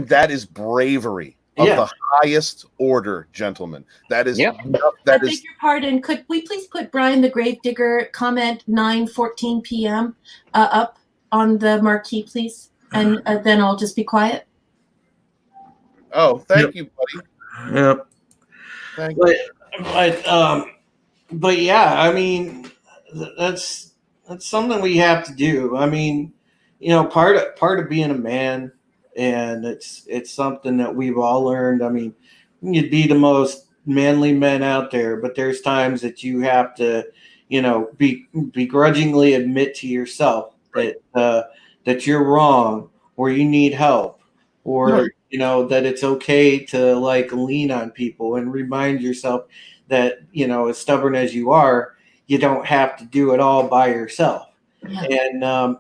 that is bravery of the highest order, gentlemen. That is I beg your pardon. Could we please put Brian the Gravedigger comment 9:14 p.m. Up on the marquee, please? And then I'll just be quiet. Oh, thank you, buddy. Yep. Thank you. But yeah, I mean, that's something we have to do. I mean, you know, part of being a man, and it's something that we've all learned. I mean, you'd be the most manly men out there, but there's times that you have to, you know, begrudgingly admit to yourself that you're wrong, or you need help, or you know, that it's okay to like lean on people, and remind yourself that, you know, as stubborn as you are, you don't have to do it all by yourself. Yeah.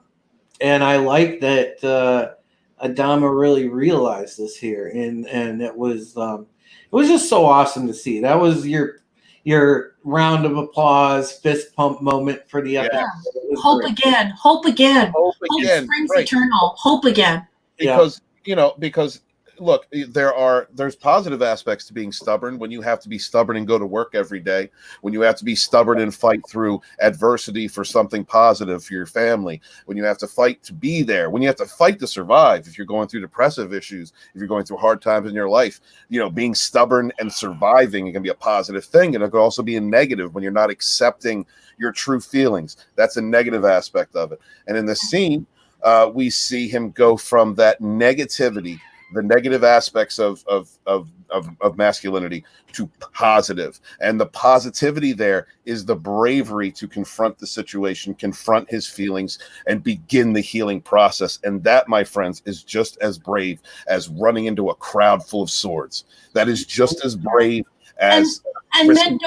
And I like that Adama really realized this here, and it was just so awesome to see. That was your round of applause, fist pump moment for the episode. Yeah. Hope again. Hope springs eternal. Hope again. Because look, there's positive aspects to being stubborn, when you have to be stubborn and go to work every day, when you have to be stubborn and fight through adversity for something positive for your family, when you have to fight to be there, when you have to fight to survive, if you're going through depressive issues, if you're going through hard times in your life, you know, being stubborn and surviving can be a positive thing. And it could also be a negative when you're not accepting your true feelings. That's a negative aspect of it. And in the scene, we see him go from that negativity, the negative aspects of masculinity, to positive. And the positivity there is the bravery to confront the situation, confront his feelings, and begin the healing process. And that, my friends, is just as brave as running into a crowd full of swords. That is just as brave as... And men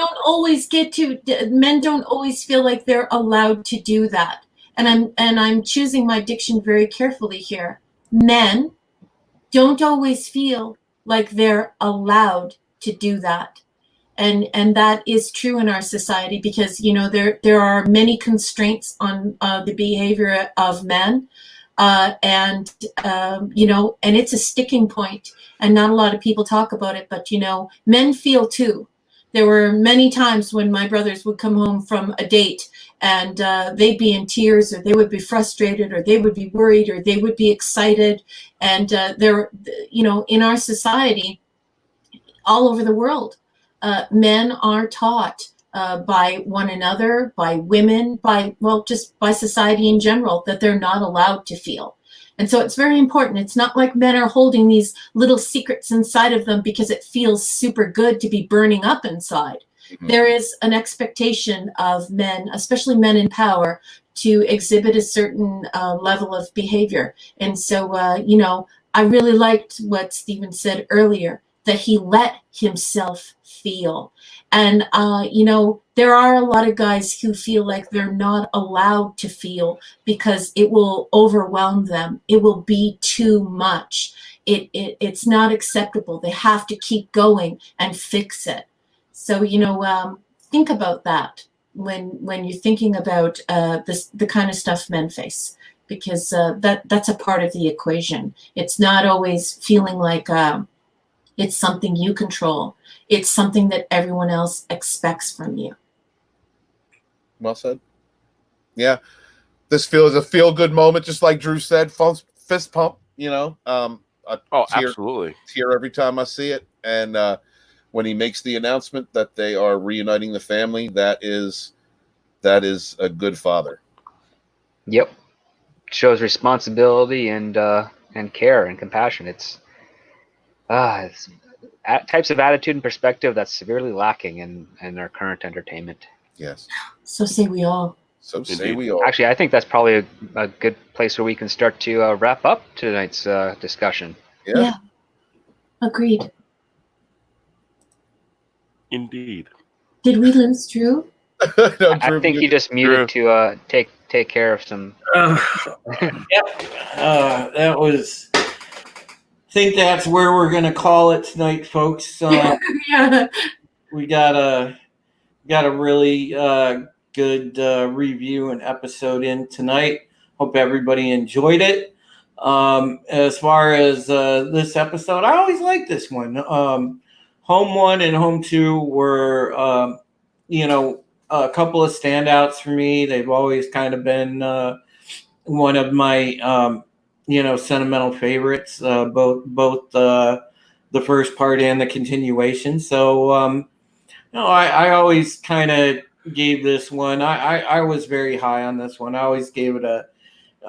don't always feel like they're allowed to do that. And I'm choosing my diction very carefully here. Men don't always feel like they're allowed to do that. And that is true in our society, because, you know, there are many constraints on the behavior of men. You know, and it's a sticking point, and not a lot of people talk about it, but, you know, men feel too. There were many times when my brothers would come home from a date, and they'd be in tears, or they would be frustrated, or they would be worried, or they would be excited. And you know, in our society, all over the world, men are taught by one another, by women, just by society in general, that they're not allowed to feel. And so it's very important. It's not like men are holding these little secrets inside of them because it feels super good to be burning up inside. Mm-hmm. There is an expectation of men, especially men in power, to exhibit a certain level of behavior. And so, you know, I really liked what Stephen said earlier, that he let himself feel. And, you know, there are a lot of guys who feel like they're not allowed to feel because it will overwhelm them. It will be too much. It's not acceptable. They have to keep going and fix it. So, you know, think about that when you're thinking about the kind of stuff men face, because that's a part of the equation. It's not always feeling like it's something you control. It's something that everyone else expects from you. Well said. Yeah. This feels a feel-good moment, just like Drew said, fist pump, you know. Absolutely. Tear every time I see it. And when he makes the announcement that they are reuniting the family, that is that is a good father. Yep. Shows responsibility and care and compassion. It's types of attitude and perspective that's severely lacking in our current entertainment. Yes. So say we all. So say Indeed. we all. Actually, I think that's probably a good place where we can start to wrap up tonight's discussion. Yeah. Agreed. Indeed. Did we lose Drew? No, I Drew, think he just muted to take care of some. Yep. That was. I think that's where we're gonna call it tonight, folks. Yeah. We got a really good review and episode in tonight. Hope everybody enjoyed it. As far as this episode, I always like this one. Home 1 and Home 2 were, a couple of standouts for me. They've always kind of been one of my, sentimental favorites, both the first part and the continuation. So, I always kind of gave this one. I was very high on this one. I always gave it a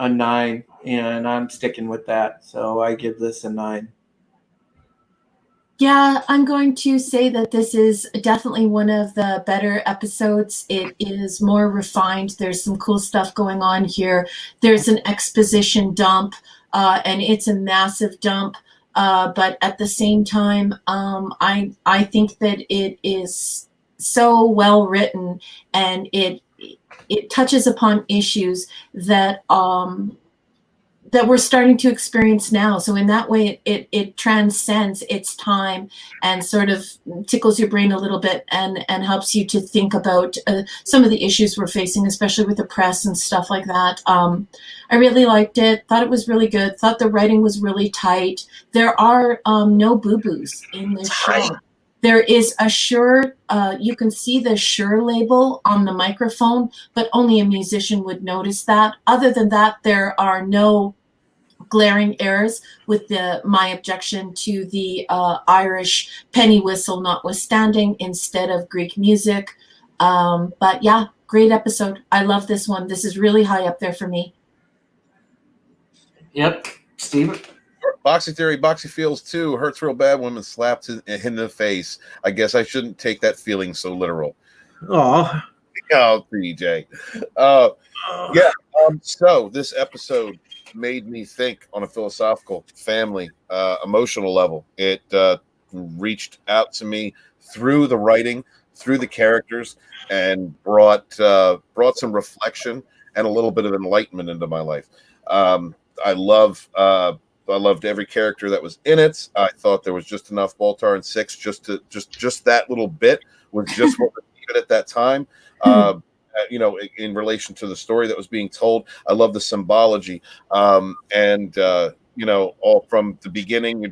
9, and I'm sticking with that. So I give this a 9. Yeah, I'm going to say that this is definitely one of the better episodes. It is more refined. There's some cool stuff going on here. There's an exposition dump, and it's a massive dump. But at the same time, I think that it is so well written, and it touches upon issues that that we're starting to experience now. So in that way, it transcends its time and sort of tickles your brain a little bit and helps you to think about some of the issues we're facing, especially with the press and stuff like that. I really liked it. Thought it was really good. Thought the writing was really tight. There are no boo-boos in this show. There is a Shure, you can see the Shure label on the microphone, but only a musician would notice that. Other than that, there are no glaring errors, with my objection to the Irish penny whistle notwithstanding instead of Greek music. But yeah, great episode. I love this one. This is really high up there for me. Yep. Steven? Boxy Theory, Boxy Feels too. Hurts real bad. Women slapped in the face. I guess I shouldn't take that feeling so literal. Oh. Oh, PJ. So this episode made me think on a philosophical, family, emotional level. It reached out to me through the writing, through the characters, and brought some reflection and a little bit of enlightenment into my life. I loved every character that was in it. I thought there was just enough Baltar and Six just that little bit was just what was needed at that time. In relation to the story that was being told, I love the symbology. All from the beginning, you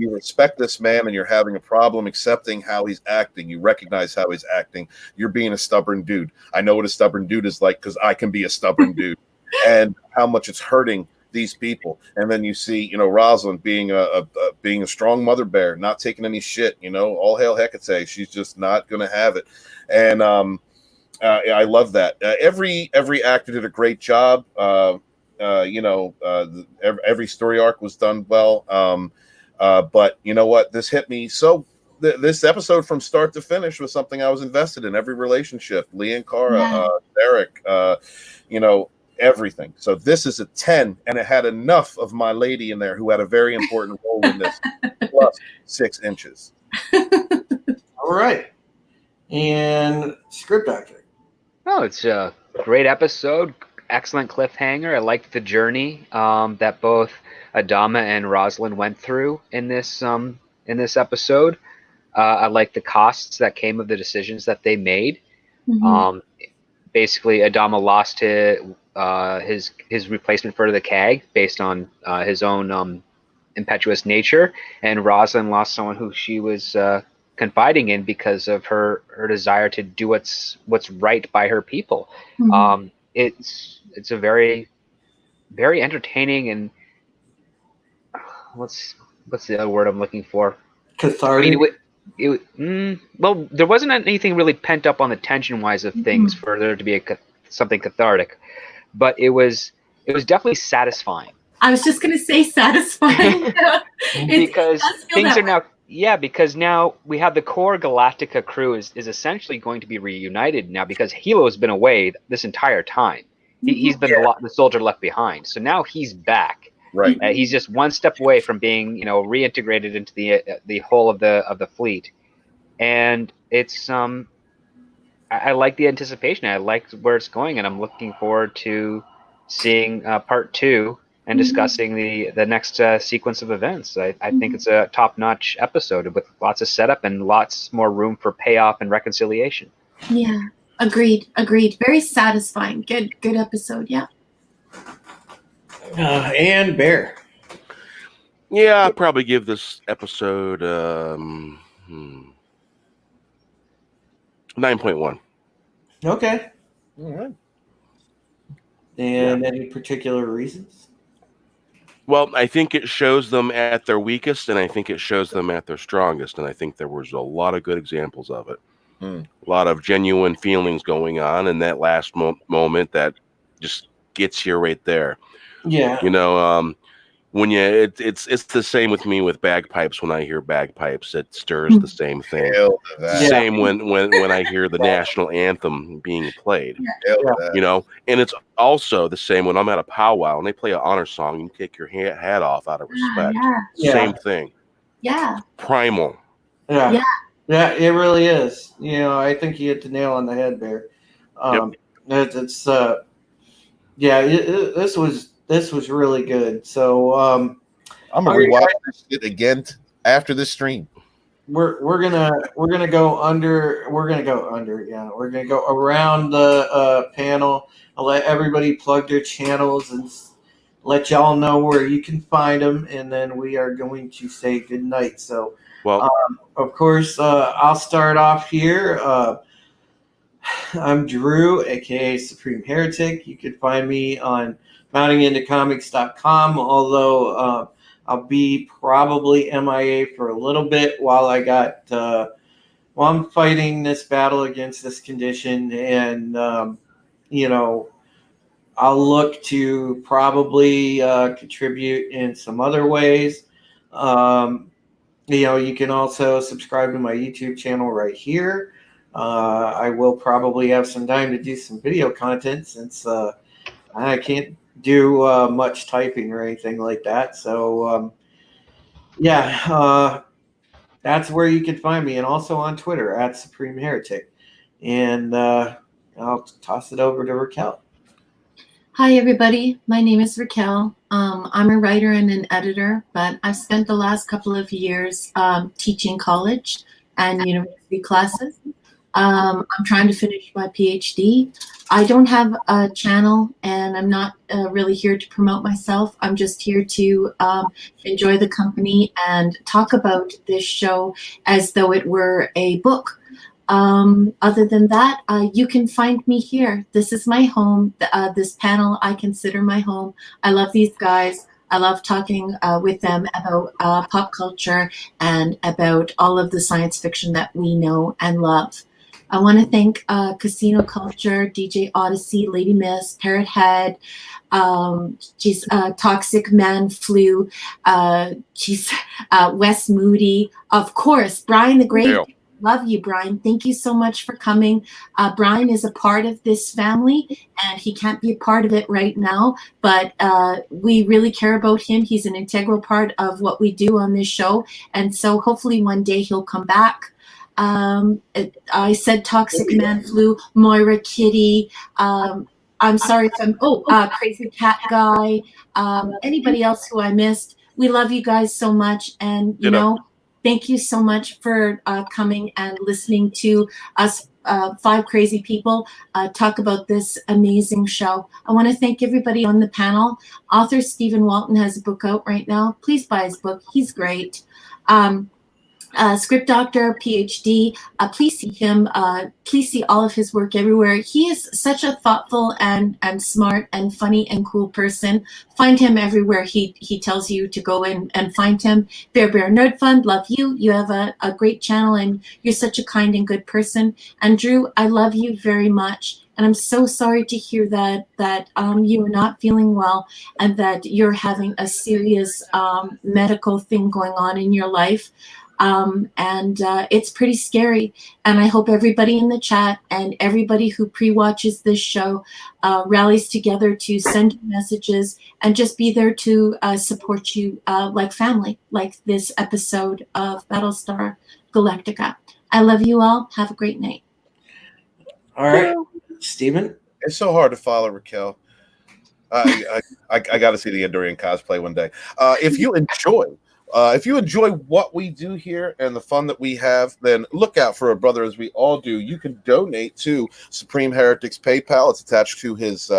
respect this man and you're having a problem accepting how he's acting. You recognize how he's acting. You're being a stubborn dude. I know what a stubborn dude is like because I can be a stubborn dude, and how much it's hurting these people. And then you see, Rosalind being a strong mother bear, not taking any shit, all hail Hecate. She's just not going to have it. And, I love that. Every actor did a great job. Every story arc was done well. But you know what? This hit me. So this episode from start to finish was something I was invested in. Every relationship, Lee and Cara, Derek, everything. So this is a 10, and it had enough of my lady in there who had a very important role in this, plus 6 inches. All right. And script doctor. Oh, it's a great episode. Excellent cliffhanger. I liked the journey that both Adama and Rosalind went through in this episode. I like the costs that came of the decisions that they made. Mm-hmm. Basically, Adama lost his replacement for the CAG based on his own impetuous nature, and Rosalind lost someone who she was confiding in because of her desire to do what's right by her people. Mm-hmm. It's a very, very entertaining and what's the other word I'm looking for? Cathartic. Well, there wasn't anything really pent up on the tension-wise of things for there to be something cathartic, but it was definitely satisfying. I was just going to say satisfying. Because things are now, because now we have the core Galactica crew is essentially going to be reunited now because Hilo has been away this entire time. He's been the soldier left behind, so now he's back. Right. He's just one step away from being, reintegrated into the whole of the fleet, and it's I like the anticipation. I like where it's going, and I'm looking forward to seeing part 2 and discussing the next sequence of events. I think it's a top-notch episode with lots of setup and lots more room for payoff and reconciliation. Yeah, agreed. Very satisfying. Good episode. Yeah. And Bear. Yeah, I'll probably give this episode 9.1. Okay. All right. And any particular reasons? Well, I think it shows them at their weakest, and I think it shows them at their strongest, and I think there was a lot of good examples of it. A lot of genuine feelings going on, and that last moment that just gets you right there. Yeah. When it's the same with me with bagpipes. When I hear bagpipes, it stirs the same thing. Same when I hear the national anthem being played. And it's also the same when I'm at a powwow and they play an honor song. You take your hat off out of respect. Same thing. Yeah. Primal. Yeah, it really is. I think you hit the nail on the head, Bear. This was really good. So I'm gonna rewatch this shit again after this stream. We're gonna go under. We're gonna go under. Yeah, we're gonna go around the panel. I'll let everybody plug their channels and let y'all know where you can find them, and then we are going to say good night. So, of course, I'll start off here. I'm Drew, aka Supreme Heretic. You can find me on mountingintocomics.com, although I'll be probably MIA for a little bit while I'm fighting this battle against this condition, and I'll look to probably contribute in some other ways. You can also subscribe to my YouTube channel right here. I will probably have some time to do some video content since I can't do much typing or anything like that. So, that's where you can find me, and also on Twitter at Supreme Heretic. And I'll toss it over to Raquel. Hi, everybody. My name is Raquel. I'm a writer and an editor, but I've spent the last couple of years teaching college and university classes. I'm trying to finish my PhD. I don't have a channel, and I'm not really here to promote myself. I'm just here to enjoy the company and talk about this show as though it were a book. Other than that, you can find me here. This is my home. This panel I consider my home. I love these guys. I love talking with them about pop culture and about all of the science fiction that we know and love. I want to thank Casino Culture, DJ Odyssey, Lady Miss, Parrot Head, Toxic Man Flu, Wes Moody, of course, Brian the Great. Yeah. Love you, Brian. Thank you so much for coming. Brian is a part of this family, and he can't be a part of it right now, but we really care about him. He's an integral part of what we do on this show, and so hopefully one day he'll come back. I said Toxic Man Flu, Moira Kitty. I'm sorry if I'm Crazy Cat Guy. Anybody else who I missed? We love you guys so much, and thank you so much for coming and listening to us five crazy people talk about this amazing show. I want to thank everybody on the panel. Author Stephen Walton has a book out right now. Please buy his book. He's great. Script Doctor, PhD. Please see him. Please see all of his work everywhere. He is such a thoughtful and smart and funny and cool person. Find him everywhere he tells you to go in and find him. Bear Nerd Fund, love you. You have a great channel and you're such a kind and good person. And Drew, I love you very much. And I'm so sorry to hear that you are not feeling well and that you're having a serious medical thing going on in your life. It's pretty scary. And I hope everybody in the chat and everybody who pre-watches this show rallies together to send you messages and just be there to support you like family, like this episode of Battlestar Galactica. I love you all. Have a great night. All right, Stephen. It's so hard to follow Raquel. I got to see the Endurian cosplay one day. If you enjoy what we do here and the fun that we have, then look out for a brother as we all do. You can donate to Supreme Heretics PayPal. It's attached to his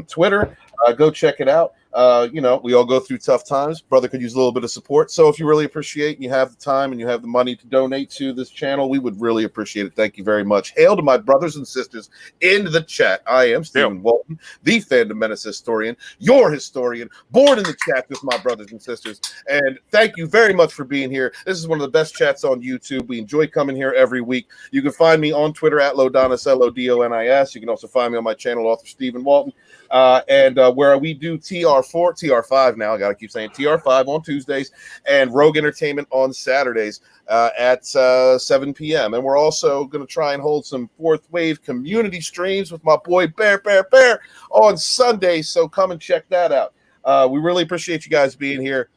Twitter. Go check it out. We all go through tough times. Brother could use a little bit of support. So if you really appreciate and you have the time and you have the money to donate to this channel, we would really appreciate it. Thank you very much. Hail to my brothers and sisters in the chat. I am Stephen Walton, the Fandom Menace historian, your historian, born in the chat with my brothers and sisters. And thank you very much for being here. This is one of the best chats on YouTube. We enjoy coming here every week. You can find me on Twitter at Lodonis, Lodonis. You can also find me on my channel, Author Stephen Walton. Where we do TR5 now. I got to keep saying TR5 on Tuesdays and Rogue Entertainment on Saturdays at 7 p.m. And we're also going to try and hold some fourth wave community streams with my boy Bear on Sunday. So come and check that out. We really appreciate you guys being here.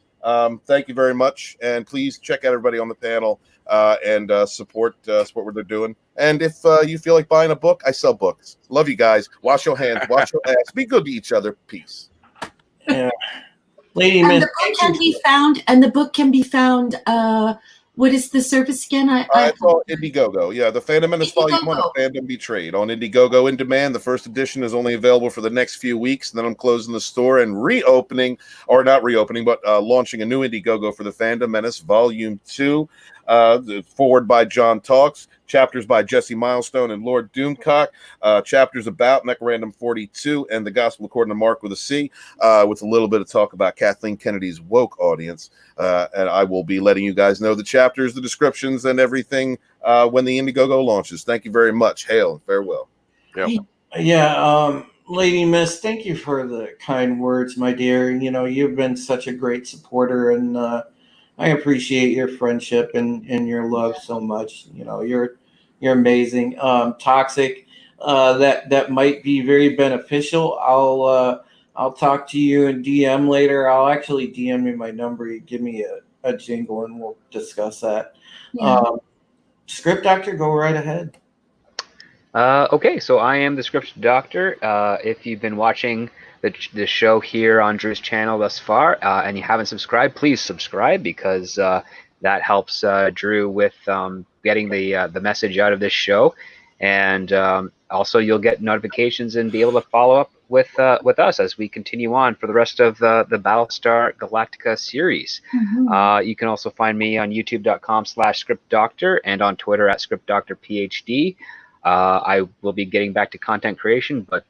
Thank you very much. And please check out everybody on the panel and support what they're doing. And if you feel like buying a book, I sell books. Love you guys. Wash your hands. Wash your ass. Be good to each other. Peace. Yeah. Lady And Miss, the book can be found. What is the service again? It's all Indiegogo. Yeah, the Phantom Menace Volume 1 of Fandom Betrayed on Indiegogo in demand. The first edition is only available for the next few weeks, and then I'm closing the store and launching a new Indiegogo for the Phantom Menace Volume 2. Forward by John Talks, chapters by Jesse Milestone and Lord Doomcock, chapters about Mech-Random 42 and the Gospel According to Mark with a C, with a little bit of talk about Kathleen Kennedy's woke audience. And I will be letting you guys know the chapters, the descriptions, and everything when the Indiegogo launches. Thank you very much. Hail and farewell. Yep. Yeah, Lady Miss, thank you for the kind words, my dear. You know, you've been such a great supporter, and I appreciate your friendship and your love so much. You know, you're amazing. Toxic, that might be very beneficial. I'll talk to you in DM later. I'll actually DM you my number. You give me a jingle and we'll discuss that. Yeah. Script Doctor, go right ahead. Okay, so I am the Script Doctor. If you've been watching the show here on Drew's channel thus far, and you haven't subscribed, please subscribe, because that helps Drew with getting the message out of this show, and also you'll get notifications and be able to follow up with us as we continue on for the rest of the Battlestar Galactica series. Mm-hmm. You can also find me on youtube.com/scriptdoctor and on Twitter at scriptdoctorphd. I will be getting back to content creation, but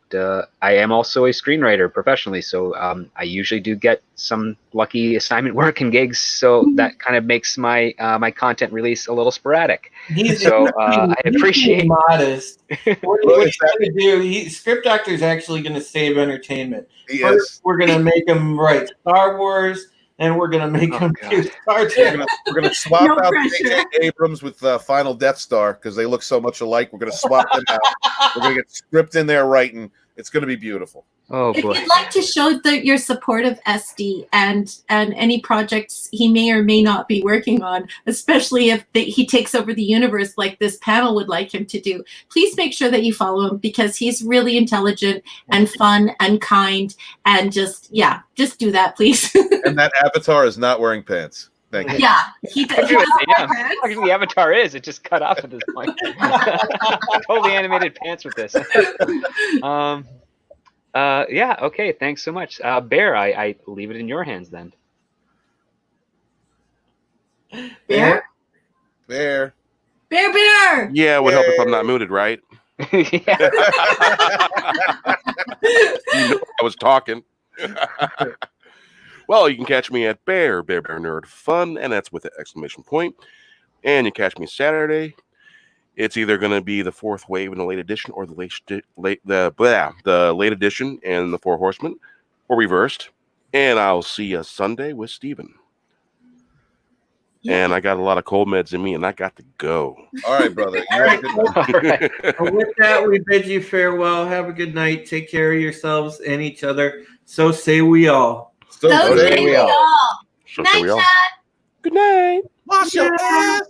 I am also a screenwriter professionally, so I usually do get some lucky assignment work and gigs, so that kind of makes my my content release a little sporadic. So I appreciate modest. What he's going to do? Script Doctor is actually going to save entertainment. First, we're going to make him write Star Wars. And we're gonna make them do Star Trek. We're gonna swap out J.J. Abrams with Final Death Star because they look so much alike. We're gonna swap them out. We're gonna get script in there writing. It's gonna be beautiful. Oh boy! If you'd like to show your support of SD and any projects he may or may not be working on, especially if he takes over the universe like this panel would like him to do, please make sure that you follow him, because he's really intelligent and fun and kind, and just do that, please. And that avatar is not wearing pants. Thank you. Yeah, he does. Actually, the avatar is. It just cut off at this point. Totally animated pants with this. Yeah, okay, thanks so much. Bear, I leave it in your hands then. Bear? Bear. Bear, bear! Yeah, it would help if I'm not muted, right? Yeah. You know I was talking. Well, you can catch me at Bear Nerd Fun, and that's with an exclamation point. And you catch me Saturday. It's either going to be the fourth wave in the late edition, or the late edition and the Four Horsemen, or reversed. And I'll see you Sunday with Steven. Yeah. And I got a lot of cold meds in me, and I got to go. All right, brother. You have a good night. All right. Well, with that, we bid you farewell. Have a good night. Take care of yourselves and each other. So say we all. So So say say we we all. all. So Night, we all. chat. Good night. Wash your ass.